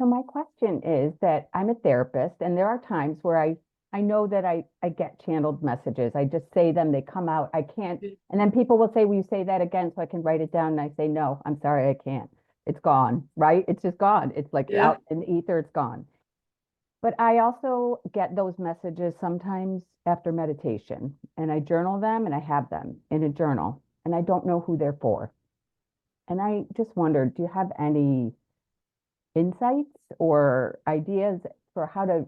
So my question is that I'm a therapist, and there are times where I know that I get channeled messages. I just say them, they come out. I can't. And then people will say, will you say that again so I can write it down? And I say, no, I'm sorry, I can't. It's gone, right? It's just gone. It's like out in the ether, it's gone. But I also get those messages sometimes after meditation, and I journal them, and I have them in a journal, and I don't know who they're for. And I just wondered, do you have any insights or ideas for how to,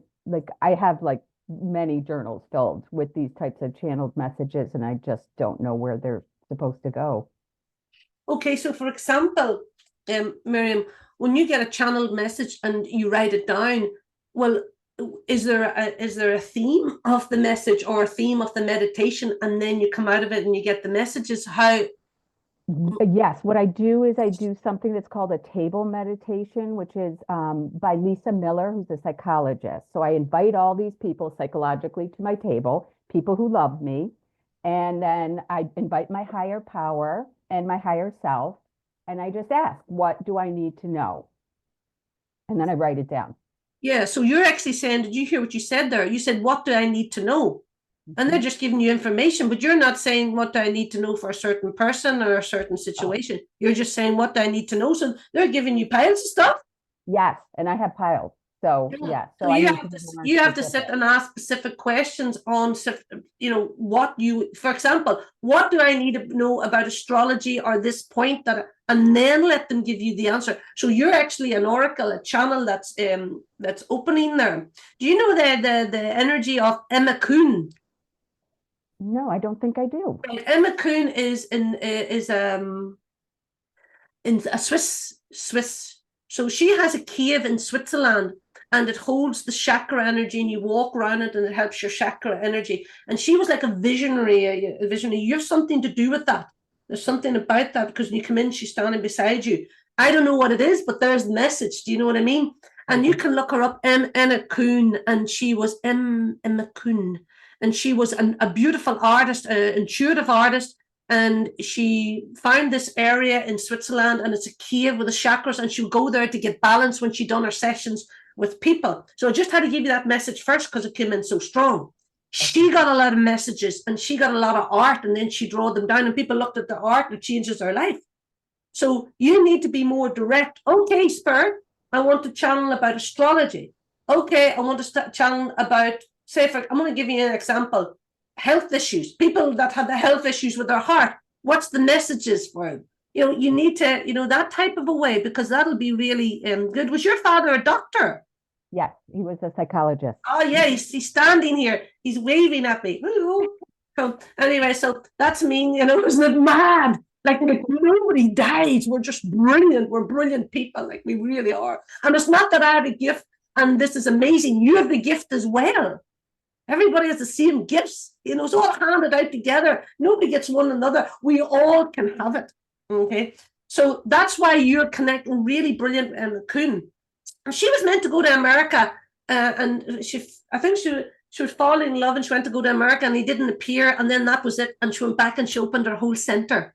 I have many journals filled with these types of channeled messages, and I just don't know where they're supposed to go. Okay, so for example, Miriam, when you get a channeled message and you write it down, well, is there a theme of the message or a theme of the meditation, and then you come out of it and you get the messages? How? Yes, what I do is I do something that's called a table meditation, which is by Lisa Miller, who's a psychologist. So I invite all these people psychologically to my table, people who love me, and then I invite my higher power and my higher self, and I just ask, what do I need to know? And then I write it down. Yeah, so you're actually saying, did you hear what you said there? You said, what do I need to know? And they're just giving you information, but you're not saying what do I need to know for a certain person or a certain situation. You're just saying what do I need to know. So they're giving you piles of stuff. Yes, and I have piles. So yeah, so you have to sit and ask specific questions on, what you, for example, what do I need to know about astrology or this point and then let them give you the answer. So you're actually an oracle, a channel that's opening there. Do you know the energy of Emma Kuhn? No, I don't think I do. Right. Emma Kuhn is in a Swiss. So she has a cave in Switzerland, and it holds the chakra energy, and you walk around it, and it helps your chakra energy. And she was like a visionary. You have something to do with that. There's something about that, because when you come in, she's standing beside you. I don't know what it is, but there's the message. Do you know what I mean? And you can look her up, Emma Kuhn, and she was Emma Kuhn. and she was a beautiful artist, an intuitive artist, and she found this area in Switzerland, and it's a cave with the chakras, and she would go there to get balance when she'd done her sessions with people. So I just had to give you that message first because it came in so strong. She got a lot of messages, and she got a lot of art, and then she drew them down, and people looked at the art, and it changes their life. So you need to be more direct. Okay, Spirit, I want to channel about astrology. Okay, I want to channel about, say, I'm going to give you an example. Health issues, people that have the health issues with their heart. What's the messages for them? You need to, that type of a way, because that'll be really good. Was your father a doctor? Yes, he was a psychologist. Oh, yeah, he's standing here. He's waving at me. So anyway, so that's mean, isn't it mad? Like nobody dies. We're just brilliant. We're brilliant people. Like we really are. And it's not that I have a gift and this is amazing. You have the gift as well. Everybody has the same gifts. It's all handed out together. Nobody gets one another. We all can have it. Okay. So that's why you're connecting really brilliant and Kuhn. And she was meant to go to America, and I think she was falling in love, and she went to go to America, and he didn't appear, and then that was it. And she went back and she opened her whole center.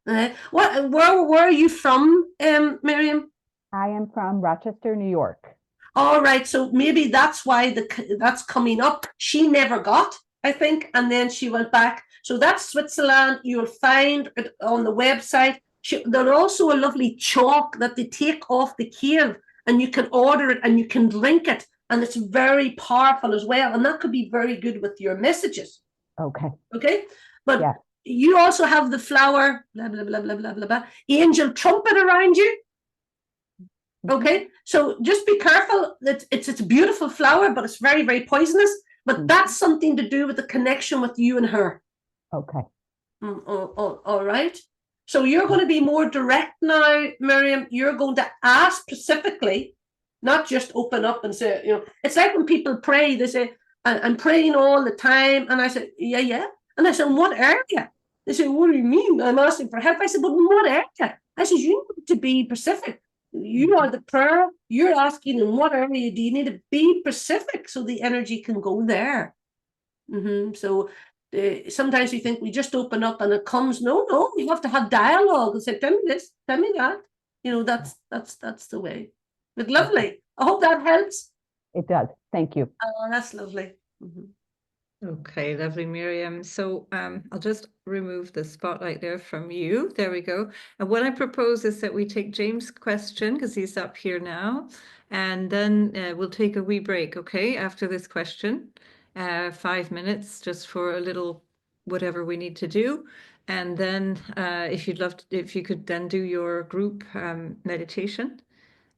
Where are you from, Miriam? I am from Rochester, New York. All right, so maybe that's why that's coming up. She never got, I think, and then she went back. So that's Switzerland. You'll find it on the website. There's also a lovely chalk that they take off the cave, and you can order it and you can drink it, and it's very powerful as well. And that could be very good with your messages. Okay. Okay, but yeah. You also have the flower, blah blah blah blah blah blah blah, angel trumpet around you. Okay, so just be careful that it's a beautiful flower, but it's very, very poisonous. But that's something to do with the connection with you and her. Okay. All right. So you're going to be more direct now, Miriam. You're going to ask specifically, not just open up and say, it's like when people pray, they say, I'm praying all the time. And I said, yeah. And I said, in what area? They say, what do you mean? I'm asking for help. I said, but in what area? I said, you need to be specific. You are the prayer. You're asking in what area do you need to be specific so the energy can go there. So sometimes we think we just open up and it comes. No, you have to have dialogue and say, tell me this, tell me that. That's the way. But lovely. I hope that helps. It does. Thank you. Oh, that's lovely. Okay, lovely, Miriam. So I'll just remove the spotlight there from you. There we go. And what I propose is that we take James' question, because he's up here now, and then we'll take a wee break, okay, after this question. 5 minutes just for a little whatever we need to do. And then if you could then do your group meditation.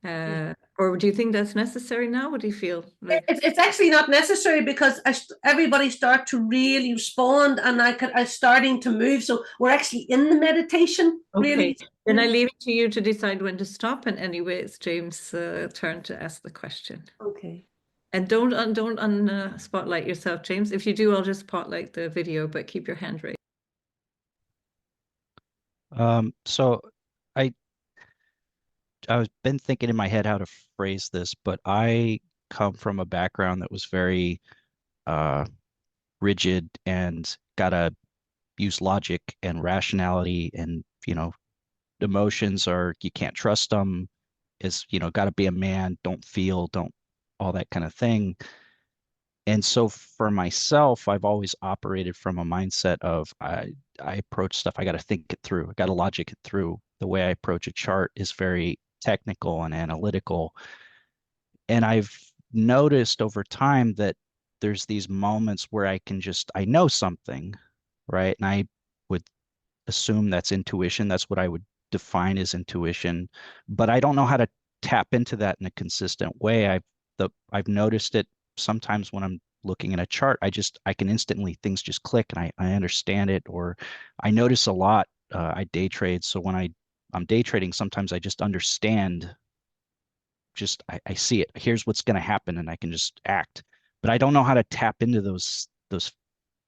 Or do you think that's necessary now? What do you feel? It's actually not necessary because everybody start to really respond, and I'm starting to move. So we're actually in the meditation. Okay. Really. Then I leave it to you to decide when to stop. And anyway, it's James' turn to ask the question. Okay. And don't spotlight yourself, James. If you do, I'll just spotlight the video, but keep your hand raised. So I've been thinking in my head how to phrase this, but I come from a background that was very rigid and gotta use logic and rationality, and emotions are, you can't trust them, is gotta be a man, don't feel, don't, all that kind of thing. And so for myself, I've always operated from a mindset of I approach stuff, I got to think it through, I got to logic it through. The way I approach a chart is very technical and analytical. And I've noticed over time that there's these moments where I know something, right? And I would assume that's intuition. That's what I would define as intuition. But I don't know how to tap into that in a consistent way. I've noticed it sometimes when I'm looking at a chart, I can instantly, things just click and I understand it. Or I notice a lot, I day trade. So when I'm day trading, sometimes I just understand, I see it. Here's what's going to happen and I can just act. But I don't know how to tap into those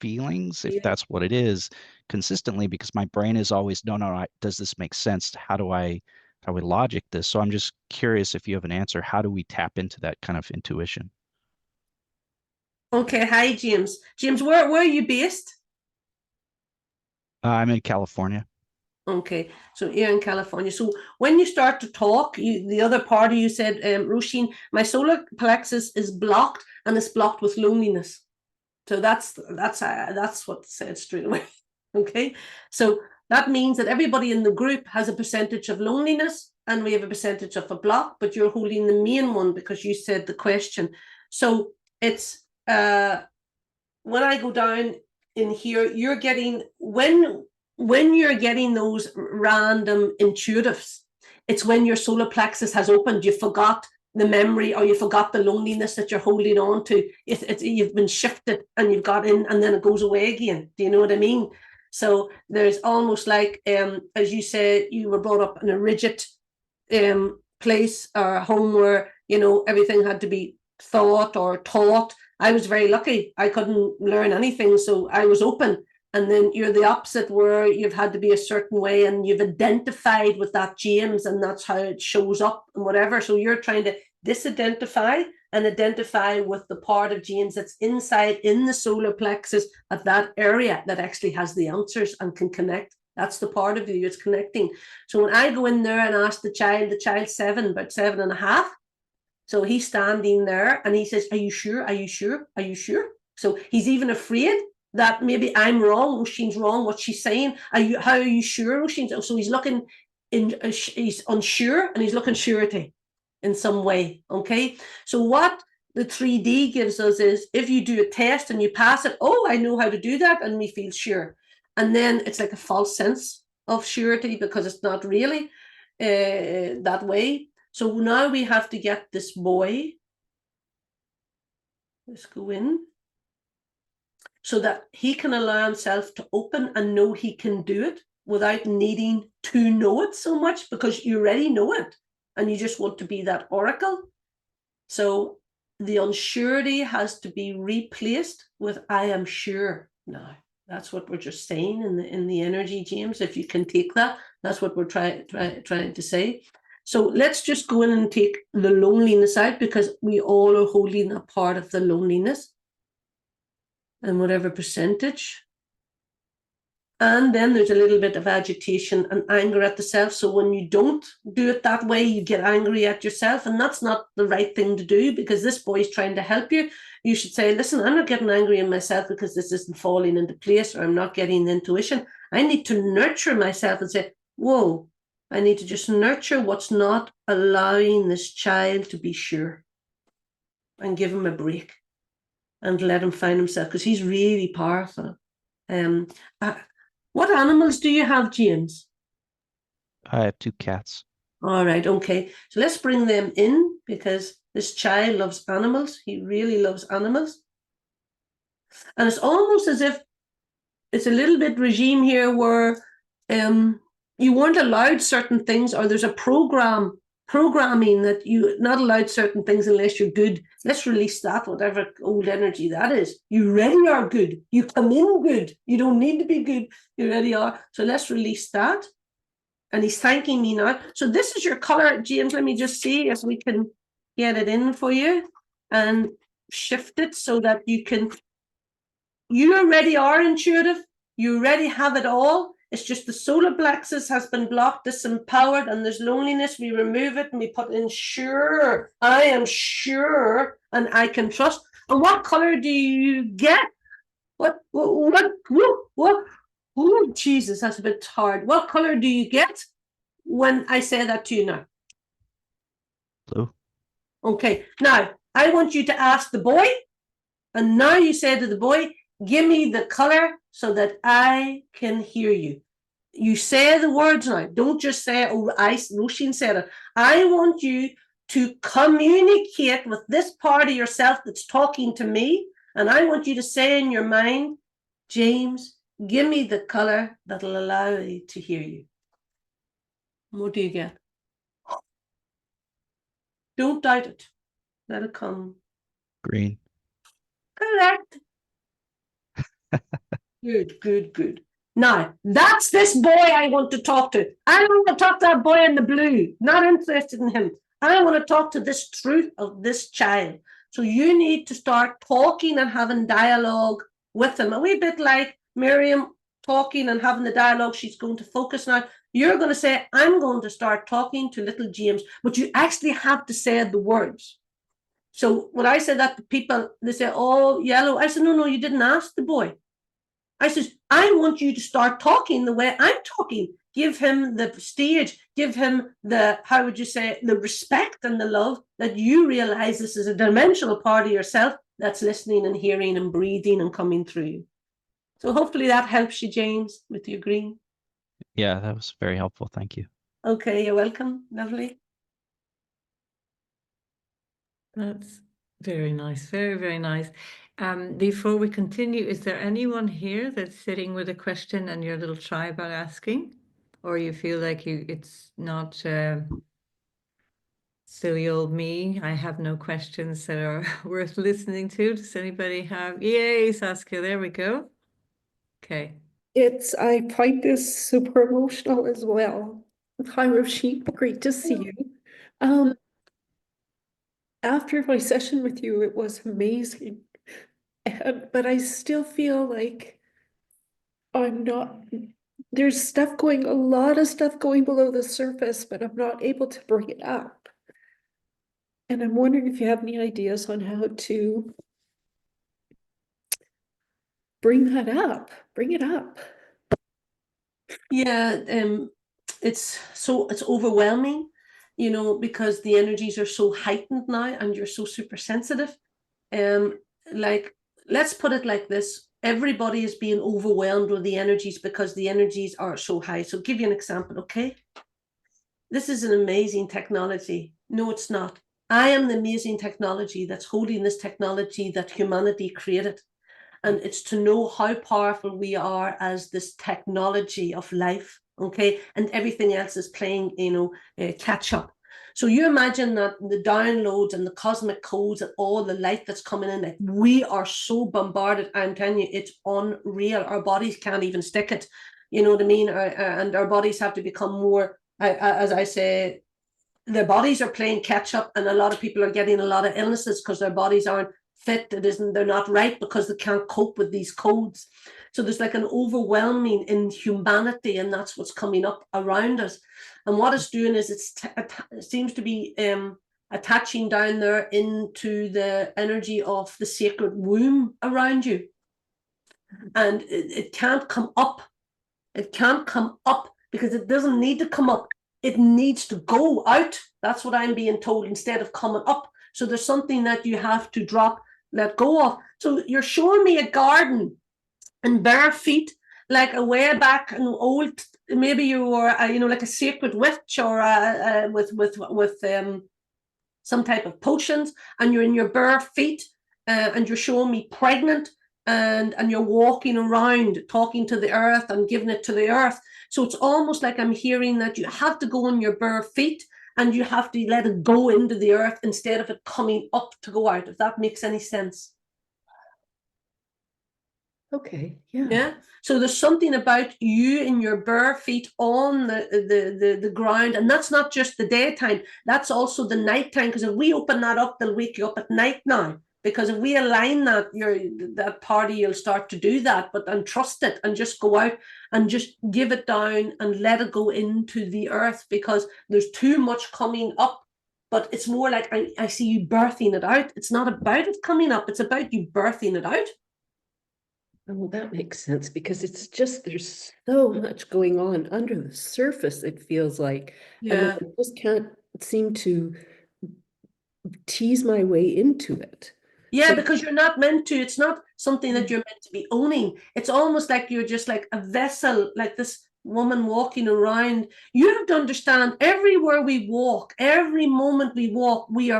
feelings, if that's what it is, consistently, because my brain is always, no, does this make sense? How do I logic this? So I'm just curious if you have an answer. How do we tap into that kind of intuition? Okay, hi, James. James, where are you based? I'm in California. Okay, so you're in California. So when you start to talk, the other part of you said, Roisin, my solar plexus is blocked, and it's blocked with loneliness. So that's what said straight away. Okay, so that means that everybody in the group has a percentage of loneliness, and we have a percentage of a block, but you're holding the main one because you said the question. So it's when I go down in here, you're getting when you're getting those random intuitives, it's when your solar plexus has opened. You forgot the memory, or you forgot the loneliness that you're holding on to. You've been shifted and you've got in, and then it goes away again. Do you know what I mean? So there's almost like, as you said, you were brought up in a rigid place or home where, you know, everything had to be thought or taught. I was very lucky. I couldn't learn anything, so I was open. And then you're the opposite, where you've had to be a certain way and you've identified with that James, and that's how it shows up and whatever. So you're trying to disidentify and identify with the part of James that's inside in the solar plexus of that area that actually has the answers and can connect. That's the part of you it's connecting. So when I go in there and ask the child's 7, about 7.5. So he's standing there and he says, are you sure? Are you sure? Are you sure? So he's even afraid that maybe I'm wrong, Roisin's wrong, what she's saying. How are you sure, Roisin? So he's looking he's unsure, and he's looking surety in some way. Okay. So what the 3D gives us is, if you do a test and you pass it, oh, I know how to do that, and we feel sure. And then it's like a false sense of surety because it's not really that way. So now we have to get this boy. Let's go in. So that he can allow himself to open and know he can do it without needing to know it so much, because you already know it and you just want to be that oracle. So the unsurety has to be replaced with I am sure now. That's what we're just saying in the energy, James. If you can take that, that's what we're trying to say. So let's just go in and take the loneliness out, because we all are holding a part of the loneliness, and whatever percentage. And then there's a little bit of agitation and anger at the self. So when you don't do it that way, you get angry at yourself, and that's not the right thing to do, because this boy's trying to help you. You should say, listen, I'm not getting angry at myself because this isn't falling into place, or I'm not getting the intuition. I need to nurture myself and say, whoa, I need to just nurture what's not allowing this child to be sure, and give him a break and let him find himself, because he's really powerful. What animals do you have, James? I have 2 cats. All right, okay. So let's bring them in, because this child loves animals. He really loves animals. And it's almost as if it's a little bit regime here where you weren't allowed certain things, or there's a programming that you're not allowed certain things unless you're good. Let's release that, whatever old energy that is. You already are good. You come in good. You don't need to be good. You already are. So let's release that. And he's thanking me now. So this is your color, James. Let me just see if we can get it in for you and shift it so that you already are intuitive. You already have it all. It's just the solar plexus has been blocked, disempowered, and there's loneliness. We remove it and we put in sure. I am sure, and I can trust. And what color do you get? What? Oh, Jesus, that's a bit hard. What color do you get when I say that to you now? Blue. Okay, now I want you to ask the boy, and now you say to the boy, give me the color so that I can hear you. You say the words now. Don't just say, oh, Roisin said it. I want you to communicate with this part of yourself that's talking to me, and I want you to say in your mind, James, give me the color that'll allow me to hear you. What do you get? Don't doubt it. Let it come. Green. Correct. Good. Now, that's this boy I want to talk to. I don't want to talk to that boy in the blue. Not interested in him. I want to talk to this truth of this child. So you need to start talking and having dialogue with them. A wee bit like Miriam talking and having the dialogue. She's going to focus now. You're going to say, I'm going to start talking to little James, but you actually have to say the words. So when I said that to people, they say, oh, yellow. I said, no, you didn't ask the boy. I says, I want you to start talking the way I'm talking. Give him the stage, give him the, how would you say, the respect and the love that you realize this is a dimensional part of yourself that's listening and hearing and breathing and coming through you. So hopefully that helps you, James, with your green. Yeah, that was very helpful. Thank you. Okay, you're welcome. Lovely. That's very nice. Very, very nice. Before we continue, is there anyone here that's sitting with a question and you're a little shy about asking? Or you feel like it's not silly old me, I have no questions that are worth listening to. Does anybody have? Yay, Saskia, there we go. Okay. I find this super emotional as well. Hi, Roisin, great to see you. After my session with you, it was amazing. But I still feel like I'm not, there's stuff going, a lot of stuff going below the surface, but I'm not able to bring it up. And I'm wondering if you have any ideas on how to bring that up, bring it up. Yeah, it's overwhelming, you know, because the energies are so heightened now and you're so super sensitive. Like, let's put it like this. Everybody is being overwhelmed with the energies because the energies are so high. So give you an example, okay? This is an amazing technology. No, it's not. I am the amazing technology that's holding this technology that humanity created. And it's to know how powerful we are as this technology of life, okay? And everything else is playing, catch up. So you imagine that the downloads and the cosmic codes and all the light that's coming in, like we are so bombarded. I'm telling you, it's unreal. Our bodies can't even stick it. You know what I mean? And our bodies have to become more, as I say, their bodies are playing catch up, and a lot of people are getting a lot of illnesses because their bodies aren't fit. They're not right because they can't cope with these codes. So there's like an overwhelming in humanity, and that's what's coming up around us. And what it's doing is it seems to be attaching down there into the energy of the sacred womb around you. And it can't come up. It can't come up because it doesn't need to come up. It needs to go out. That's what I'm being told, instead of coming up. So there's something that you have to drop, let go of. So you're showing me a garden and bare feet, like a way back and old. Maybe you were, like a sacred witch, or with some type of potions, and you're in your bare feet, and you're showing me pregnant, and you're walking around talking to the earth and giving it to the earth. So it's almost like I'm hearing that you have to go on your bare feet and you have to let it go into the earth instead of it coming up to go out, if that makes any sense. Okay, yeah. Yeah. So there's something about you in your bare feet on the ground, and that's not just the daytime, that's also the nighttime, because if we open that up, they'll wake you up at night now. Because if we align that, that party, you'll start to do that, and trust it and just go out and just give it down and let it go into the earth, because there's too much coming up. But it's more like I see you birthing it out. It's not about it coming up, it's about you birthing it out. Well, that makes sense, because it's just, there's so much going on under the surface, it feels like. Yeah. And I just can't seem to tease my way into it. Yeah, So, because you're not meant to. It's not something that you're meant to be owning. It's almost like you're just like a vessel, like this woman walking around. You have to understand, everywhere we walk, every moment we walk, we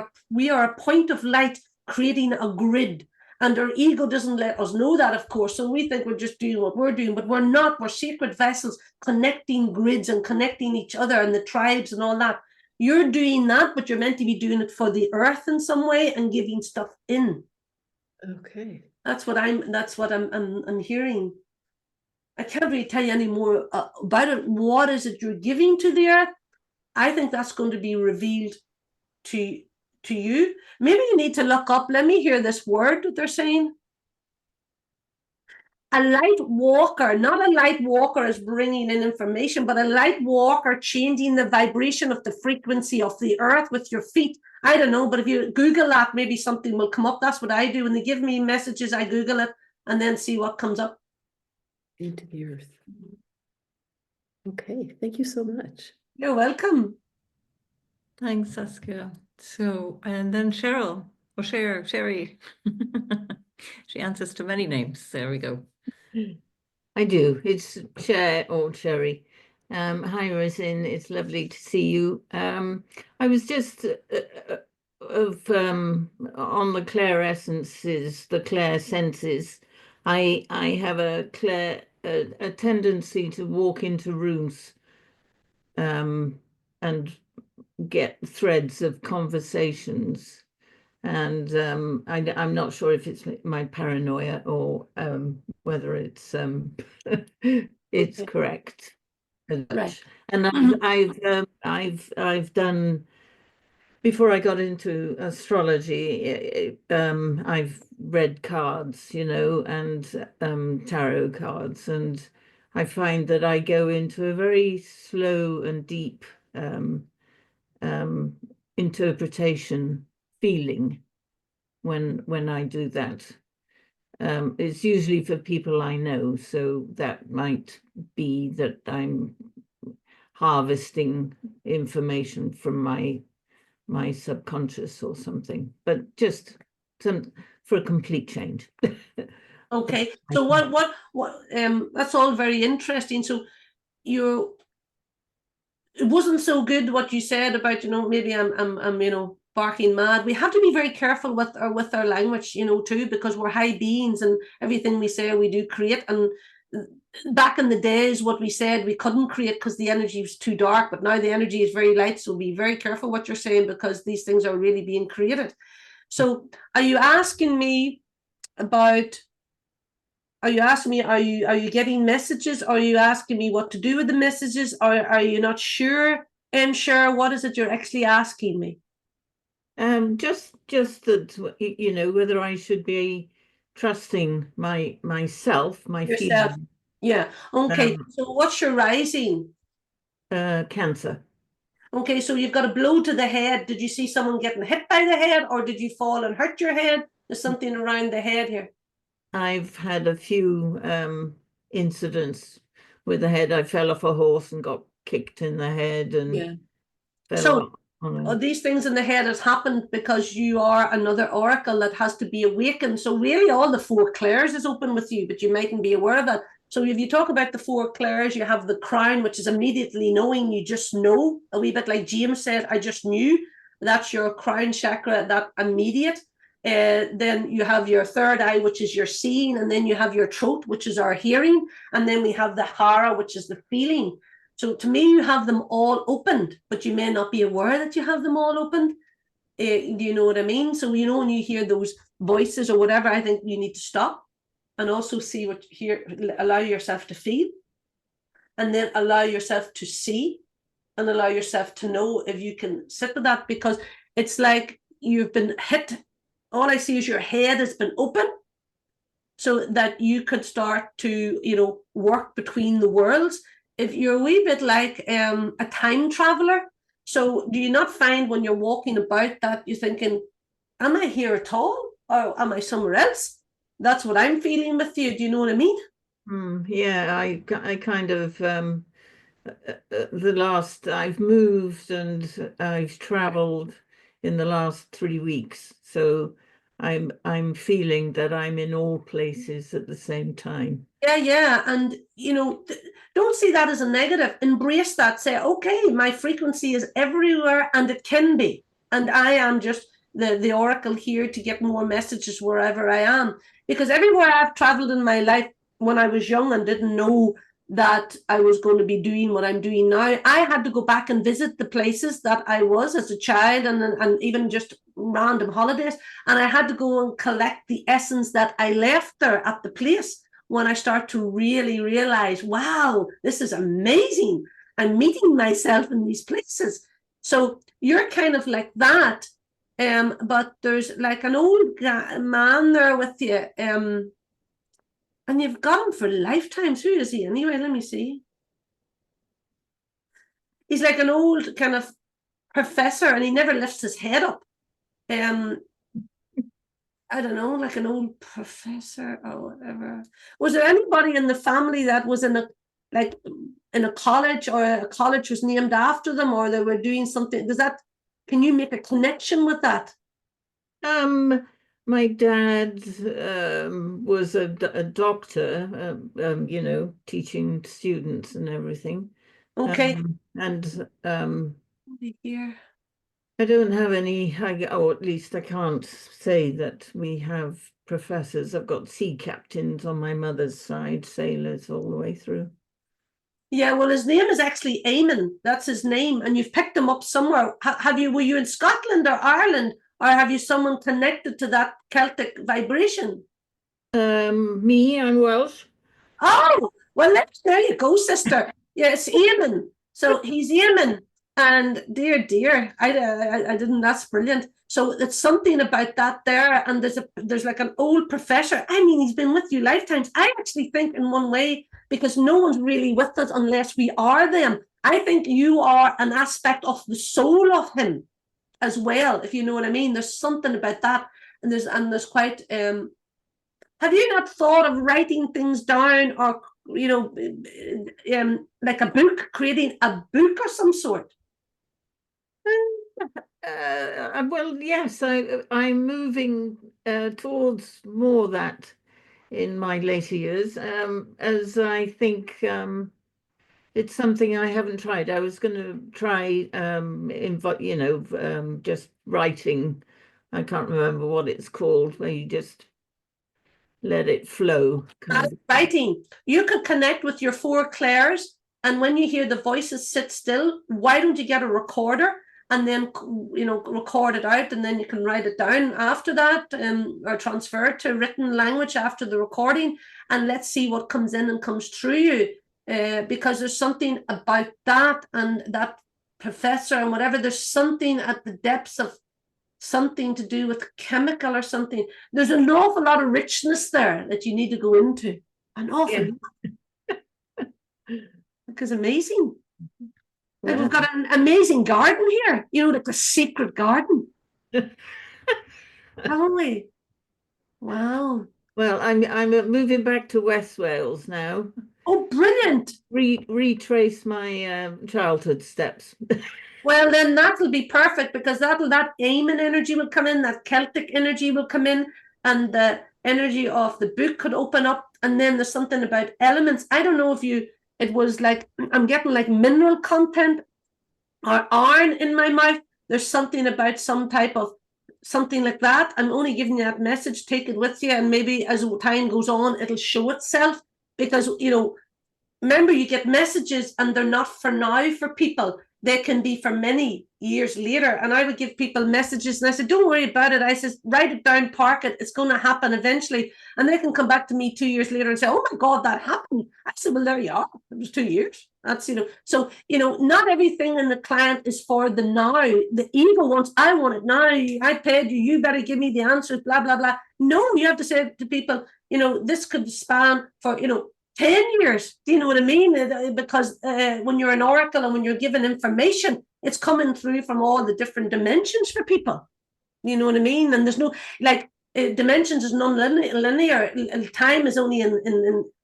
are a point of light creating a grid. And our ego doesn't let us know that, of course. So we think we're just doing what we're doing, but we're not. We're sacred vessels connecting grids and connecting each other and the tribes and all that. You're doing that, but you're meant to be doing it for the earth in some way and giving stuff in. okay. That's what I'm hearing. I can't really tell you any more about it. What is it you're giving to the earth? I think that's going to be revealed to to you. Maybe you need to look up, let me hear this word that they're saying. A light walker, not a light walker is bringing in information, but a light walker changing the vibration of the frequency of the earth with your feet. I don't know, but if you Google that, maybe something will come up. That's what I do. When they give me messages, I Google it and then see what comes up. Into the earth. Okay, thank you so much. You're welcome. Thanks, Saskia. So, and then Cheryl, or Sherry. She answers to many names. There we go. I do. It's Cher or Sherry. Hi, Roisin. It's lovely to see you. I was just on the clair essences, the clair senses. I have a tendency to walk into rooms and get threads of conversations. And I'm not sure if it's my paranoia or whether it's it's correct. Right. And I've done, before I got into astrology, I've read cards, you know, and tarot cards, and I find that I go into a very slow and deep interpretation feeling when I do that. It's usually for people I know, so that might be that I'm harvesting information from my subconscious or something, but just for a complete change. Okay, so what that's all very interesting. So it wasn't so good what you said about, you know, maybe I'm you know, barking mad. We have to be very careful with our language, you know, too, because we're high beings and everything we say we do create. And back in the days, what we said we couldn't create because the energy was too dark, but now the energy is very light. So be very careful what you're saying, because these things are really being created. So are you asking me about, are you getting messages? Are you asking me what to do with the messages? Or are you not sure? Sure, what is it you're actually asking me? Just that, you know, whether I should be trusting myself, my Yourself. feelings. Yeah. Okay. So what's your rising? Cancer. Okay, so you've got a blow to the head. Did you see someone getting hit by the head, or did you fall and hurt your head? There's something around the head here. I've had a few incidents with the head. I fell off a horse and got kicked in the head, and fell on these things in the head has happened because you are another oracle that has to be awakened. So really all the four clairs is open with you, but you mightn't be aware of it. So if you talk about the four clairs, you have the crown, which is immediately knowing. You just know, a wee bit like James said, I just knew. That's your crown chakra, that immediate. Then you have your third eye, which is your seeing, and then you have your throat, which is our hearing, and then we have the hara, which is the feeling. So to me, you have them all opened, but you may not be aware that you have them all opened. Do you know what I mean? So, you know, when you hear those voices or whatever, I think you need to stop and also see what you hear, allow yourself to feel, and then allow yourself to see and allow yourself to know if you can sit with that, because it's like you've been hit. All I see is your head has been open so that you could start to, you know, work between the worlds. If you're a wee bit like a time traveler, so do you not find when you're walking about that you're thinking, am I here at all, or am I somewhere else? That's what I'm feeling with you. Do you know what I mean? Yeah, I kind of I've moved and I've traveled in the last 3 weeks, so I'm feeling that I'm in all places at the same time. Yeah, and you know, don't see that as a negative. Embrace that. Say, okay, my frequency is everywhere, and it can be, and I am just the oracle here to get more messages wherever I am. Because everywhere I've traveled in my life, when I was young and didn't know that I was going to be doing what I'm doing now, I had to go back and visit the places that I was as a child, and even just random holidays, and I had to go and collect the essence that I left there at the place. When I start to really realize, wow, this is amazing. I'm meeting myself in these places. So you're kind of like that. but there's like an old man there with you, and you've got him for lifetimes. Who is he anyway? Let me see. He's like an old kind of professor, and he never lifts his head up. I don't know, like an old professor or whatever. Was there anybody in the family that was in a college, or a college was named after them, or they were doing something? Can you make a connection with that? My dad was a doctor, you know, teaching students and everything. Okay. Here. I don't have any, or at least I can't say that we have professors. I've got sea captains on my mother's side, sailors all the way through. Yeah, well, his name is actually Eamon. That's his name, and you've picked him up somewhere. Were you in Scotland or Ireland, or have you someone connected to that Celtic vibration? Me, I'm Welsh. Oh, well, there you go, sister. Yes, Eamon. So he's Eamon, and dear, I didn't. That's brilliant. So it's something about that there, and there's like an old professor. I mean, he's been with you lifetimes. I actually think in one way, because no one's really with us unless we are them. I think you are an aspect of the soul of him as well, if you know what I mean. There's something about that, and there's quite. Have you not thought of writing things down, or you know, like a book, creating a book or some sort? Well, yes, I'm moving towards more that in my later years, as I think it's something I haven't tried. I was going to try, you know, just writing. I can't remember what it's called, where you just let it flow. Writing. You could connect with your 4 clairs, and when you hear the voices sit still, why don't you get a recorder and then, you know, record it out, and then you can write it down after that, or transfer it to written language after the recording, and let's see what comes in and comes through you, because there's something about that and that professor and whatever. There's something at the depths of something to do with chemical or something. There's an awful lot of richness there that you need to go into. An awful lot. Because amazing. Like we've got an amazing garden here, you know, like a secret garden. Haven't we? Wow. Well, I'm moving back to West Wales now. Oh, brilliant. Retrace my childhood steps. Well, then that'll be perfect, because that Eamon energy will come in, that Celtic energy will come in, and the energy of the book could open up. And then there's something about elements. I don't know if it was like, I'm getting like mineral content or iron in my mouth. There's something about some type of something like that. I'm only giving you that message. Take it with you, and maybe as time goes on, it'll show itself. Because, you know, remember, you get messages and they're not for now for people. They can be for many years later. And I would give people messages, and I said, don't worry about it. I said, write it down, park it. It's going to happen eventually. And they can come back to me 2 years later and say, oh my God, that happened. I said, well, there you are. It was 2 years. That's, you know, so, you know, not everything in the client is for the now. The ego wants, I want it now. I paid you. You better give me the answers, blah, blah, blah. No, you have to say to people, you know, this could span for, you know, 10 years. Do you know what I mean? Because when you're an oracle and when you're given information, it's coming through from all the different dimensions for people. You know what I mean? And there's no, like, dimensions is non-linear. Time is only in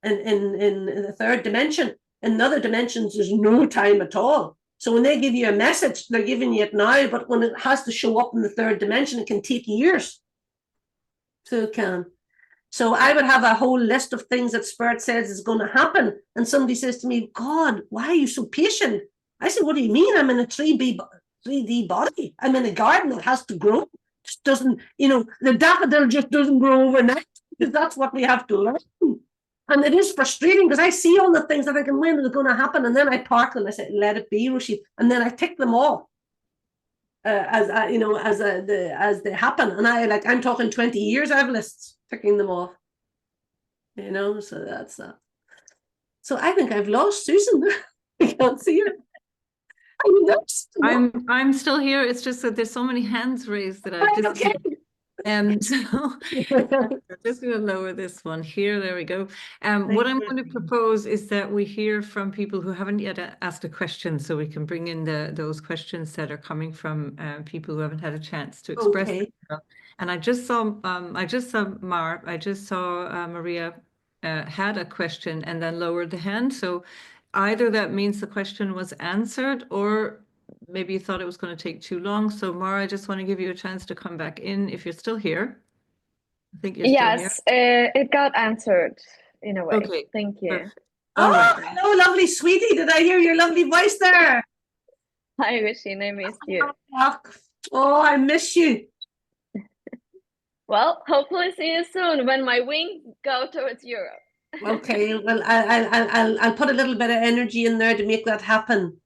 the 3rd dimension. In other dimensions, there's no time at all. So when they give you a message, they're giving you it now, but when it has to show up in the 3rd dimension, it can take years. So it can. So I would have a whole list of things that Spirit says is going to happen. And somebody says to me, God, why are you so patient? I said, what do you mean? I'm in a 3D body. I'm in a garden that has to grow. Just doesn't, you know, the daffodil just doesn't grow overnight. Because that's what we have to learn. And it is frustrating, because I see all the things that I can, when it's going to happen. And then I park them. I say, let it be, Roisin. And then I tick them off. As they happen. And I'm talking 20 years, I have lists, ticking them off. You know, so that's that. So I think I've lost Susan. I can't see her. I'm still here. It's just that there's so many hands raised that I've just so I'm just going to lower this one here. There we go. What I'm going to propose is that we hear from people who haven't yet asked a question, so we can bring in those questions that are coming from people who haven't had a chance to express themselves. And I just saw Maria had a question and then lowered the hand. So either that means the question was answered, or maybe you thought it was going to take too long. So Mara, I just want to give you a chance to come back in if you're still here. I think you're still here. Yes, it got answered in a way. Okay. Thank you. Perfect. Oh, hello, lovely sweetie. Did I hear your lovely voice there? Hi, Roisin. I missed you. Oh, I miss you. Well, hopefully see you soon when my wings go towards Europe. Okay, well, I'll put a little bit of energy in there to make that happen.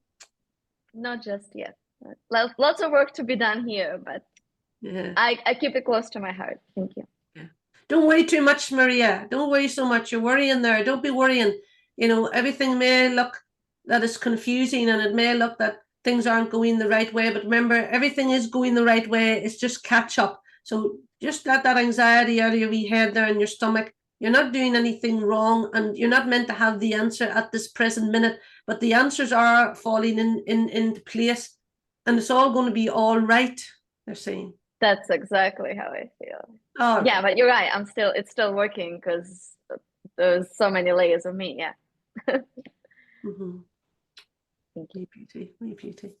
Not just yet. Lots of work to be done here, but yeah. I keep it close to my heart. Thank you. Yeah. Don't worry too much, Maria. Don't worry so much. You're worrying there. Don't be worrying. You know, everything may look that it's confusing, and it may look that things aren't going the right way, but remember, everything is going the right way. It's just catch up. So just let that anxiety out of your wee head there in your stomach. You're not doing anything wrong, and you're not meant to have the answer at this present minute, but the answers are falling into place, and it's all going to be all right, they're saying. That's exactly how I feel. Oh, yeah, but you're right. It's still working because there's so many layers of me. Yeah. Mm-hmm. Thank you, beauty. My beauty.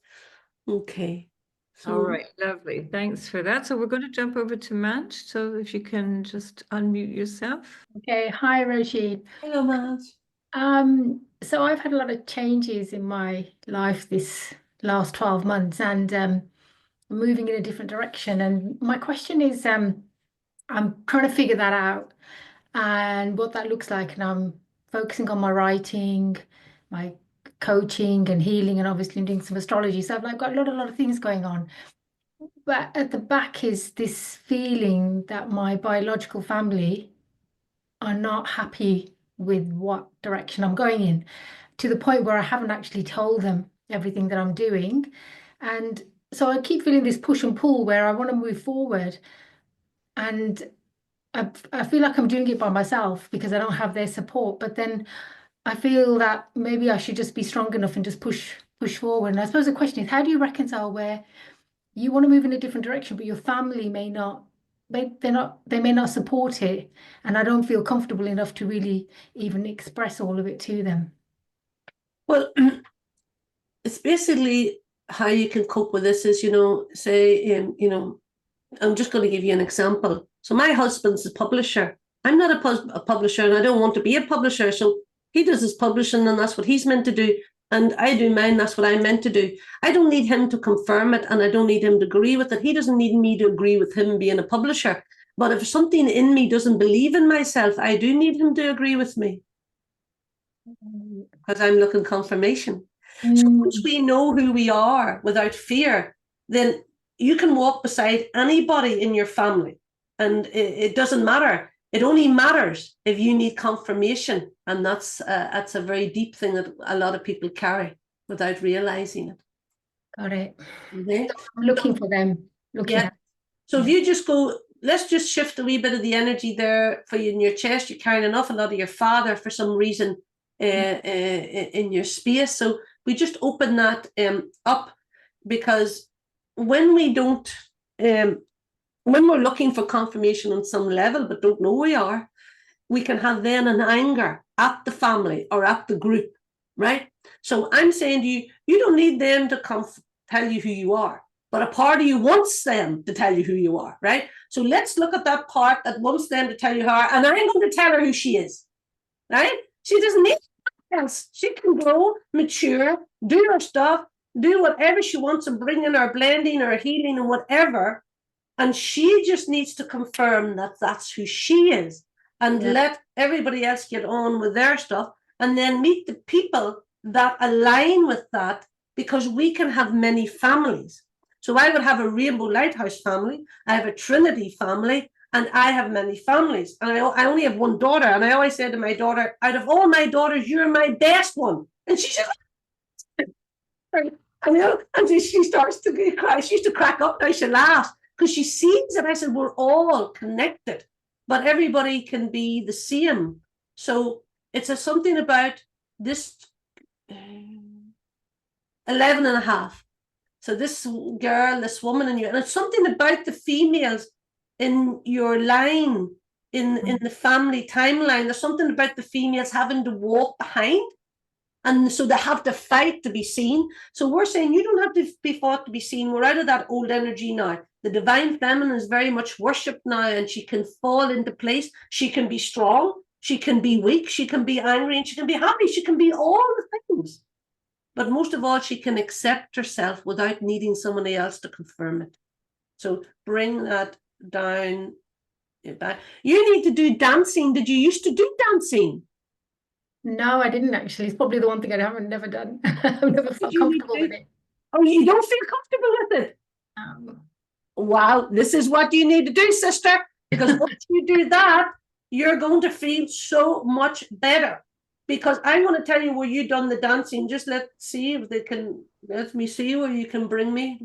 Okay. So, all right, lovely. Thanks for that. So we're going to jump over to Madge. So if you can just unmute yourself. Okay. Hi, Roisin. Hello, Madge. So I've had a lot of changes in my life this last 12 months, and I'm moving in a different direction. And my question is, I'm trying to figure that out and what that looks like. And I'm focusing on my writing, my coaching and healing, and obviously doing some astrology. So I've got a lot of things going on. But at the back is this feeling that my biological family are not happy with what direction I'm going in, to the point where I haven't actually told them everything that I'm doing. And so I keep feeling this push and pull where I want to move forward. And I feel like I'm doing it by myself because I don't have their support. But then I feel that maybe I should just be strong enough and just push forward. And I suppose the question is, how do you reconcile where you want to move in a different direction, but your family may not, they may not support it, and I don't feel comfortable enough to really even express all of it to them? Well, it's basically how you can cope with this is, say, I'm just going to give you an example. So my husband's a publisher. I'm not a publisher, and I don't want to be a publisher. So he does his publishing, and that's what he's meant to do. And I do mine, that's what I'm meant to do. I don't need him to confirm it, and I don't need him to agree with it. He doesn't need me to agree with him being a publisher. But if something in me doesn't believe in myself, I do need him to agree with me, because I'm looking confirmation. So once we know who we are without fear, then you can walk beside anybody in your family, and it doesn't matter. It only matters if you need confirmation, and that's a very deep thing that a lot of people carry without realizing it. Got it. Okay. I'm looking for them. So if you just go, let's just shift a wee bit of the energy there for you in your chest. You're carrying an awful lot of your father for some reason in your space. So we just open that up, because when we don't, when we're looking for confirmation on some level but don't know we are, we can have then an anger at the family or at the group, right? So I'm saying to you, you don't need them to tell you who you are, but a part of you wants them to tell you who you are, right? So let's look at that part that wants them to tell you who are, and I'm going to tell her who she is, right? She doesn't need else. She can grow, mature, do her stuff, do whatever she wants, and bring in her blending or healing and whatever. And she just needs to confirm that that's who she is, and let everybody else get on with their stuff, and then meet the people that align with that, because we can have many families. So I would have a Rainbow Lighthouse family, I have a Trinity family, and I have many families. And I only have one daughter, and I always say to my daughter, out of all my daughters, you're my best one. And she said, And, you know, and she starts to cry. She used to crack up now. She laughs because she sees it. I said, we're all connected, but everybody can be the same. So it's something about this 11 and a half. So this girl, this woman in you, and it's something about the females in your line, in the family timeline. There's something about the females having to walk behind. And so they have to fight to be seen. So we're saying you don't have to be fought to be seen. We're out of that old energy now. The divine feminine is very much worshipped now, and she can fall into place. She can be strong. She can be weak. She can be angry, and she can be happy. She can be all the things. But most of all, she can accept herself without needing somebody else to confirm it. So bring that down. Back. You need to do dancing. Did you used to do dancing? No, I didn't actually. It's probably the one thing I haven't never done. I've never felt comfortable with it. Oh, you don't feel comfortable with it? Wow, this is what you need to do, sister. Because once you do that, you're going to feel so much better. Because I want to tell you where you done the dancing. Just let's see if they can. Let me see where you can bring me.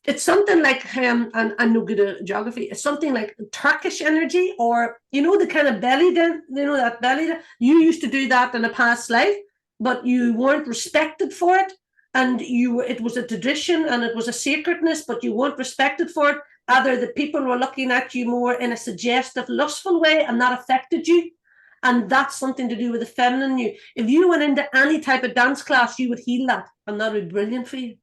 It's something like and no good at geography. It's something like Turkish energy, or you know the kind of belly dance. You know that belly dance. You used to do that in a past life, but you weren't respected for it, and it was a tradition and it was a sacredness, but you weren't respected for it. Either the people were looking at you more in a suggestive, lustful way, and that affected you. And that's something to do with the feminine you. If you went into any type of dance class, you would heal that, and that would be brilliant for you.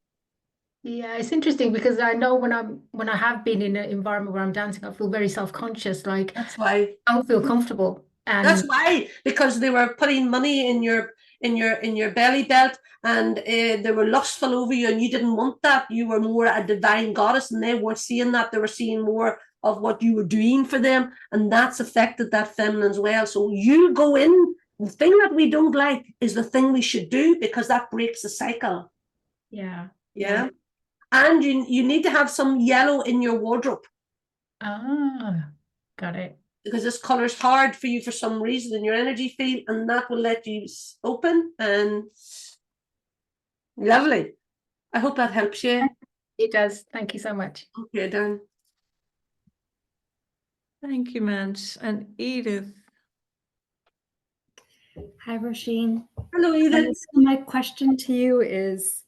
Yeah, it's interesting because I know when I have been in an environment where I'm dancing, I feel very self-conscious. Like that's why I don't feel comfortable. And that's why, because they were putting money in your belly belt, and they were lustful over you, and you didn't want that. You were more a divine goddess, and they weren't seeing that. They were seeing more of what you were doing for them, and that's affected that feminine as well. So you go in. The thing that we don't like is the thing we should do, because that breaks the cycle. Yeah. And you need to have some yellow in your wardrobe. Ah, got it. Because this color is hard for you for some reason in your energy field, and that will let you open. And lovely. I hope that helps you. It does. Thank you so much. Okay, done. Thank you, Madge. And Edith. Hi, Roisin. Hello, Edith. So my question to you is,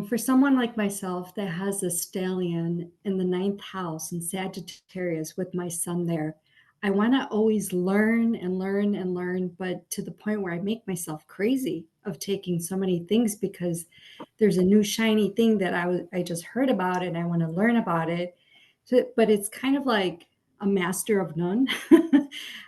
for someone like myself that has a stellium in the 9th house in Sagittarius with my sun there, I want to always learn and learn and learn, but to the point where I make myself crazy of taking so many things because there's a new shiny thing that I just heard about and I want to learn about it. So, but it's kind of like a master of none.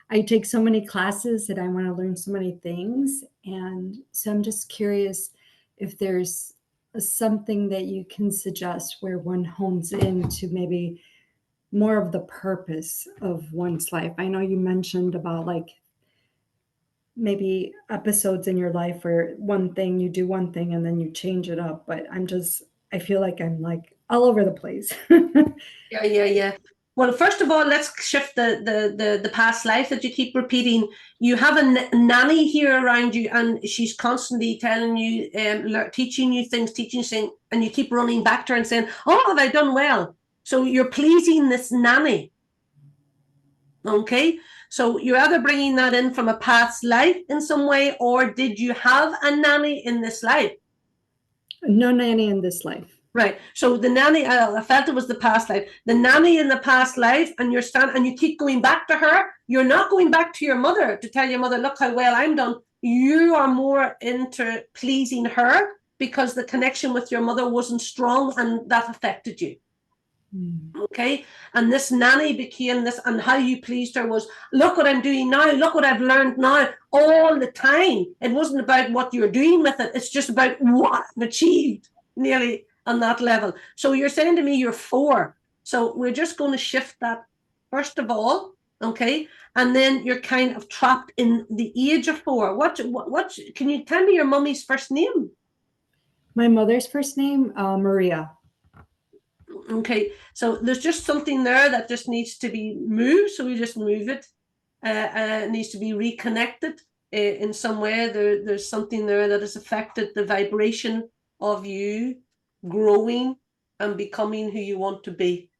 I take so many classes that I want to learn so many things. And so I'm just curious if there's something that you can suggest where one hones into maybe more of the purpose of one's life. I know you mentioned about like maybe episodes in your life where you do one thing and then you change it up, but I feel like I'm like all over the place. Yeah. Well, first of all, let's shift the past life that you keep repeating. You have a nanny here around you, and she's constantly telling you, teaching you things, and you keep running back to her and saying, "Oh, have I done well?" So you're pleasing this nanny. Okay, so you're either bringing that in from a past life in some way, or did you have a nanny in this life? No nanny in this life. Right. So the nanny, I felt it was the past life. The nanny in the past life, and you keep going back to her. You're not going back to your mother to tell your mother, look how well I'm done. You are more into pleasing her because the connection with your mother wasn't strong, and that affected you. Okay, and this nanny became this, and how you pleased her was, look what I'm doing now, look what I've learned now, all the time. It wasn't about what you're doing with it, it's just about what I've achieved nearly on that level. So you're saying to me you're 4, so we're just going to shift that first of all, okay, and then you're kind of trapped in the age of 4. What can you tell me your mummy's first name? My mother's first name, Maria. Okay, so there's just something there that just needs to be moved, so we just move it. It needs to be reconnected. in some way. There's something there that has affected the vibration of you growing and becoming who you want to be.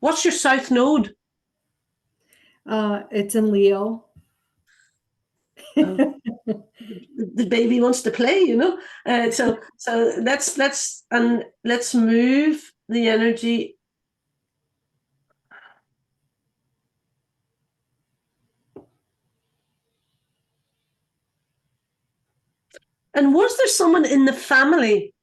What's your south node? It's in Leo. The baby wants to play, you know. So let's move the energy. And was there someone in the family,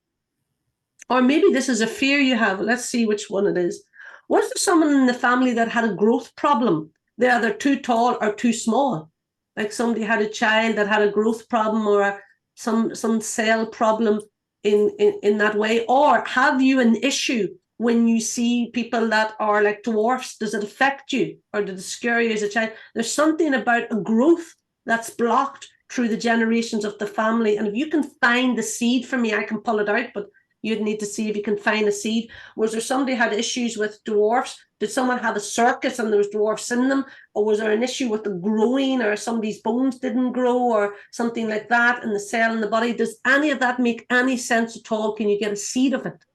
or maybe this is a fear you have? Let's see which one it is. Was there someone in the family that had a growth problem? They're either too tall or too small. Like somebody had a child that had a growth problem or some cell problem in that way. Or have you an issue when you see people that are like dwarfs? Does it affect you, or did it scare you as a child? There's something about a growth that's blocked through the generations of the family. And if you can find the seed for me, I can pull it out, but you'd need to see if you can find a seed. Was there somebody had issues with dwarfs? Did someone have a circus and there was dwarfs in them? Or was there an issue with the growing, or somebody's bones didn't grow, or something like that in the cell in the body? Does any of that make any sense at all? Can you get a seed of it?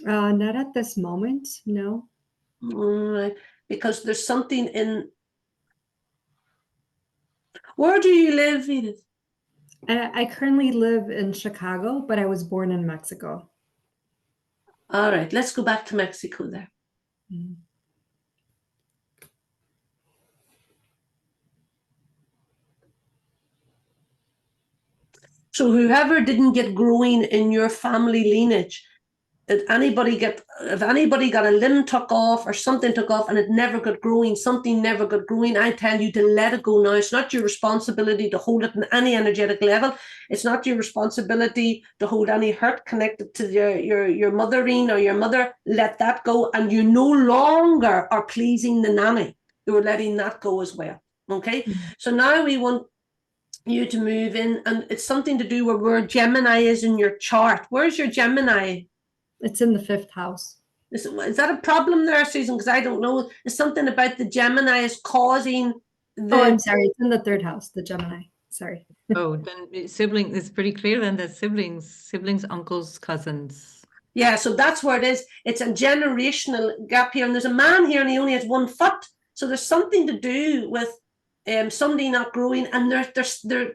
Not at this moment, no. Right. Because there's something in... Where do you live, Edith? I currently live in Chicago, but I was born in Mexico. All right, let's go back to Mexico there. Mm. So whoever didn't get growing in your family lineage, if anybody got a limb took off or something took off and it never got growing, something never got growing, I tell you to let it go now. It's not your responsibility to hold it in any energetic level. It's not your responsibility to hold any hurt connected to your mothering or your mother. Let that go. And you no longer are pleasing the nanny. You're letting that go as well. Okay. Mm-hmm. So now we want you to move in, and it's something to do with where Gemini is in your chart. Where's your Gemini? It's in the 5th house. Is that a problem there, Susan? Because I don't know. Is something about the Gemini is causing the... Oh, I'm sorry. It's in the 3rd house, the Gemini. Sorry. Oh, then sibling, it's pretty clear then that siblings, uncles, cousins. Yeah, so that's where it is. It's a generational gap here. And there's a man here and he only has 1 foot. So there's something to do with somebody not growing, and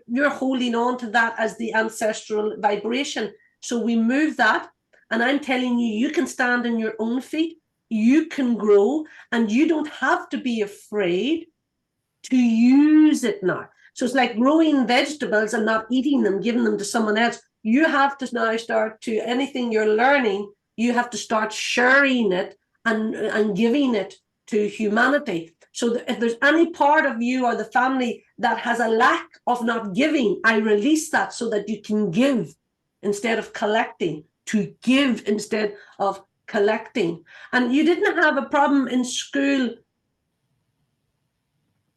you're holding on to that as the ancestral vibration. So we move that, and I'm telling you, you can stand on your own feet, you can grow, and you don't have to be afraid to use it now. So it's like growing vegetables and not eating them, giving them to someone else. You have to now start to, anything you're learning, you have to start sharing it and giving it to humanity. So if there's any part of you or the family that has a lack of not giving, I release that so that you can give instead of collecting, to give instead of collecting. And you didn't have a problem in school.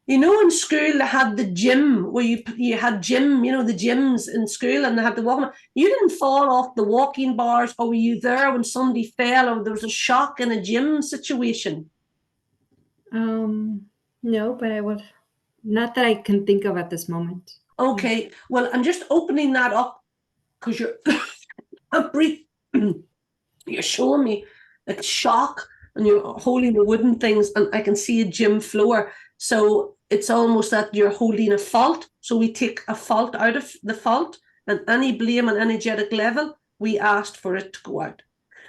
You know, in school they had the gym where you had gym, you know, the gyms in school, and they had the walking. You didn't fall off the walking bars, or were you there when somebody fell or there was a shock in a gym situation? No, but I would, not that I can think of at this moment. Okay, well, I'm just opening that up because you're you're showing me like shock, and you're holding the wooden things, and I can see a gym floor. So it's almost that you're holding a fault. So we take a fault out of the fault, and any blame on energetic level, we asked for it to go out.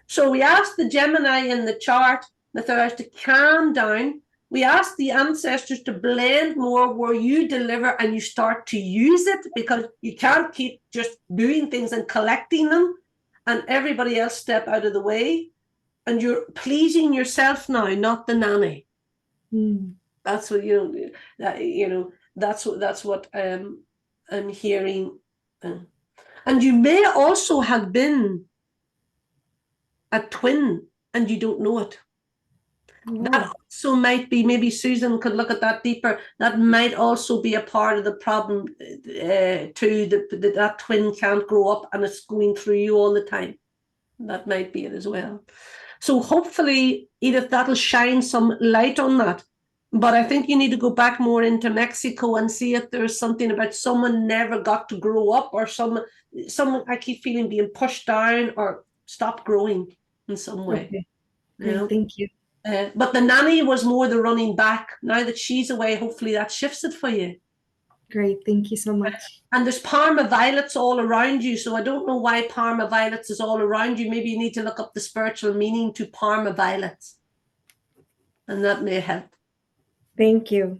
So we asked the Gemini in the chart, the third, to calm down. We ask the ancestors to blend more where you deliver and you start to use it, because you can't keep just doing things and collecting them and everybody else step out of the way. And you're pleasing yourself now, not the nanny. That's what that's what I'm hearing. And you may also have been a twin and you don't know it. That also might be, maybe Susan could look at that deeper. That might also be a part of the problem too, that twin can't grow up and it's going through you all the time. That might be it as well. So hopefully, Edith, that'll shine some light on that. But I think you need to go back more into Mexico and see if there's something about someone never got to grow up, or someone I keep feeling being pushed down or stopped growing in some way. Okay. You Great, know? thank you. But the nanny was more the running back. Now that she's away, hopefully that shifts it for you. Great, thank you so much. And there's Parma violets all around you. So I don't know why Parma violets is all around you. Maybe you need to look up the spiritual meaning to Parma violets. And that may help. Thank you.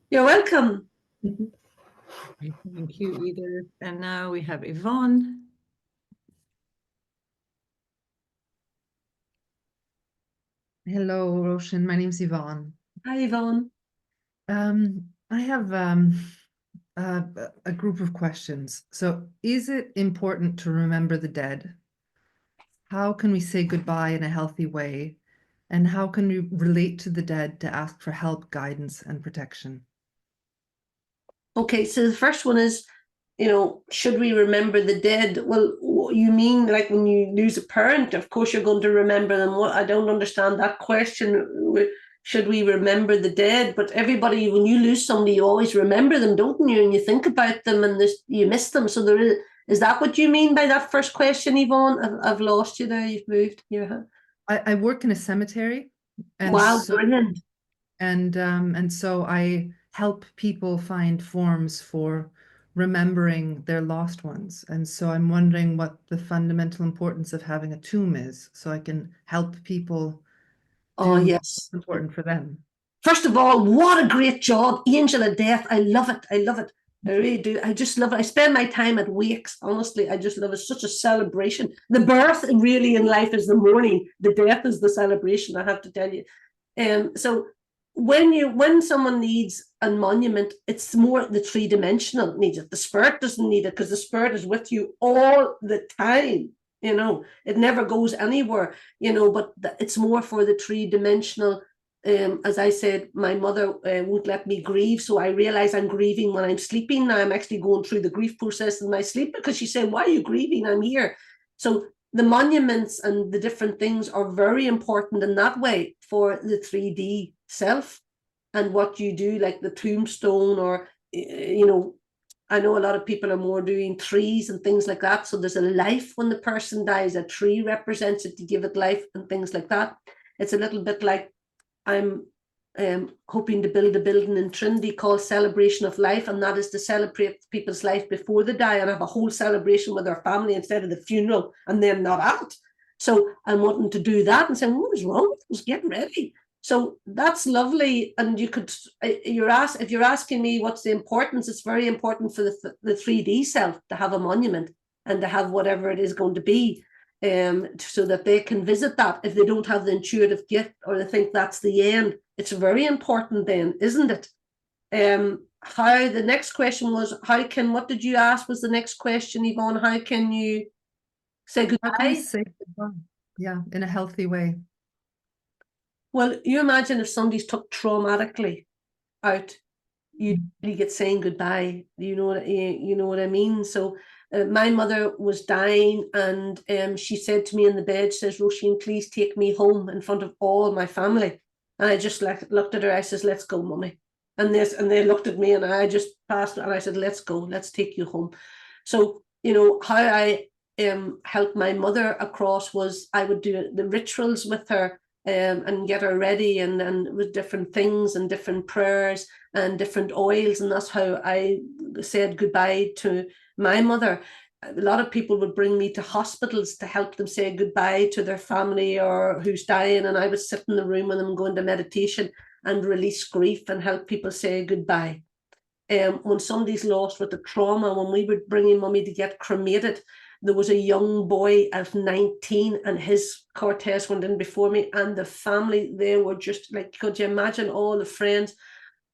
You're welcome. Thank you, Edith. And now we have Yvonne. Hello, Roisin. My name's Yvonne. Hi, Yvonne. I have a group of questions. So, is it important to remember the dead? How can we say goodbye in a healthy way? And how can we relate to the dead to ask for help, guidance, and protection? Okay, so the first one is, should we remember the dead? Well, you mean like when you lose a parent, of course you're going to remember them. Well, I don't understand that question. Should we remember the dead? But everybody, when you lose somebody, you always remember them, don't you? And you think about them and you miss them. So is that what you mean by that first question, Yvonne? I've lost you there. You've moved. I work in a cemetery. And wow, so, brilliant. And so I help people find forms for remembering their lost ones. And so I'm wondering what the fundamental importance of having a tomb is, so I can help people do yes, what's important for them. First of all, what a great job, Angel of Death. I love it. I love it. I really do. I just love it. I spend my time at wakes. Honestly, I just love it. It's such a celebration. The birth really in life is the mourning. The death is the celebration, I have to tell you. So when someone needs a monument, it's more the three-dimensional needs it. The spirit doesn't need it because the spirit is with you all the time. It never goes anywhere, but it's more for the three-dimensional. As I said, my mother won't let me grieve, so I realize I'm grieving when I'm sleeping. Now I'm actually going through the grief process in my sleep because she said, why are you grieving? I'm here. So the monuments and the different things are very important in that way for the 3D self and what you do, like the tombstone, or I know a lot of people are more doing trees and things like that. So there's a life when the person dies. A tree represents it to give it life and things like that. It's a little bit like I'm hoping to build a building in Trinity called Celebration of Life, and that is to celebrate people's life before they die and have a whole celebration with their family instead of the funeral and then not out. So I'm wanting to do that and saying, what is wrong? Just get ready. So that's lovely. And you could, if you're asking me what's the importance, it's very important for the 3D self to have a monument and to have whatever it is going to be. So that they can visit that if they don't have the intuitive gift or they think that's the end. It's very important then, isn't it? How the next question was, what did you ask was the next question, Yvonne? How can you say goodbye? How can you say goodbye? Yeah, in a healthy way. Well, you imagine if somebody's took traumatically out, you get saying goodbye. You know what I mean? So my mother was dying, and she said to me in the bed, says, Roisin, please take me home in front of all my family. And I just looked at her. I says, let's go, mummy. And they looked at me, and I just passed, and I said, let's go, let's take you home. So how I helped my mother across was I would do the rituals with her. And get her ready and with different things and different prayers and different oils, and that's how I said goodbye to my mother. A lot of people would bring me to hospitals to help them say goodbye to their family or who's dying, and I would sit in the room with them, go into meditation and release grief and help people say goodbye. When somebody's lost with the trauma, when we were bringing mummy to get cremated, there was a young boy of 19 and his cortege went in before me, and the family, they were just like, could you imagine all the friends?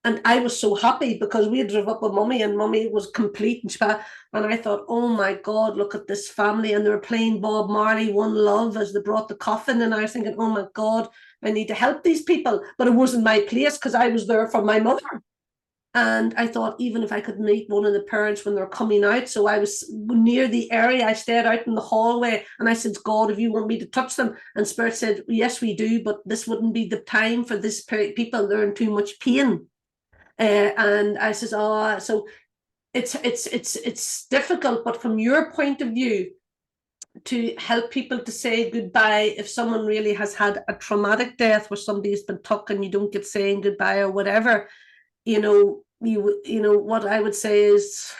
And I was so happy because we had drove up with mummy and mummy was complete and I thought, oh my God, look at this family. And they were playing Bob Marley, One Love, as they brought the coffin. And I was thinking, oh my God, I need to help these people. But it wasn't my place because I was there for my mother. And I thought, even if I could meet one of the parents when they're coming out. So I was near the area. I stayed out in the hallway and I said, God, if you want me to touch them. And Spirit said, yes, we do, but this wouldn't be the time for this people. They're in too much pain. And I said, oh, so it's difficult. But from your point of view, to help people to say goodbye if someone really has had a traumatic death where somebody's been took and you don't get saying goodbye or whatever, you know, what I would say is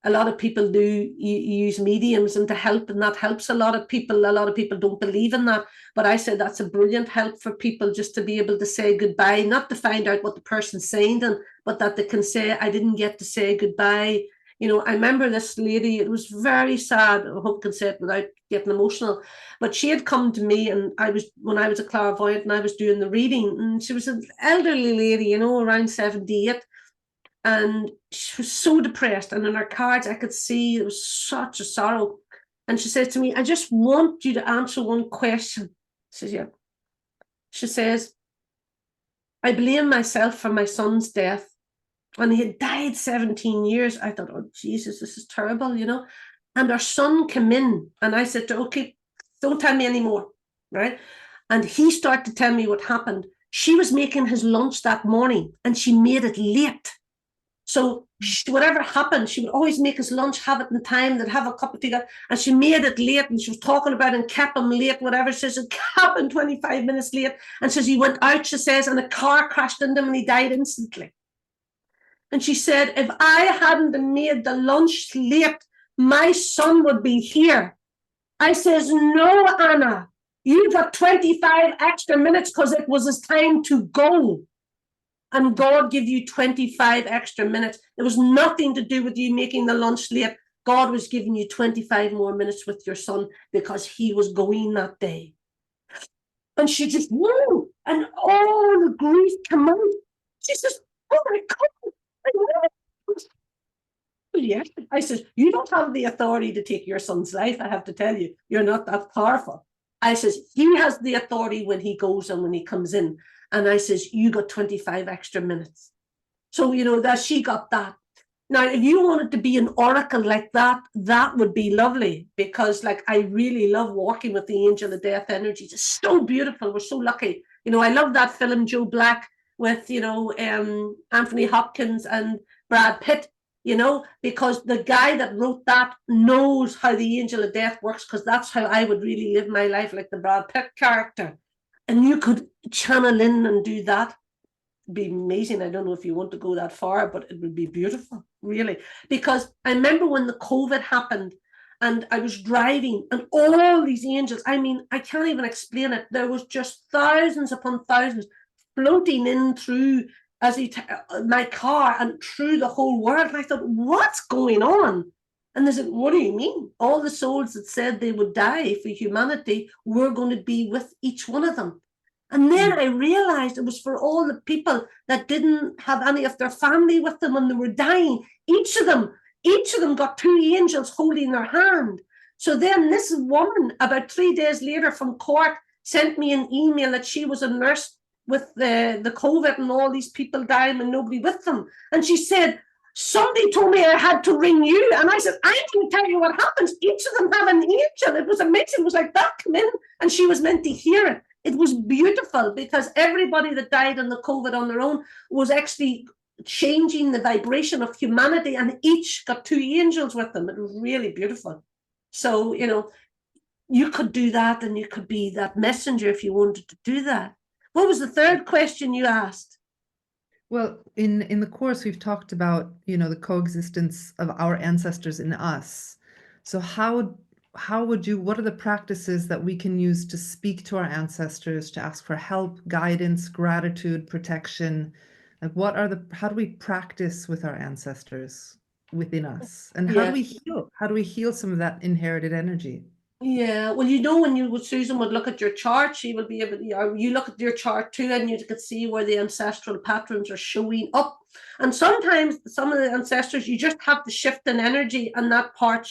a lot of people do use mediums and to help, and that helps a lot of people. A lot of people don't believe in that, but I say that's a brilliant help for people, just to be able to say goodbye, not to find out what the person's saying, but that they can say, I didn't get to say goodbye. You know, I remember this lady, it was very sad. I hope I can say it without getting emotional, but she had come to me, and when I was a clairvoyant and I was doing the reading, and she was an elderly lady, you know, around 78, and she was so depressed. And in her cards, I could see there was such a sorrow. And she says to me, I just want you to answer one question. I says, yeah. She says, I blame myself for my son's death. And he had died 17 years. I thought, oh, Jesus, this is terrible, you know. And our son came in, and I said to her, okay, don't tell me anymore, right? And he started to tell me what happened. She was making his lunch that morning, and she made it late. So whatever happened, she would always make his lunch, have it in time, they'd have a cup of tea, and she made it late, and she was talking about it and kept him late, whatever. She says, it happened 25 minutes late, and says he went out, she says, and a car crashed into him and he died instantly. And she said, if I hadn't made the lunch late, my son would be here. I says, no, Anna, you got 25 extra minutes because it was his time to go. And God give you 25 extra minutes. It was nothing to do with you making the lunch late. God was giving you 25 more minutes with your son because he was going that day. And she just, whoa, and all the grief came out. She says, oh my God. Yes. I says, you don't have the authority to take your son's life. I have to tell you, you're not that powerful. I says, he has the authority when he goes and when he comes in. And I says, you got 25 extra minutes. So, you know, that she got that. Now, if you wanted to be an oracle like that, that would be lovely, because like, I really love walking with the angel of death energies. It's so beautiful. We're so lucky. You know, I love that film, Joe Black, with, you know, Anthony Hopkins and Brad Pitt, you know, because the guy that wrote that knows how the angel of death works, because that's how I would really live my life, like the Brad Pitt character. And you could channel in and do that. It'd be amazing. I don't know if you want to go that far, but it would be beautiful, really. Because I remember when the COVID happened and I was driving and all these angels, I mean, I can't even explain it. There was just thousands upon thousands floating in through my car and through the whole world. And I thought, what's going on? And they said, what do you mean? All the souls that said they would die for humanity were going to be with each one of them. And then I realized it was for all the people that didn't have any of their family with them when they were dying. Each of them got two angels holding their hand. So then this woman, about 3 days later from Cork, sent me an email that she was a nurse with the COVID and all these people dying and nobody with them. And she said, somebody told me I had to ring you. And I said, I can tell you what happens. Each of them have an angel. It was amazing. It was like that come in, and she was meant to hear it. It was beautiful, because everybody that died in the COVID on their own was actually changing the vibration of humanity, and each got two angels with them. It was really beautiful. So, you know, you could do that, and you could be that messenger if you wanted to do that. What was the third question you asked? Well, in the course, we've talked about, you know, the coexistence of our ancestors in us. So what are the practices that we can use to speak to our ancestors, to ask for help, guidance, gratitude, protection? Like, how do we practice with our ancestors within us? And how do we heal? How do we heal some of that inherited energy? Yeah, well, you know, when Susan would look at your chart, she would be able to, or you look at your chart too, and you could see where the ancestral patterns are showing up. And sometimes some of the ancestors, you just have to shift in energy, and that part,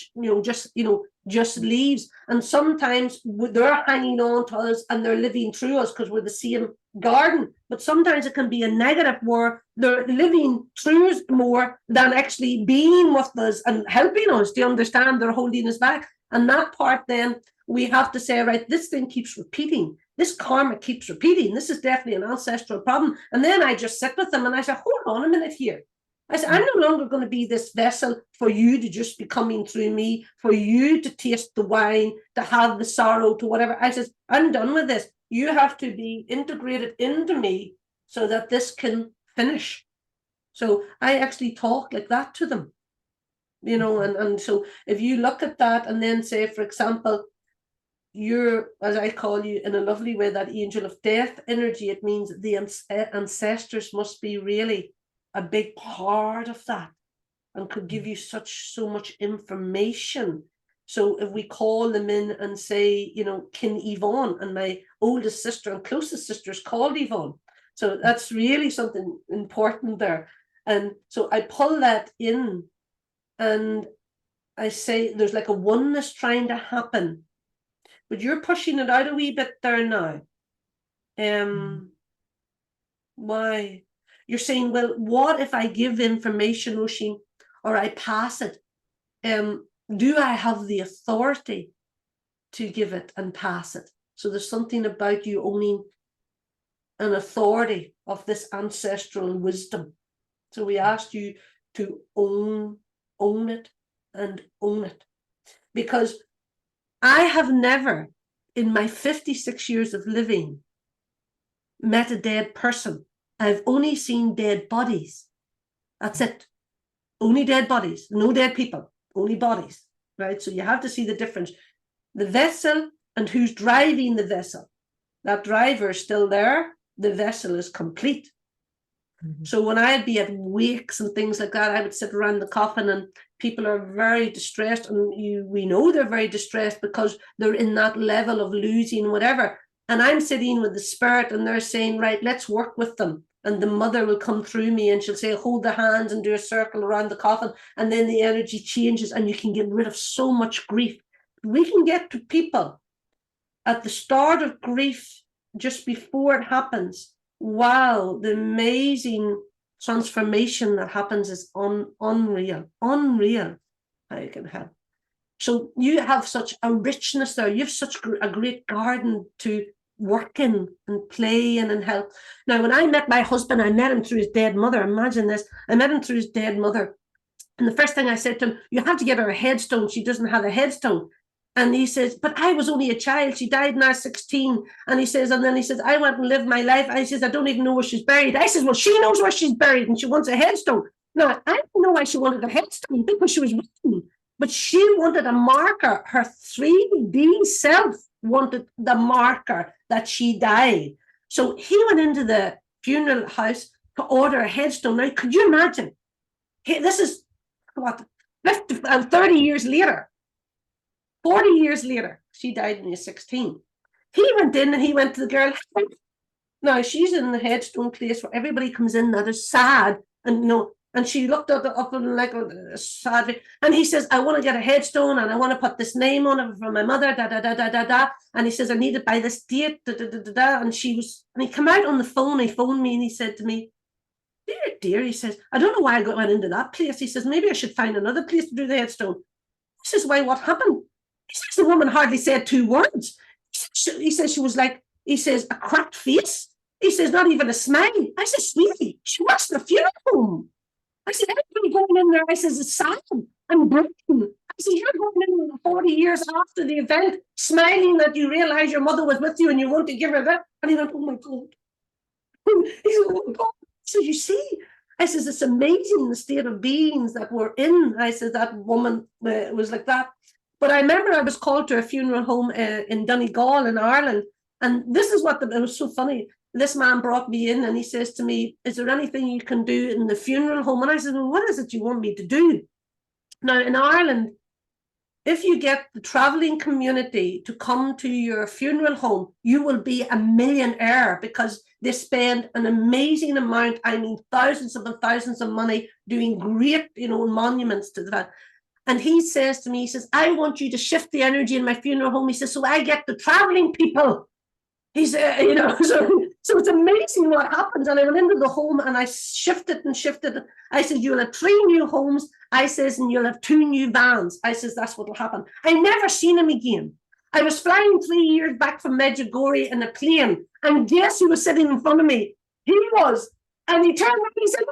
just leaves. And sometimes they're hanging on to us and they're living through us because we're the same garden. But sometimes it can be a negative where they're living through us more than actually being with us and helping us. Do you understand? They're holding us back. And that part, then we have to say, right, this thing keeps repeating. This karma keeps repeating. This is definitely an ancestral problem. And then I just sit with them and I say, hold on a minute here. I said, I'm no longer going to be this vessel for you to just be coming through me, for you to taste the wine, to have the sorrow, to whatever. I said, I'm done with this. You have to be integrated into me so that this can finish. So I actually talk like that to them. And so if you look at that and then say, for example, you're, as I call you in a lovely way, that angel of death energy, it means the ancestors must be really a big part of that and could give you so much information. So if we call them in and say, Kin Yvonne, and my oldest sister and closest sister is called Yvonne. So that's really something important there. And so I pull that in. And I say there's like a oneness trying to happen, but you're pushing it out a wee bit there now. Why? You're saying, well, what if I give information, Roisin, or I pass it? Do I have the authority to give it and pass it? So there's something about you owning an authority of this ancestral wisdom. So we asked you to own it and own it, because I have never in my 56 years of living met a dead person. I've only seen dead bodies. That's it. Only dead bodies, no dead people, only bodies, right? So you have to see the difference. The vessel and who's driving the vessel. That driver is still there. The vessel is complete. So when I'd be at wakes and things like that, I would sit around the coffin and people are very distressed, and we know they're very distressed because they're in that level of losing whatever. And I'm sitting with the spirit and they're saying, right, let's work with them. And the mother will come through me and she'll say, hold the hands and do a circle around the coffin. And then the energy changes and you can get rid of so much grief. We can get to people at the start of grief, just before it happens. Wow, the amazing transformation that happens is unreal. How you can help. So you have such a richness there. You have such a great garden to work in and play in and help. Now, when I met my husband, I met him through his dead mother. Imagine this. I met him through his dead mother. And the first thing I said to him, you have to get her a headstone. She doesn't have a headstone. And he says, but I was only a child. She died when I was 16. And then he says, I went and lived my life. And he says, I don't even know where she's buried. I says, well, she knows where she's buried and she wants a headstone. Now, I don't know why she wanted a headstone, because she was written. But she wanted a marker. Her 3D self wanted the marker that she died. So he went into the funeral house to order a headstone. Now, could you imagine? This is what, 30 years later. 40 years later, she died when he was 16. He went in and he went to the girl. Now she's in the headstone place where everybody comes in that is sad, and and she looked up and like sad, and he says, I want to get a headstone and I want to put this name on it from my mother, da da da da da da. And he says, I need it by this date, da da da da da. And he came out on the phone, he phoned me and he said to me, dear, he says, I don't know why I went into that place. He says, maybe I should find another place to do the headstone. This is why what happened. He says the woman hardly said 2 words. He says she was like, he says, a cracked face. He says, not even a smile. I said, sweetie, she works in a funeral home. I said, everybody going in there, I says, it's sad. I'm broken. I said, you're going in 40 years after the event, smiling that you realize your mother was with you and you want to give her that. And he went, oh my God. He said, oh my God. So you see, I says, it's amazing the state of beings that we're in. I said, that woman was like that. But I remember I was called to a funeral home in Donegal in Ireland. And this is it was so funny. This man brought me in and he says to me, is there anything you can do in the funeral home? And I said, well, what is it you want me to do? Now, in Ireland, if you get the traveling community to come to your funeral home, you will be a millionaire, because they spend an amazing amount, I mean, thousands of money doing great, monuments to that. And he says to me, he says, I want you to shift the energy in my funeral home. He says, so I get the traveling people. He's, so it's amazing what happens. And I went into the home and I shifted and shifted. I said, you'll have 3 new homes. I says, and you'll have 2 new vans. I says, that's what will happen. I never seen him again. I was flying 3 years back from Medjugorje in a plane, and guess who was sitting in front of me? He was. And he turned around and he said,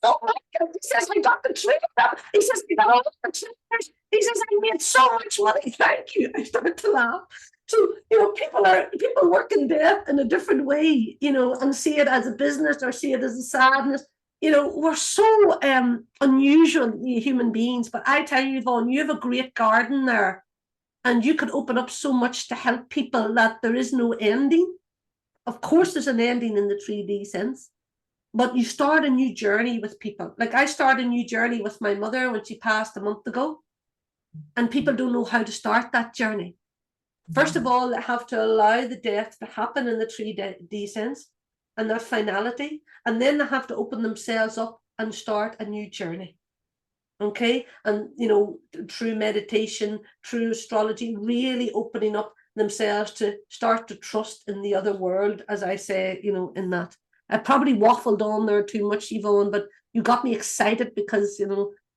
oh my God. He says, I got the trailer. He says, I got all the trailers. He says, I made so much money. Thank you. I started to laugh. So, people work in death in a different way, and see it as a business or see it as a sadness. We're so unusual human beings. But I tell you, Yvonne, you have a great garden there, and you could open up so much to help people that there is no ending. Of course, there's an ending in the 3D sense, but you start a new journey with people. Like I started a new journey with my mother when she passed a month ago, and people don't know how to start that journey. First of all, they have to allow the death to happen in the 3D sense and that finality. And then they have to open themselves up and start a new journey. Okay. And, through meditation, through astrology, really opening up themselves to start to trust in the other world, as I say, in that. I probably waffled on there too much, Yvonne, but you got me excited because,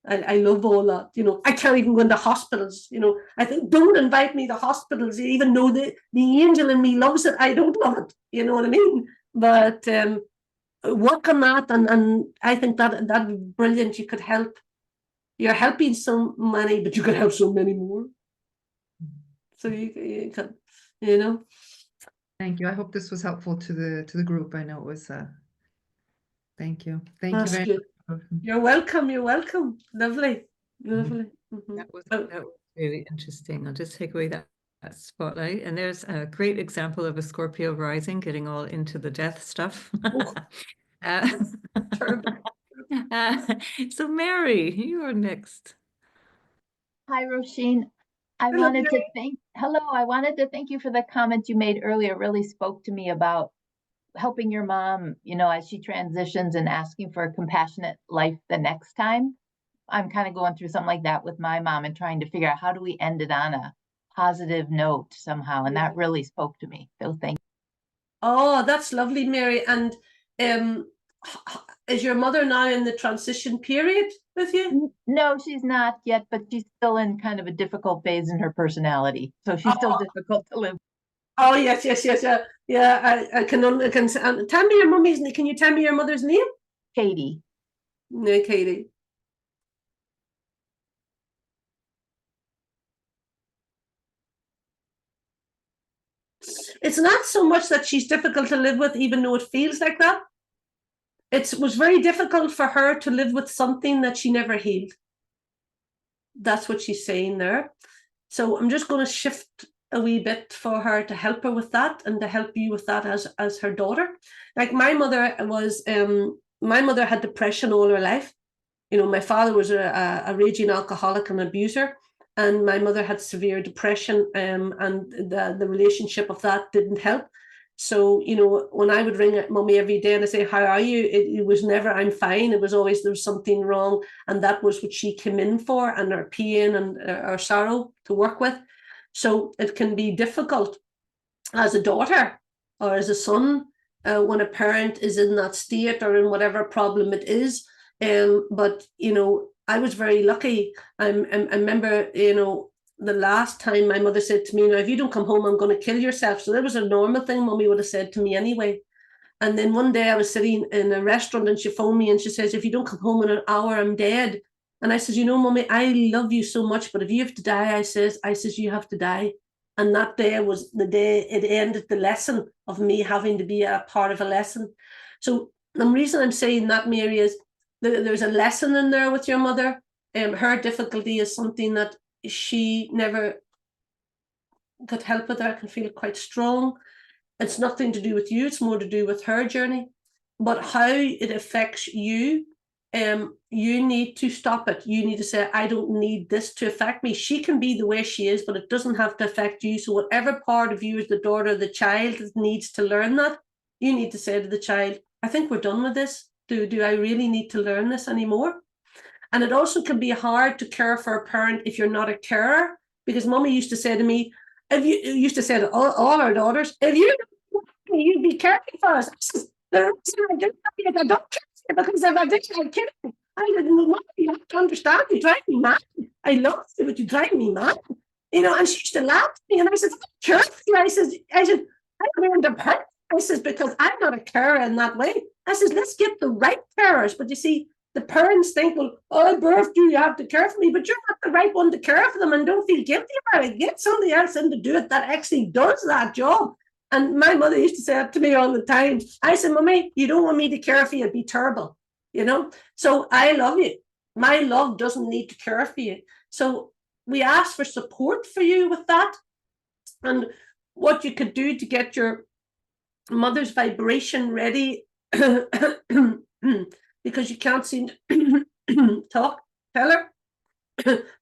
I love all that. I can't even go into hospitals. I think don't invite me to hospitals, even though the angel in me loves it. I don't love it. You know what I mean? But work on that, and I think that'd be brilliant. You could help. You're helping so many, but you could help so many more. So you can, Thank you. I hope this was helpful to the group. I know it was. Thank you. Thank That's you very good. much. You're welcome. You're welcome. Lovely. Lovely. That was really interesting. I'll just take away that spotlight. And there's a great example of a Scorpio rising getting all into the death stuff. So Mary, you are next. Hi, Roisin. I wanted to thank you for the comments you made earlier. It really spoke to me about helping your mom, as she transitions and asking for a compassionate life the next time. I'm kind of going through something like that with my mom and trying to figure out how do we end it on a positive note somehow. And that really spoke to me. So thank you. Oh, that's lovely, Mary. And is your mother now in the transition period with you? No, she's not yet, but she's still in kind of a difficult phase in her personality. So she's still difficult to live. Oh, yes. Yeah, I can tell me your mummy's name. Can you tell me your mother's name? Katie. No, Katie. It's not so much that she's difficult to live with, even though it feels like that. It was very difficult for her to live with something that she never healed. That's what she's saying there. So I'm just going to shift a wee bit for her to help her with that and to help you with that as her daughter. Like my mother had depression all her life. My father was a raging alcoholic and abuser, and my mother had severe depression, and the relationship of that didn't help. So, when I would ring at Mummy every day and I say, how are you? It was never, I'm fine. It was always, there's something wrong. And that was what she came in for, and her pain and her sorrow to work with. So it can be difficult as a daughter or as a son when a parent is in that state or in whatever problem it is. But, I was very lucky. I remember, the last time my mother said to me, if you don't come home, I'm going to kill yourself. So that was a normal thing Mummy would have said to me anyway. And then one day I was sitting in a restaurant and she phoned me and she says, if you don't come home in an hour, I'm dead. And I says, Mummy, I love you so much, but if you have to die, I says, you have to die. And that day was the day it ended the lesson of me having to be a part of a lesson. So the reason I'm saying that, Mary, is there's a lesson in there with your mother. Her difficulty is something that she never could help with. I can feel quite strong. It's nothing to do with you. It's more to do with her journey. But how it affects you, you need to stop it. You need to say, I don't need this to affect me. She can be the way she is, but it doesn't have to affect you. So whatever part of you as the daughter of the child needs to learn that, you need to say to the child, I think we're done with this. Do I really need to learn this anymore? And it also can be hard to care for a parent if you're not a carer, because Mummy used to say to me, if you used to say to all our daughters, if you'd be caring for us. The reason I didn't is I don't care because if I didn't, I'd kill you. I didn't want you have to understand. You drive me mad. I love you, but you drive me mad. You know, and she used to laugh at me, and I said, I don't care for you. I learned a part. I says, because I'm not a carer in that way. I says, let's get the right carers. But you see, the parents think, well, I birthed you, you have to care for me, but you're not the right one to care for them, and don't feel guilty about it. Get somebody else in to do it that actually does that job. And my mother used to say that to me all the time. I said, Mummy, you don't want me to care for you, it'd be terrible, you know? So I love you. My love doesn't need to care for you. So we ask for support for you with that. And what you could do to get your mother's vibration ready, because you can't seem to talk, tell her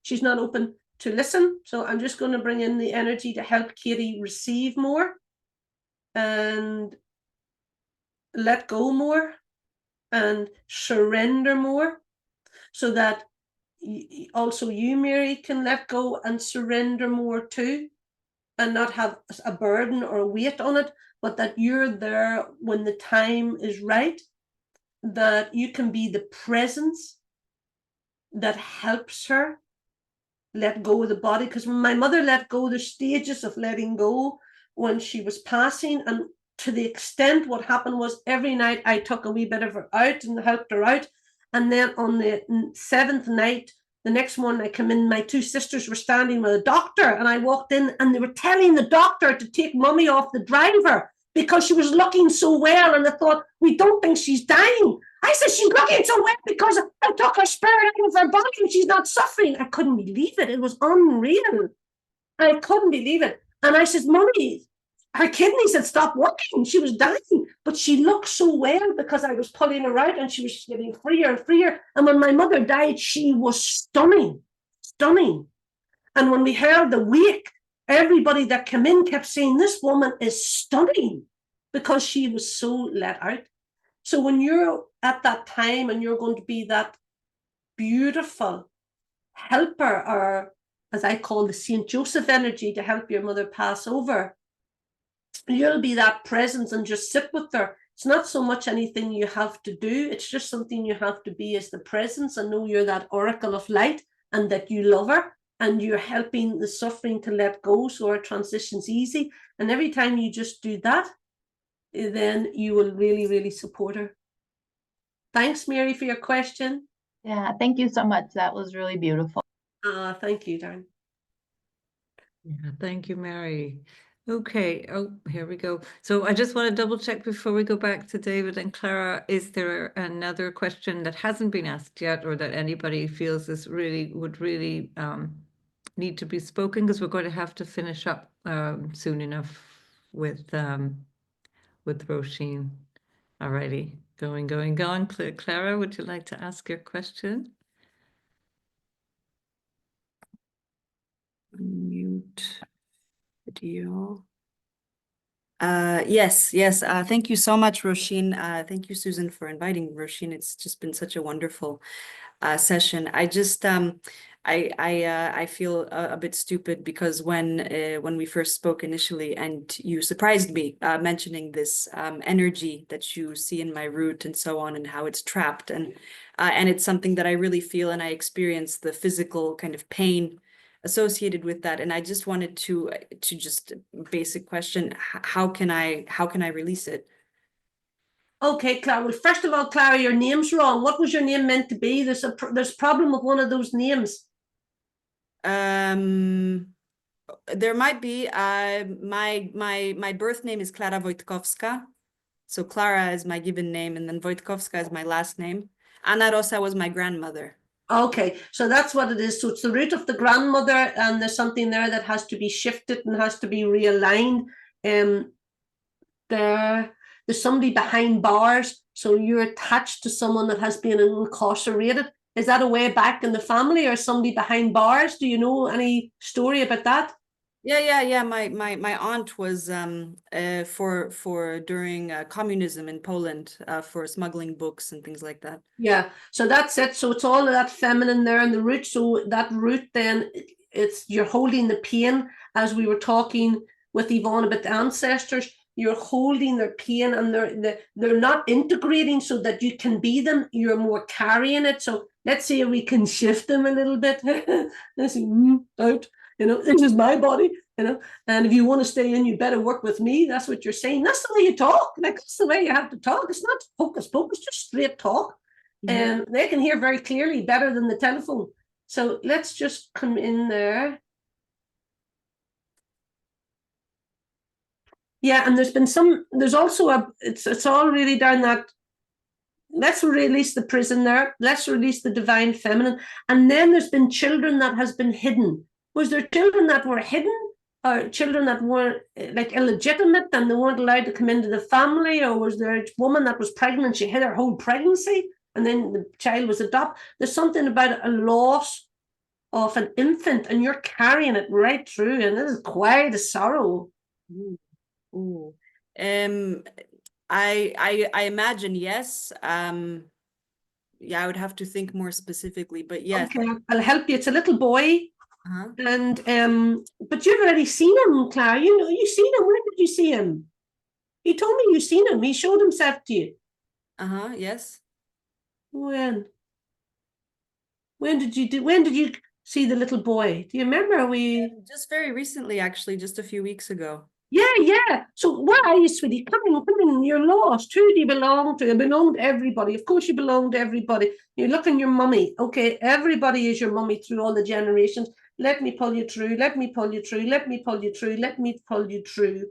she's not open to listen. So I'm just going to bring in the energy to help Katie receive more and let go more and surrender more, so that also you, Mary, can let go and surrender more too, and not have a burden or a weight on it, but that you're there when the time is right, that you can be the presence that helps her let go of the body. Because when my mother let go, the stages of letting go when she was passing, and to the extent what happened was every night I took a wee bit of her out and helped her out, and then on the 7th night, the next morning I come in, my 2 sisters were standing with a doctor, and I walked in and they were telling the doctor to take Mummy off the driver because she was looking so well, and I thought, we don't think she's dying. I said, she's looking so well because I took her spirit out of her body and she's not suffering. I couldn't believe it. It was unreal. I couldn't believe it. And I said, Mummy, her kidneys had stopped working. She was dying, but she looked so well because I was pulling her out and she was getting freer and freer. And when my mother died, she was stunning, stunning. And when we heard the wake, everybody that came in kept saying, this woman is stunning, because she was so let out. So when you're at that time and you're going to be that beautiful helper, or as I call the St. Joseph energy, to help your mother pass over, you'll be that presence and just sit with her. It's not so much anything you have to do. It's just something you have to be as the presence, and know you're that oracle of light and that you love her and you're helping the suffering to let go so our transition's easy. And every time you just do that, then you will really, really support her. Thanks, Mary, for your question. Yeah, thank you so much. That was really beautiful. Thank you, Darren. Yeah, thank you, Mary. Okay, oh, here we go. So I just want to double check before we go back to David and Clara. Is there another question that hasn't been asked yet, or that anybody feels this would really need to be spoken? Because we're going to have to finish up soon enough with Roisin. Alrighty, going. Clara, would you like to ask your question? Mute video. Yes. Thank you so much, Roisin. Thank you, Susan, for inviting Roisin. It's just been such a wonderful session. I just I feel a bit stupid because when we first spoke initially, and you surprised me mentioning this energy that you see in my root and so on, and how it's trapped, and it's something that I really feel, and I experience the physical kind of pain associated with that. And I just wanted to just basic question, how can I release it? Okay, Clara. Well, first of all, Clara, your name's wrong. What was your name meant to be? There's a problem with one of those names. There might be. My birth name is Klara Wojtkowska. So Clara is my given name, and then Wojtkowska is my last name. Anna Rosa was my grandmother. Okay, so that's what it is. So it's the root of the grandmother, and there's something there that has to be shifted and has to be realigned. There's somebody behind bars So you're attached to someone that has been incarcerated. Is that a way back in the family or somebody behind bars? Do you know any story about that? Yeah. My aunt was for during communism in Poland for smuggling books and things like that. Yeah, so that's it. So it's all of that feminine there in the root. So that root, then it's you're holding the pain, as we were talking with Yvonne about the ancestors. You're holding their pain, and they're not integrating so that you can be them. You're more carrying it. So let's see if we can shift them a little bit. Let's see, out. This is my body. And if you want to stay in, you better work with me. That's what you're saying. That's the way you talk. Like, that's the way you have to talk. It's not hocus pocus, just straight talk. And they can hear very clearly, better than the telephone. So let's just come in there. Yeah, and there's also it's all really down that, let's release the prison there, let's release the divine feminine. And then there's been children that has been hidden. Was there children that were hidden, or children that weren't like illegitimate and they weren't allowed to come into the family? Or was there a woman that was pregnant, she hid her whole pregnancy and then the child was adopted? There's something about a loss of an infant and you're carrying it right through, and this is quite a sorrow. Ooh. I imagine yes. Yeah, I would have to think more specifically, but yes. Okay, I'll help you. It's a little boy. And but you've already seen him, Clara. You've seen him. Where did you see him? You told me you've seen him. He showed himself to you. Yes. When did you see the little boy? Do you remember? Just very recently, actually, just a few weeks ago. Yeah. So where are you, sweetie? Come in. You're lost. Who do you belong to? You belong to everybody. Of course you belong to everybody. You look in your mummy. Okay, everybody is your mummy through all the generations. Let me pull you through. Let me pull you through. Let me pull you through. Let me pull you through.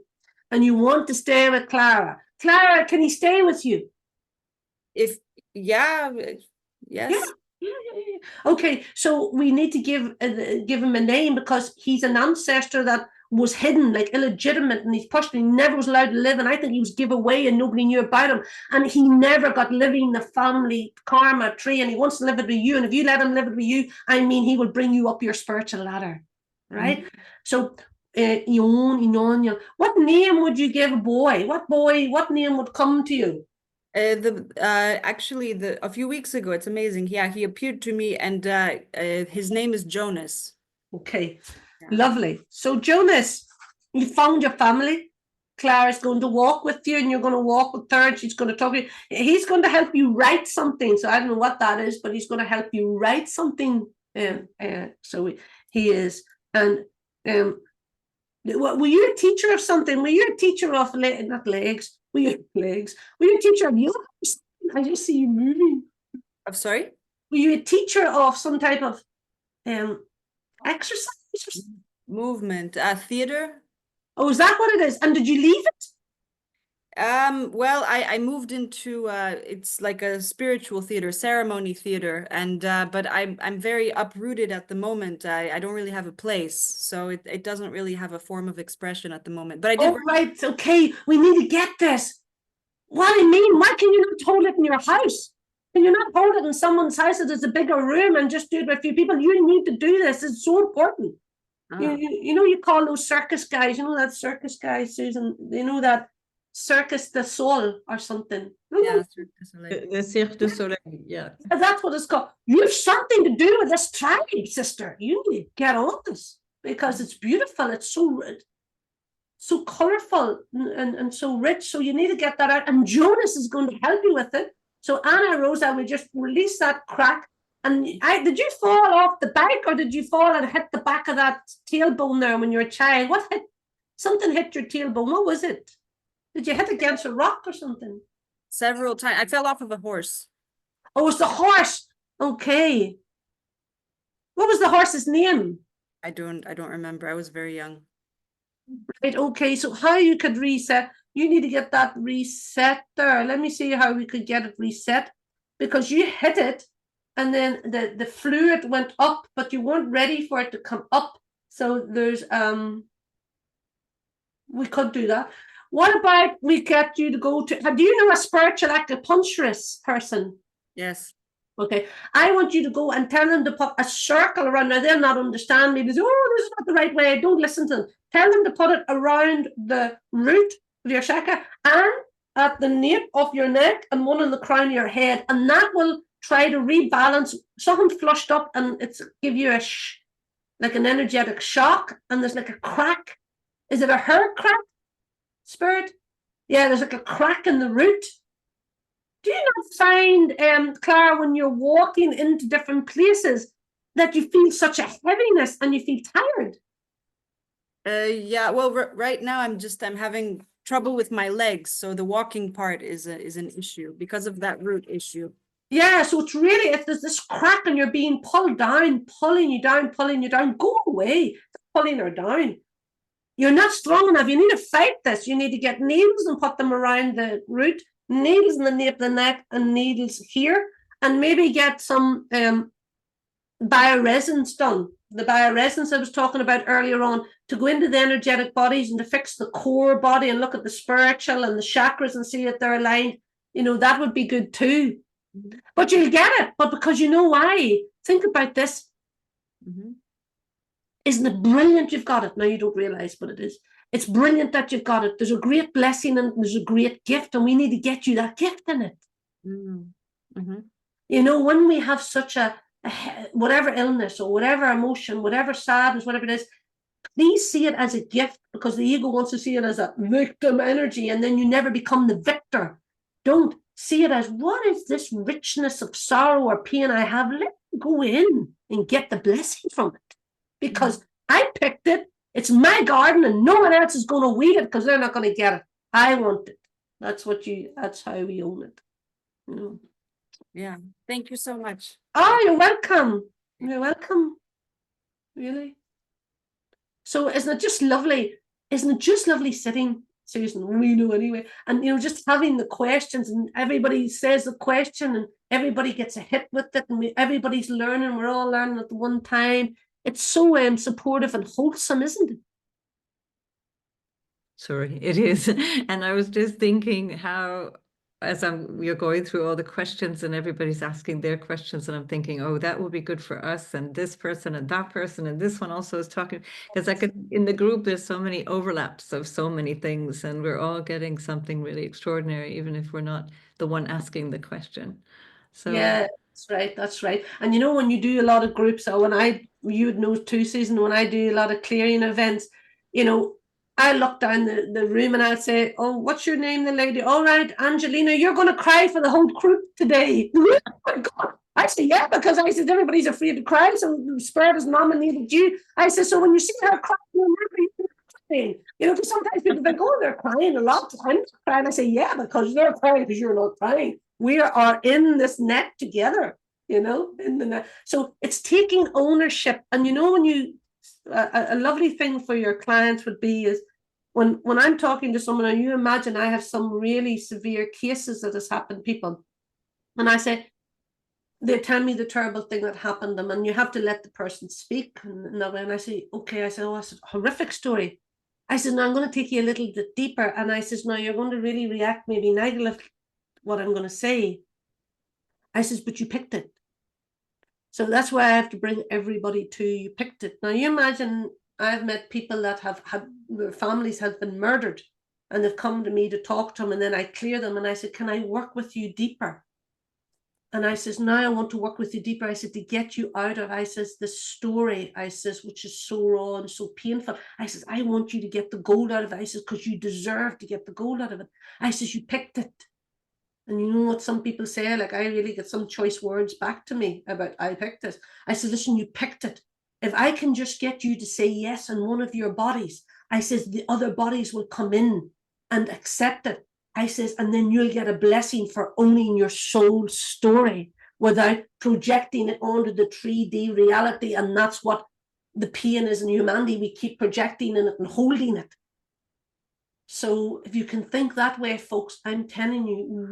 And you want to stay with Clara. Clara, can he stay with you? Yes. Yeah. Okay, so we need to give him a name, because he's an ancestor that was hidden, like illegitimate, and he's pushed, and he never was allowed to live, and I think he was given away and nobody knew about him, and he never got living the family karma tree, and he wants to live it with you, and if you let him live it with you, I mean, he will bring you up your spiritual ladder, right? So what name would you give a boy? What name would come to you? Actually, a few weeks ago, it's amazing. Yeah, he appeared to me, and his name is Jonas. Okay, lovely. So Jonas, you found your family. Clara's going to walk with you, and you're going to walk with her, and she's going to talk to you. He's going to help you write something. So I don't know what that is, but he's going to help you write something. So he is. And were you a teacher of something? Were you a teacher of not legs? Were you legs? Were you a teacher of yoga? I just see you moving. I'm sorry? Were you a teacher of some type of exercise? Movement, theater. Oh, is that what it is? And did you leave it? Well, I moved into it's like a spiritual theater, ceremony theater, and but I'm very uprooted at the moment. I don't really have a place, so it doesn't really have a form of expression at the moment. But I did. Oh, right. Okay, we need to get this. What do you mean? Why can you not hold it in your house? Can you not hold it in someone's house that is a bigger room and just do it with a few people? You need to do this. It's so important. You call those circus guys, that circus guy, Susan, that Circus du Soleil or something. Yeah, the Cirque du Soleil, yeah. That's what it's called. You have something to do with this tribe, sister. You need to get on this, because it's beautiful. It's so colorful and so rich. So you need to get that out. And Jonas is going to help you with it. So Anna Rosa will just release that crack. And did you fall off the bike, or did you fall and hit the back of that tailbone there when you were a child? Something hit your tailbone. What was it? Did you hit against a rock or something? Several times. I fell off of a horse. Oh, it's the horse. Okay. What was the horse's name? I don't remember. I was very young. Right, okay. So how you could reset, you need to get that reset there. Let me see how we could get it reset. Because you hit it, and then the fluid went up, but you weren't ready for it to come up. So there's we could do that. What about we get you to go to, do you know a spiritual acupuncturist person? Yes. Okay, I want you to go and tell them to put a circle around. Now they'll not understand me. They say, oh, this is not the right way. Don't listen to them. Tell them to put it around the root of your chakra and at the nape of your neck and one on the crown of your head. And that will try to rebalance something flushed up, and it's give you a like an energetic shock, and there's like a crack. Is it a hair crack, Spirit? Yeah, there's like a crack in the root. Do you not find, Clara, when you're walking into different places that you feel such a heaviness and you feel tired? Yeah, well, right now I'm having trouble with my legs, so the walking part is an issue because of that root issue. Yeah, so it's really, if there's this crack and you're being pulled down, pulling you down, go away, pulling her down. You're not strong enough. You need to fight this. You need to get needles and put them around the root, needles in the nape of the neck and needles here, and maybe get some bioresonance done. The bioresonance I was talking about earlier on, to go into the energetic bodies and to fix the core body and look at the spiritual and the chakras and see if they're aligned. You know, that would be good too. Mm-hmm. But you'll get it. But because you know why? Think about this. Mm-hmm. Isn't it brilliant you've got it? Now you don't realize what it is. It's brilliant that you've got it. There's a great blessing and there's a great gift, and we need to get you that gift in it. Mm-hmm. You know, when we have such a whatever illness or whatever emotion, whatever sadness, whatever it is, please see it as a gift, because the ego wants to see it as a victim energy, and then you never become the victor. Don't see it as, what is this richness of sorrow or pain I have? Let me go in and get the blessing from it. Because I picked it, it's my garden, and no one else is going to weed it because they're not going to get it. I want it. That's how we own it. You know? Yeah. Thank you so much. Oh, you're welcome. You're welcome. Really. So isn't it just lovely? Isn't it just lovely sitting, Susan? We know anyway. And, you know, just having the questions, and everybody says the question and everybody gets a hit with it, and everybody's learning. We're all learning at the one time. It's so supportive and wholesome, isn't it? Sorry, it is. And I was just thinking how, as we're going through all the questions and everybody's asking their questions, and I'm thinking, oh, that would be good for us, and this person and that person, and this one also is talking, because in the group, there's so many overlaps of so many things, and we're all getting something really extraordinary, even if we're not the one asking the question. So yeah, that's right. And you know, when you do a lot of groups, or you would know too, Susan, when I do a lot of clearing events, you know, I look down the room and I'll say, oh, what's your name, the lady? All right, Angelina, you're going to cry for the whole group today. Oh my God. I said, yeah, because I said, everybody's afraid to cry, so Spirit has nominated you. I said, so when you see her crying, remember you're crying. You know, because sometimes people think, oh, they're crying a lot. I'm not crying. I say, yeah, because they're crying because you're not crying. We are in this net together, you know, in the net. So it's taking ownership. And you know, when you, a lovely thing for your clients would be is when I'm talking to someone, and you imagine I have some really severe cases that has happened to people, and I say, they tell me the terrible thing that happened to them, and you have to let the person speak. And I say, okay, I said, oh, it's a horrific story. I said, now I'm going to take you a little bit deeper. And I says, now you're going to really react maybe negatively what I'm going to say. I says, but you picked it. So that's why I have to bring everybody to, you picked it. Now you imagine, I've met people that have had, their families have been murdered, and they've come to me to talk to them, and then I clear them, and I said, can I work with you deeper? And I says, now I want to work with you deeper. I said, to get you out of, I says, the story, I says, which is so raw and so painful. I says, I want you to get the gold out of it. I says, because you deserve to get the gold out of it. I says, you picked it. And you know what some people say, like, I really get some choice words back to me about, I picked this. I said, listen, you picked it. If I can just get you to say yes in one of your bodies, I says, the other bodies will come in and accept it. I says, and then you'll get a blessing for owning your soul story without projecting it onto the 3D reality. And that's what the pain is in humanity. We keep projecting in it and holding it. So if you can think that way, folks, I'm telling you, you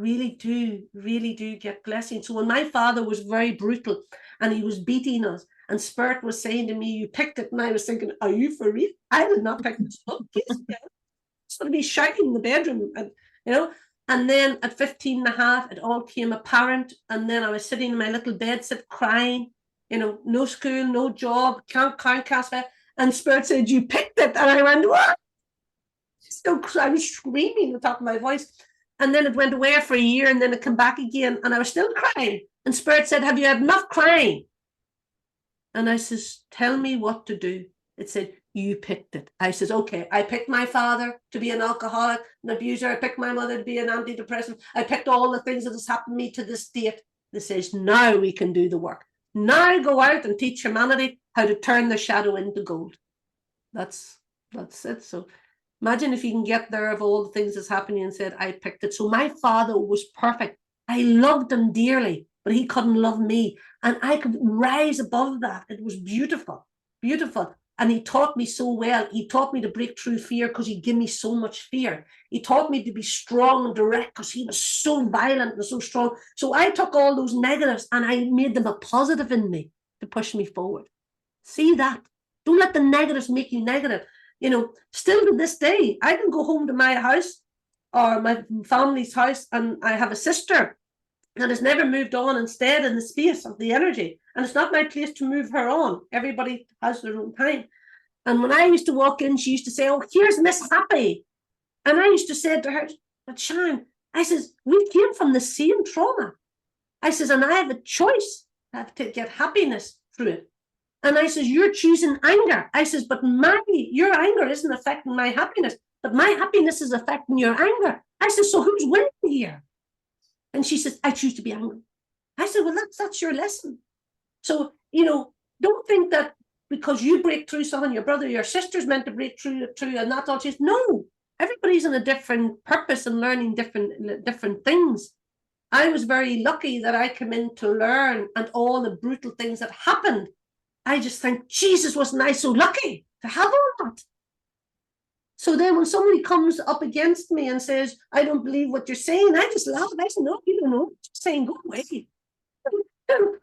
really do get blessings. So when my father was very brutal and he was beating us, and Spirit was saying to me, you picked it, and I was thinking, are you for real? I did not pick this up. going to be shouting in the bedroom, and you know. And then at 15 and a half, it all came apparent. And then I was sitting in my little bed, crying, you know, no school, no job, can't count, and Spirit said, you picked it. And I went, what? So I was screaming at the top of my voice. And then it went away for a year, and then it came back again, and I was still crying. And Spirit said, have you had enough crying? And I says, tell me what to do. It said, you picked it. I says, okay, I picked my father to be an alcoholic, an abuser. I picked my mother to be an antidepressant. I picked all the things that has happened to me to this date. It says, now we can do the work. Now go out and teach humanity how to turn their shadow into gold. That's it. So imagine if you can get there of all the things that's happening and said, I picked it. So my father was perfect. I loved him dearly, but he couldn't love me. And I could rise above that. It was beautiful, beautiful. And he taught me so well. He taught me to break through fear because he gave me so much fear. He taught me to be strong and direct because he was so violent and so strong. So I took all those negatives and I made them a positive in me to push me forward. See that? Don't let the negatives make you negative. You know, still to this day, I can go home to my house or my family's house, and I have a sister that has never moved on and stayed in the space of the energy. And it's not my place to move her on. Everybody has their own time. And when I used to walk in, she used to say, oh, here's Miss Happy. And I used to say to her, but Sharon, I says, we came from the same trauma. I says, and I have a choice. I have to get happiness through it. And I says, you're choosing anger. I says, but your anger isn't affecting my happiness, but my happiness is affecting your anger. I says, so who's winning here? And she says, I choose to be angry. I said, well, that's your lesson. So, you know, don't think that because you break through something, your brother, your sister's meant to break through, and that's all she's. No, everybody's in a different purpose and learning different things. I was very lucky that I came in to learn, and all the brutal things that happened. I just think, Jesus, wasn't I so lucky to have all that? So then when somebody comes up against me and says, I don't believe what you're saying, I just laugh. I say, no, you don't know. Just saying, go away.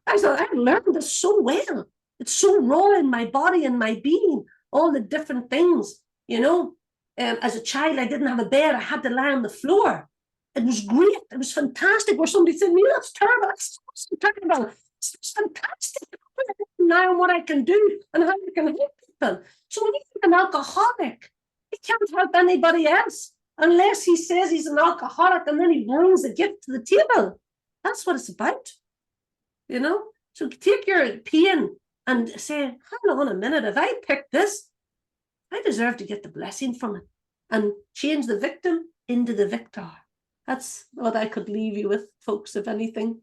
I thought, I learned this so well. It's so raw in my body and my being, all the different things, you know. As a child, I didn't have a bed. I had to lie on the floor. It was great. It was fantastic. Where somebody said, me, that's terrible. That's terrible. It's fantastic. Now what I can do and how I can help people. So when you think an alcoholic, he can't help anybody else unless he says he's an alcoholic and then he brings a gift to the table. That's what it's about, you know. So take your pain and say, hang on a minute, if I pick this, I deserve to get the blessing from it, and change the victim into the victor. That's what I could leave you with, folks, if anything.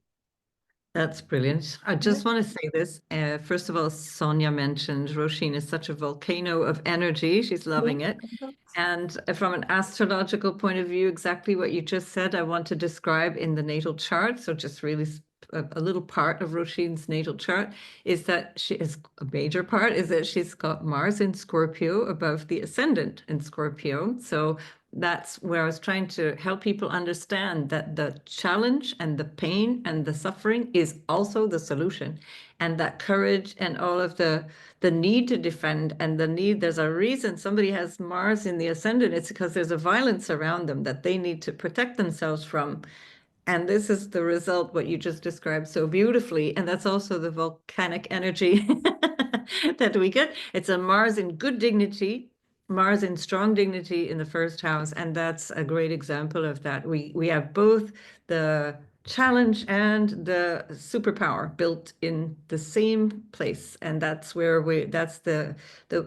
That's brilliant. I just want to say this. First of all, Sonia mentioned Roisin is such a volcano of energy. She's loving it. And from an astrological point of view, exactly what you just said, I want to describe in the natal chart. So just really a little part of Roisin's natal chart is that she is a major part is that she's got Mars in Scorpio above the ascendant in Scorpio. So that's where I was trying to help people understand that the challenge and the pain and the suffering is also the solution, and that courage and all of the need to defend and the need, there's a reason somebody has Mars in the ascendant. It's because there's a violence around them that they need to protect themselves from. And this is the result, what you just described so beautifully. And that's also the volcanic energy that we get. It's a Mars in good dignity, Mars in strong dignity in the first house. And that's a great example of that. We have both the challenge and the superpower built in the same place. And that's where that's the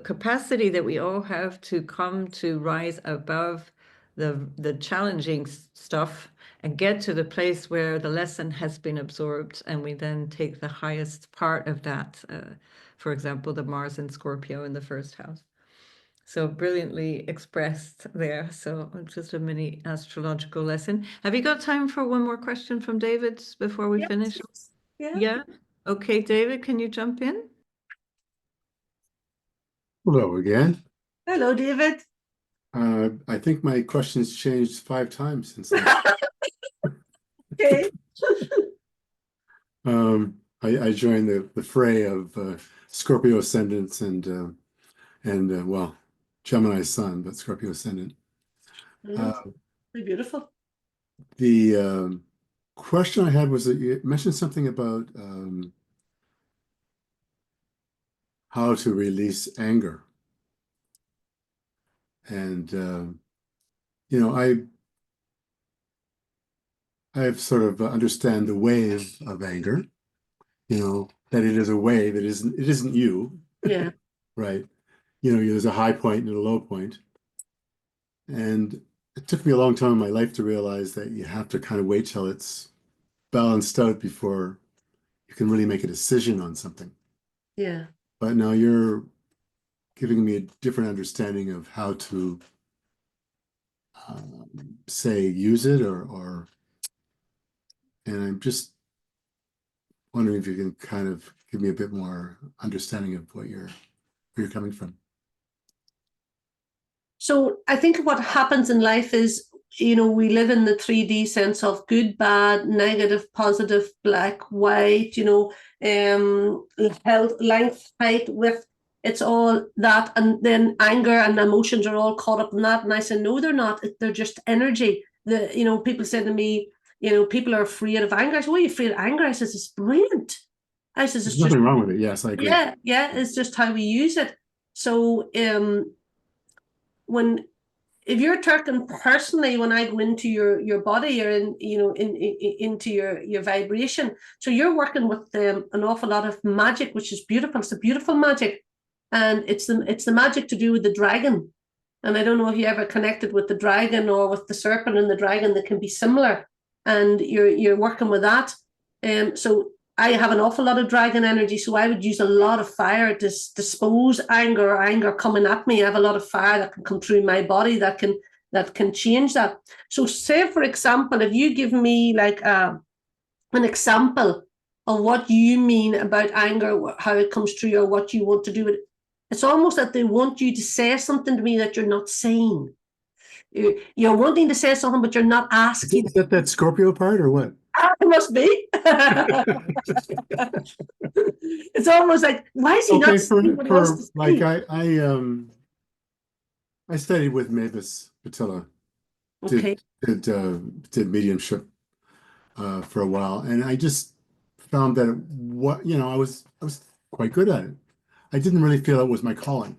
capacity that we all have to come to rise above the challenging stuff and get to the place where the lesson has been absorbed, and we then take the highest part of that, for example, the Mars in Scorpio in the first house. So brilliantly expressed there. So just a mini astrological lesson. Have you got time for one more question from David before we finish? Yeah. Okay, David, can you jump in? Hello again. Hello, David. I think my question's changed 5 times since then. Okay. I joined the fray of Scorpio ascendants and well, Gemini sun, but Scorpio ascendant. Very beautiful. The question I had was that you mentioned something about how to release anger. And I sort of understand the wave of anger, that it is a wave, it isn't you. Yeah. Right. There's a high point and a low point. And it took me a long time in my life to realize that you have to kind of wait till it's balanced out before you can really make a decision on something. Yeah. But now you're giving me a different understanding of how to say use it and I'm just wondering if you can kind of give me a bit more understanding of where you're coming from. So I think what happens in life is, we live in the 3D sense of good, bad, negative, positive, black, white, health, length, height, width. It's all that. And then anger and emotions are all caught up in that. And I said, no, they're not. They're just energy. People say to me, people are afraid of anger. I said, why are you afraid of anger? I says, it's brilliant. I says, there's nothing wrong with it. Yes, I agree. Yeah, it's just how we use it. So if you're talking personally, when I go into your body or into your vibration, so you're working with an awful lot of magic, which is beautiful. It's a beautiful magic, and it's the magic to do with the dragon. And I don't know if you ever connected with the dragon or with the serpent and the dragon. That can be similar, and you're working with that. So I have an awful lot of dragon energy, so I would use a lot of fire to dispose anger coming at me. I have a lot of fire that can come through my body that can change that. So say, for example, if you give me like an example of what you mean about anger, how it comes through, or what you want to do with it, it's almost that they want you to say something to me that you're not saying. You're wanting to say something, but you're not asking. Is that Scorpio part or what? It must be. It's almost like, why is he not saying what he wants to say? Like I studied with Mavis Patilla. Okay. Did mediumship for a while, and I just found that I was quite good at it. I didn't really feel it was my calling.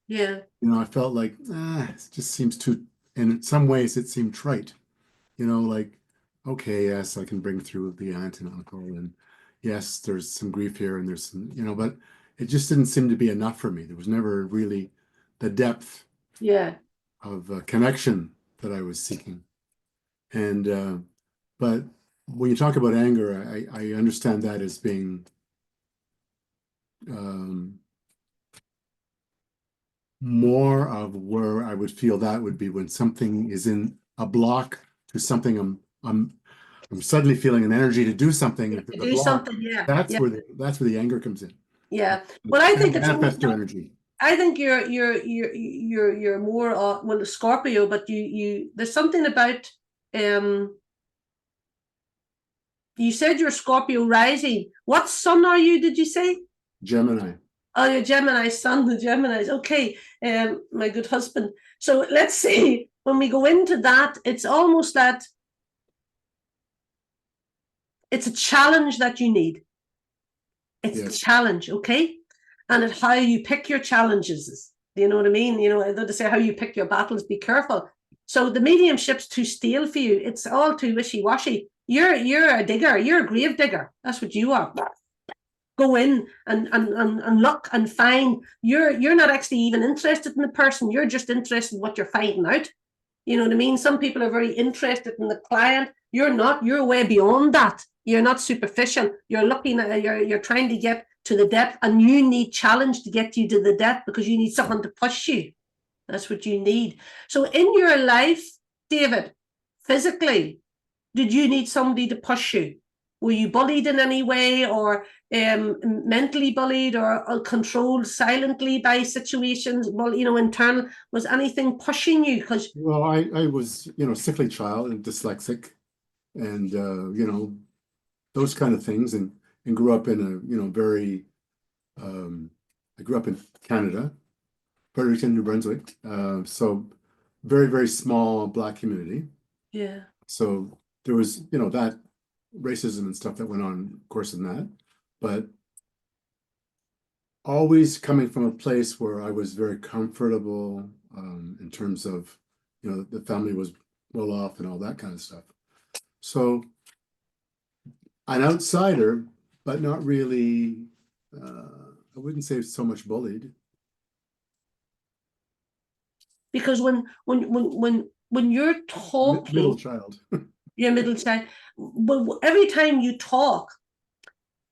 Yeah. I felt like it just seems too, and in some ways it seemed trite. Like, okay, yes, I can bring through the aunt and uncle, and yes, there's some grief here, and there's some, but it just didn't seem to be enough for me. There was never really the depth of connection that I was seeking. And but when you talk about anger, I understand that as being more of where I would feel that would be when something is in a block to something I'm suddenly feeling an energy to do something. To do something, yeah. That's where the anger comes in. Yeah. Well, I think it's manifesto energy. I think you're more well, Scorpio, but you there's something about you said you're Scorpio rising. What sun are you, did you say? Gemini. Oh, you're Gemini sun, the Geminis. Okay, my good husband. So let's see, when we go into that, it's almost that it's a challenge that you need. It's a challenge, okay? And it's how you pick your challenges. Do you know what I mean? They say how you pick your battles, be careful. So the mediumship's too stale for you. It's all too wishy-washy. You're a digger. You're a grave digger. That's what you are. Go in and look and find. You're not actually even interested in the person. You're just interested in what you're finding out. You know what I mean? Some people are very interested in the client. You're not. You're way beyond that. You're not superficial. You're looking at. You're trying to get to the depth, and you need challenge to get you to the depth because you need someone to push you. That's what you need. So in your life, David, physically, did you need somebody to push you? Were you bullied in any way, or mentally bullied, or controlled silently by situations? Well, internal. Was anything pushing you? Because I was, sickly child and dyslexic, and those kind of things, and grew up in a very. I grew up in Canada, Fredericton, New Brunswick. So very, very small Black community. Yeah. So there was, you know, that racism and stuff that went on, of course, in that. But always coming from a place where I was very comfortable in terms of, you know, the family was well off and all that kind of stuff. So an outsider, but not really, I wouldn't say so much bullied. Because when you're talking, Middle child. you're middle child, but every time you talk,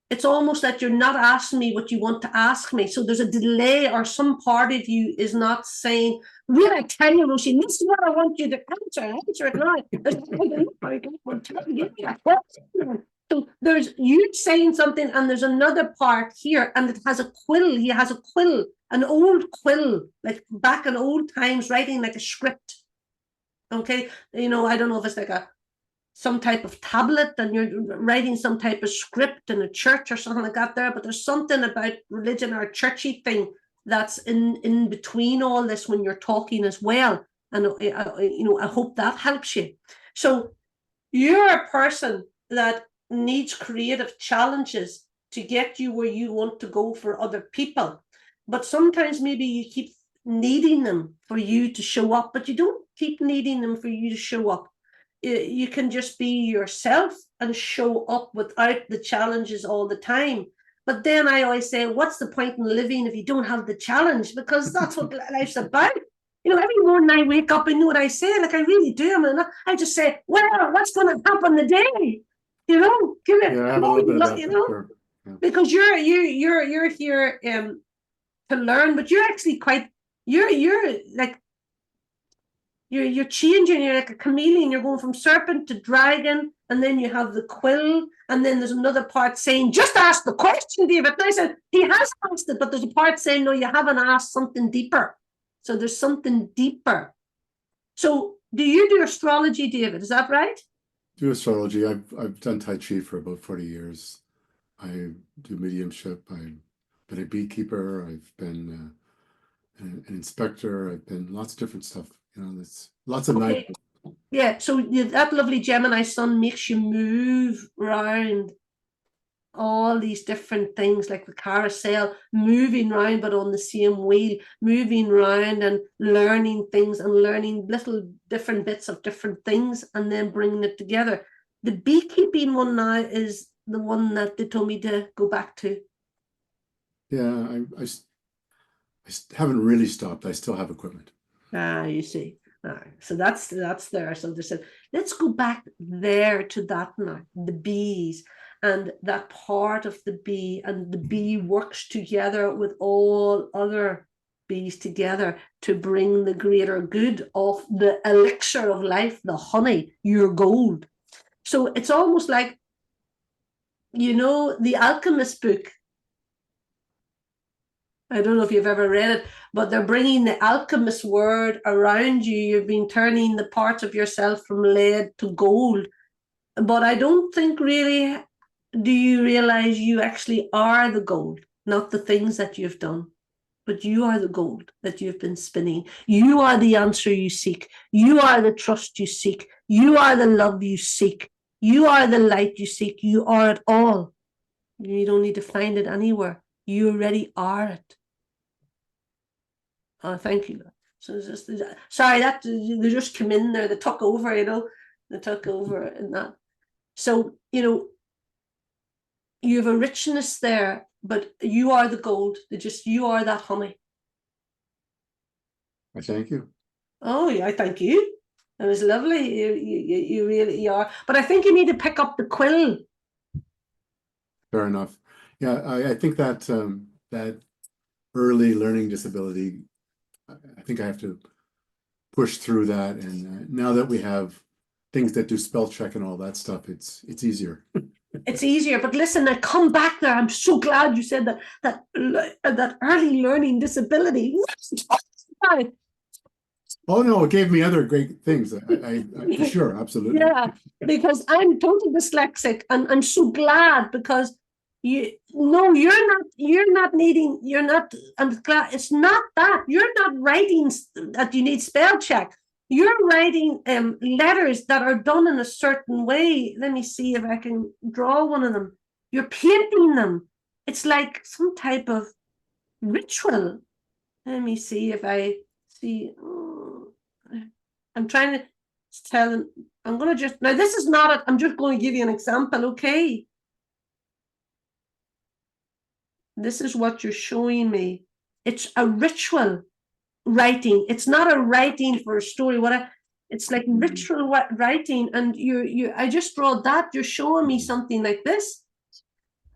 it's almost that you're not asking me what you want to ask me. So there's a delay, or some part of you is not saying, will I tell you, Roisin, this is what I want you to answer it now. So there's you saying something, and there's another part here, and it has a quill. He has a quill, an old quill, like back in old times, writing like a script. Okay, you know, I don't know if it's like some type of tablet, and you're writing some type of script in a church or something like that there, but there's something about religion or a churchy thing that's in between all this when you're talking as well. And you know, I hope that helps you. So you're a person that needs creative challenges to get you where you want to go for other people, but sometimes maybe you keep needing them for you to show up, but you don't keep needing them for you to show up. You can just be yourself and show up without the challenges all the time. But then I always say, what's the point in living if you don't have the challenge? Because that's what life's about. You know, every morning I wake up, I know what I say, like I really do. I mean, I just say, well, what's going to happen today? You know, give it. Yeah, I have a little bit of that, you know, sure. Yeah. because you're here to learn, but you're actually quite you're like you're changing. You're like a chameleon. You're going from serpent to dragon, and then you have the quill, and then there's another part saying, just ask the question, David. And I said, he has asked it, but there's a part saying, no, you haven't asked something deeper. So there's something deeper. So do you do astrology, David? Is that right? Do astrology. I've done Tai Chi for about 40 years. I do mediumship. I've been a beekeeper. I've been an inspector. I've been lots of different stuff. You know, there's lots of night. Yeah, so that lovely Gemini sun makes you move around all these different things, like the carousel, moving around but on the same wheel, moving around and learning things and learning little different bits of different things and then bringing it together. The beekeeping one now is the one that they told me to go back to. Yeah, I haven't really stopped. I still have equipment. You see. All right. So that's there. So they said, let's go back there to that now, the bees and that part of the bee, and the bee works together with all other bees together to bring the greater good of the elixir of life, the honey, your gold. So it's almost like, you know, the alchemist book. I don't know if you've ever read it, but they're bringing the alchemist word around you. You've been turning the parts of yourself from lead to gold. But I don't think really do you realize you actually are the gold, not the things that you've done, but you are the gold that you've been spinning. You are the answer you seek. You are the trust you seek. You are the love you seek. You are the light you seek. You are it all. You don't need to find it anywhere. You already are it. Oh, thank you. So it's just, sorry, that they just come in there, they took over, you know, they took over and that. So, you know, you have a richness there, but you are the gold. You are that honey. I thank you. Oh, yeah, I thank you. It was lovely. You really are. But I think you need to pick up the quill. Fair enough. Yeah, I think that that early learning disability, I think I have to push through that. And now that we have things that do spell check and all that stuff, it's easier. It's easier. But listen, I come back there. I'm so glad you said that early learning disability. Oh no, it gave me other great things. I for sure, absolutely. Yeah, because I'm totally dyslexic, and I'm so glad because you're not needing, it's not that you're not writing that you need spell check. you're writing letters that are done in a certain way. Let me see if I can draw one of them. You're painting them. It's like some type of ritual. Let me see if I see. I'm trying to tell. I'm going to just, now this is not it. I'm just going to give you an example, okay? This is what you're showing me. It's a ritual writing. It's not a writing for a story. It's like ritual writing, and I just draw that. You're showing me something like this,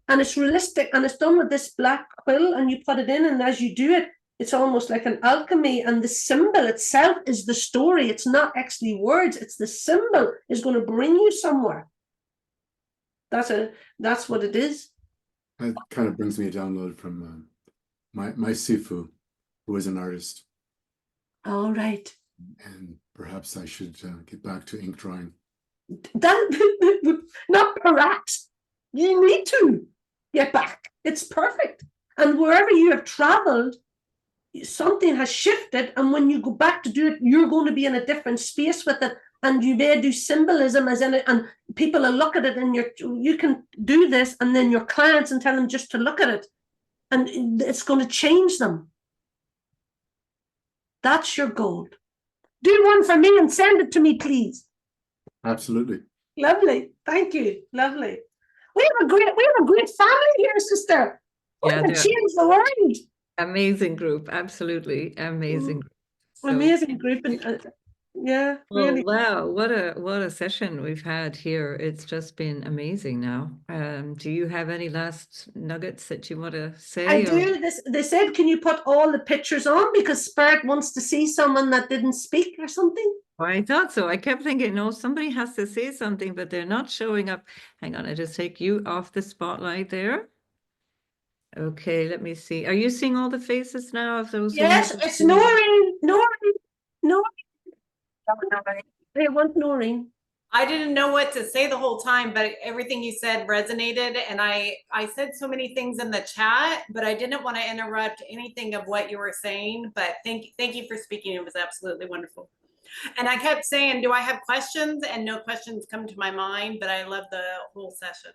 and it's realistic, and it's done with this black quill, and you put it in, and as you do it, it's almost like an alchemy, and the symbol itself is the story. It's not actually words. It's the symbol is going to bring you somewhere. That's what it is. That kind of brings me a download from my Sifu, who is an artist. All right. And perhaps I should get back to ink drawing. Not perhaps. You need to get back. It's perfect. And wherever you have traveled, something has shifted. And when you go back to do it, you're going to be in a different space with it. And you may do symbolism as in it, and people will look at it, and you can do this, and then your clients and tell them just to look at it, and it's going to change them. That's your goal. Do one for me and send it to me, please. Absolutely. Lovely. Thank you. Lovely. We have a great family here, sister. We can change the world. Amazing group. Absolutely amazing. Amazing group. Yeah, well, really. Wow, what a session we've had here. It's just been amazing now. Do you have any last nuggets that you want to say? I do. They said, can you put all the pictures on because Spirit wants to see someone that didn't speak or something? I thought so. I kept thinking, no, somebody has to say something, but they're not showing up. Hang on, I just take you off the spotlight there. Okay, let me see. Are you seeing all the faces now of those? Yes, it's Noreen. They want Noreen. I didn't know what to say the whole time, but everything you said resonated. And I said so many things in the chat, but I didn't want to interrupt anything of what you were saying. But thank you for speaking. It was absolutely wonderful. And I kept saying, do I have questions? And no questions come to my mind, but I love the whole session.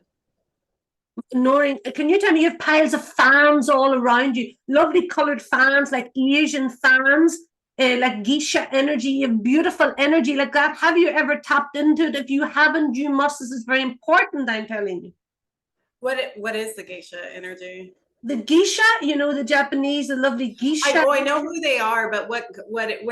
Noreen, can you tell me you have piles of fans all around you? Lovely colored fans, like Asian fans, like geisha energy. You have beautiful energy like that. Have you ever tapped into it? If you haven't, you must. This is very important, I'm telling you. What is the geisha energy? The geisha, you know, the Japanese, the lovely geisha. I know who they are, but what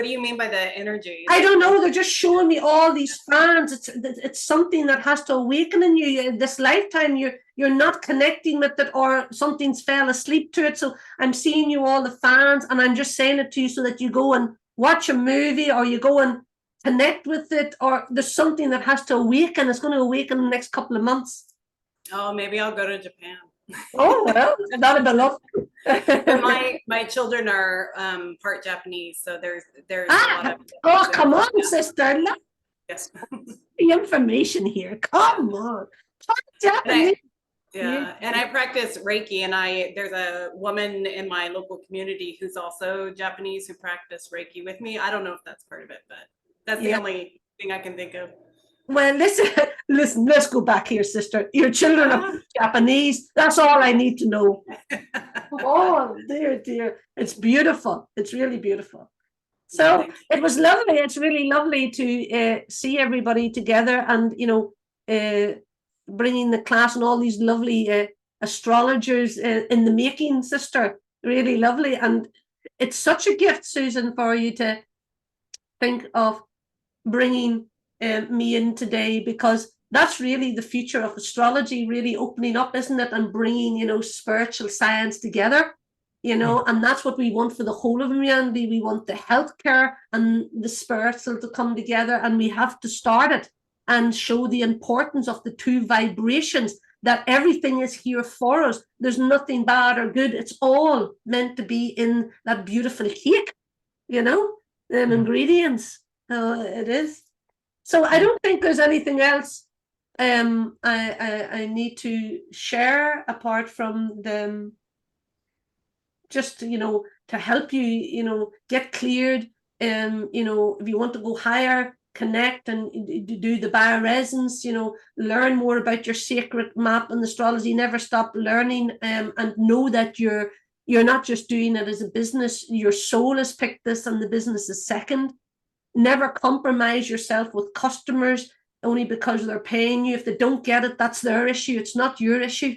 do you mean by the energy? I don't know. They're just showing me all these fans. It's something that has to awaken in you. In this lifetime, you're not connecting with it, or something's fell asleep to it. So I'm seeing you all the fans, and I'm just saying it to you so that you go and watch a movie, or you go and connect with it, or there's something that has to awaken. It's going to awaken in the next couple of months. Oh, maybe I'll go to Japan. Oh, well, that'd be lovely. my children are part Japanese, so there's a lot of. Oh, come on, sister. Yes. The information here. Come on. Japanese. And I practice Reiki, and there's a woman in my local community who's also Japanese who practiced Reiki with me. I don't know if that's part of it, but that's the only thing I can think of. Well, listen, let's go back here, sister. Your children are Japanese. That's all I need to know. Oh, dear. It's beautiful. It's really beautiful. So it was lovely. It's really lovely to see everybody together, and, you know, bringing the class and all these lovely astrologers in the making, sister. Really lovely. And it's such a gift, Susan, for you to think of bringing me in today, because that's really the future of astrology, really opening up, isn't it? And bringing, you know, spiritual science together, you know, and that's what we want for the whole of humanity. We want the healthcare and the spiritual to come together, and we have to start it and show the importance of the two vibrations, that everything is here for us. There's nothing bad or good. It's all meant to be in that beautiful cake, you know, ingredients. It is. So I don't think there's anything else I need to share apart from them, just, you know, to help you, you know, get cleared, You know, if you want to go higher, connect and do the bioresonance, you know, learn more about your sacred map and astrology, never stop learning, and know that you're not just doing it as a business. Your soul has picked this and the business is second. Never compromise yourself with customers only because they're paying you. If they don't get it, that's their issue. It's not your issue.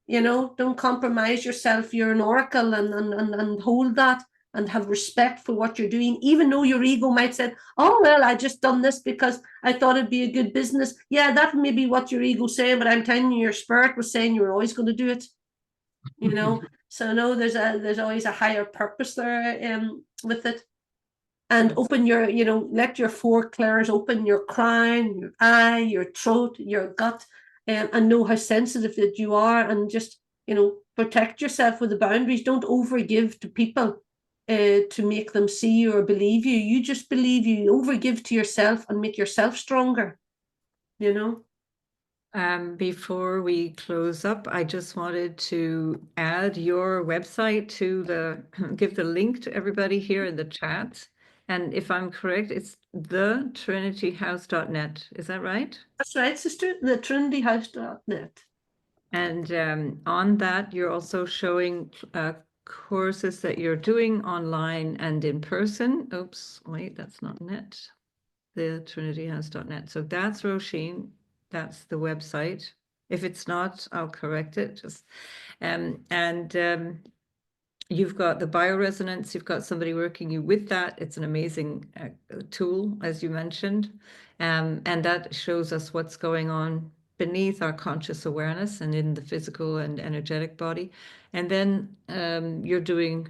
You know, don't compromise yourself. You're an oracle, and hold that and have respect for what you're doing, even though your ego might say, oh, well, I just done this because I thought it'd be a good business. Yeah, that may be what your ego's saying, but I'm telling you, your spirit was saying you're always going to do it. You know, so no, there's always a higher purpose there with it. And open your, you know, let your 4 clairs open, your crown, your eye, your throat, your gut, and know how sensitive that you are, and just, you know, protect yourself with the boundaries. Don't overgive to people to make them see you or believe you. You just believe you. Overgive to yourself and make yourself stronger, you know. Before we close up, I just wanted to add your website to give the link to everybody here in the chat. And if I'm correct, it's thetrinityhouse.net. Is that right? That's right, sister. The trinityhouse.net. And on that, you're also showing courses that you're doing online and in person. Oops, wait, that's not net. Thetrinityhouse.net. So that's Roisin. That's the website. If it's not, I'll correct it. Just you've got the bioresonance. You've got somebody working you with that. It's an amazing tool, as you mentioned, and that shows us what's going on beneath our conscious awareness and in the physical and energetic body. And then you're doing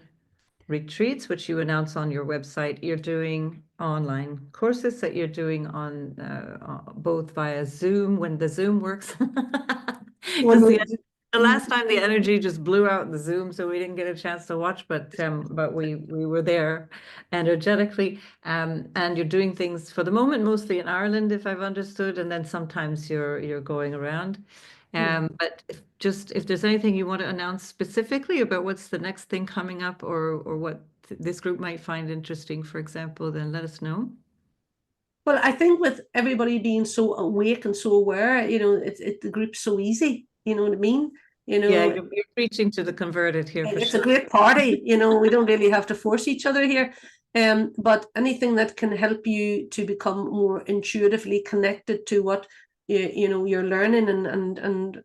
retreats, which you announce on your website. You're doing online courses that you're doing on both via Zoom when the Zoom works. Because the last time the energy just blew out the Zoom, so we didn't get a chance to watch, but we were there energetically. And you're doing things for the moment mostly in Ireland, if I've understood, and then sometimes you're going around. But if there's anything you want to announce specifically about what's the next thing coming up, or what this group might find interesting, for example, then let us know. Well, I think with everybody being so awake and so aware, you know, the group's so easy. You know what I mean? You know, yeah, you're preaching to the converted here. For it's sure. a great party. You know, we don't really have to force each other here. But anything that can help you to become more intuitively connected to what you know you're learning, and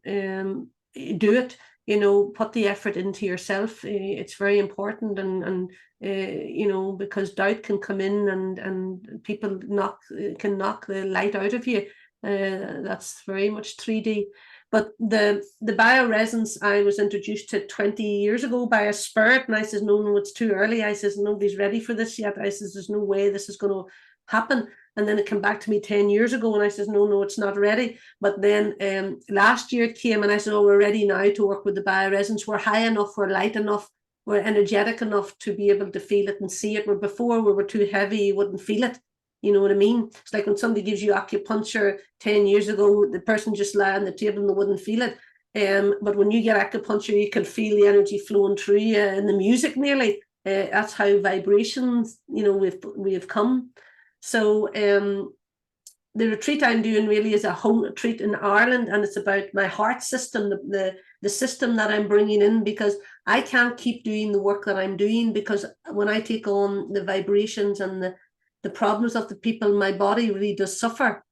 do it. You know, put the effort into yourself. It's very important, and you know, because doubt can come in, and people can knock the light out of you. That's very much 3D. But the bioresonance I was introduced to 20 years ago by a spirit, and I says, no, it's too early. I says, nobody's ready for this yet. I says, there's no way this is going to happen. And then it came back to me 10 years ago, and I says, no, it's not ready. But then last year it came, and I said, oh, we're ready now to work with the bioresonance. We're high enough, we're light enough, we're energetic enough to be able to feel it and see it. Where before we were too heavy, you wouldn't feel it. You know what I mean? It's like when somebody gives you acupuncture 10 years ago, the person just lay on the table and they wouldn't feel it. But when you get acupuncture, you can feel the energy flowing through you, and the music nearly. That's how vibrations, you know, we've come. So the retreat I'm doing really is a home retreat in Ireland, and it's about my heart system, the system that I'm bringing in, because I can't keep doing the work that I'm doing, because when I take on the vibrations and the problems of the people, my body really does suffer.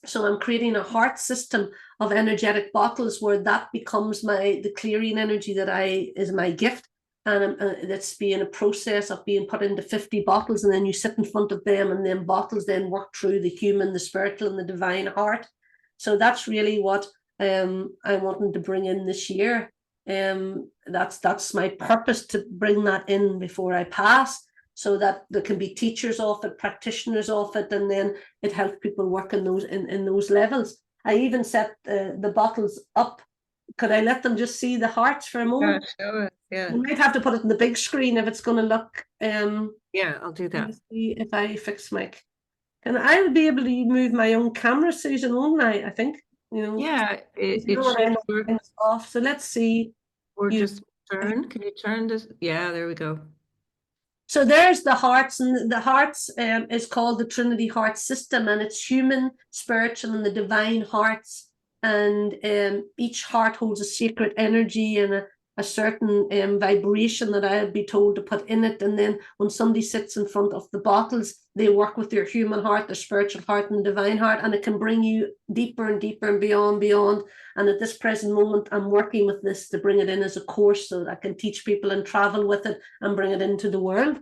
So I'm creating a heart system of energetic bottles where that becomes the clearing energy that is my gift. And that's being a process of being put into 50 bottles, and then you sit in front of them, and then bottles then work through the human, the spiritual, and the divine heart. So that's really what I'm wanting to bring in this year. That's my purpose, to bring that in before I pass, so that there can be teachers of it, practitioners of it, and then it helps people work in those levels. I even set the bottles up. Could I let them just see the hearts for a moment? Yeah, sure. Yeah. You might have to put it in the big screen if it's going to look. Yeah, I'll do that. See if I fix my. And I would be able to move my own camera, Susan, won't I think. You know. Yeah, it should work. Off. So let's see. Or just turn. Can you turn this? Yeah, there we go. So there's the hearts, and the hearts is called the Trinity Heart System, and it's human, spiritual, and the divine hearts. And each heart holds a sacred energy and a certain vibration that I'd be told to put in it. And then when somebody sits in front of the bottles, they work with their human heart, their spiritual heart, and the divine heart, and it can bring you deeper and deeper and beyond. And at this present moment, I'm working with this to bring it in as a course so that I can teach people and travel with it and bring it into the world.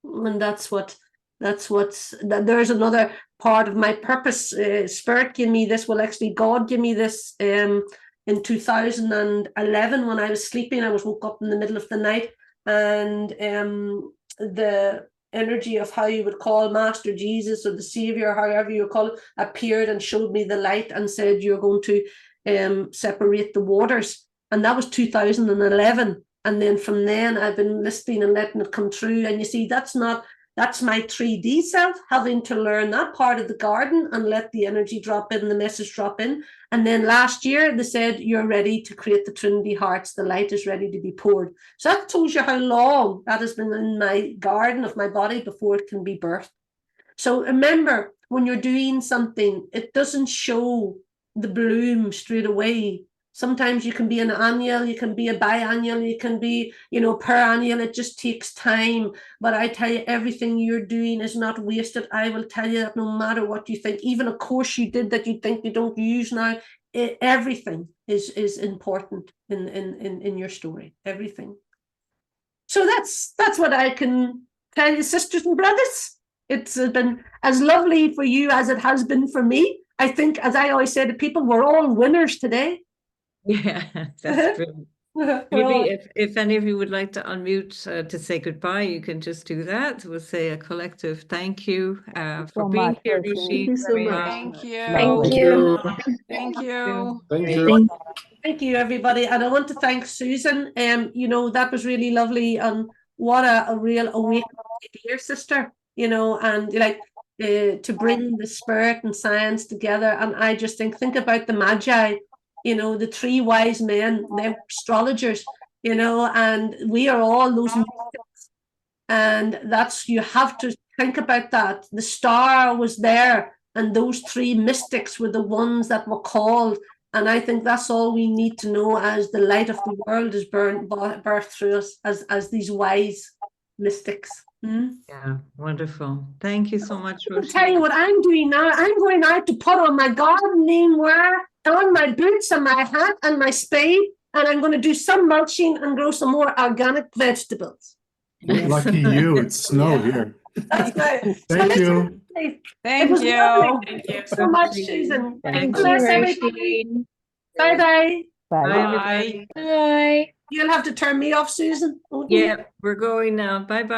And there's another part of my purpose. Spirit gave me this. Well, actually, God gave me this in 2011 when I was sleeping. I was woke up in the middle of the night, and the energy of how you would call Master Jesus or the Savior, however you call it, appeared and showed me the light and said, you're going to separate the waters. And that was 2011. And then from then I've been listening and letting it come true. And you see, that's my 3D self having to learn that part of the garden and let the energy drop in, the message drop in. And then last year they said, you're ready to create the Trinity Hearts. The light is ready to be poured. So that tells you how long that has been in my garden of my body before it can be birthed. So remember, when you're doing something, it doesn't show the bloom straight away. Sometimes you can be an annual, you can be a biannual, you can be, per annual. It just takes time. But I tell you, everything you're doing is not wasted. I will tell you that no matter what you think, even a course you did that you think you don't use now, everything is important in your story. Everything. So that's what I can tell you, sisters and brothers. It's been as lovely for you as it has been for me. I think, as I always say to people, we're all winners today. Yeah, that's brilliant. Maybe if any of you would like to unmute to say goodbye, you can just do that. We'll say a collective thank you for being here, Roisin. Thank you so much. Thank you. Thank you. Thank you. Thank you. Thank you, everybody. And I want to thank Susan. That was really lovely. And what a real awakening here, sister. And like to bring the spirit and science together. And I just think about the Magi. The 3 wise men, they were astrologers, and we are all those mystics. And you have to think about that. The star was there, and those 3 mystics were the ones that were called. And I think that's all we need to know as the light of the world is birthed through us as these wise mystics. Yeah, wonderful. Thank you so much, Roisin. I'll tell you what I'm doing now. I'm going out to put on my gardening wear, on my boots and my hat and my spade, and I'm going to do some mulching and grow some more organic vegetables. Lucky you, it's snow here. That's right. Thank you. Thank you. Thank you so much, Susan. Thank Bless you, everybody. Bye-bye. Bye, everybody. Bye. You'll have to turn me off, Susan. Yeah, we're going now. Bye-bye.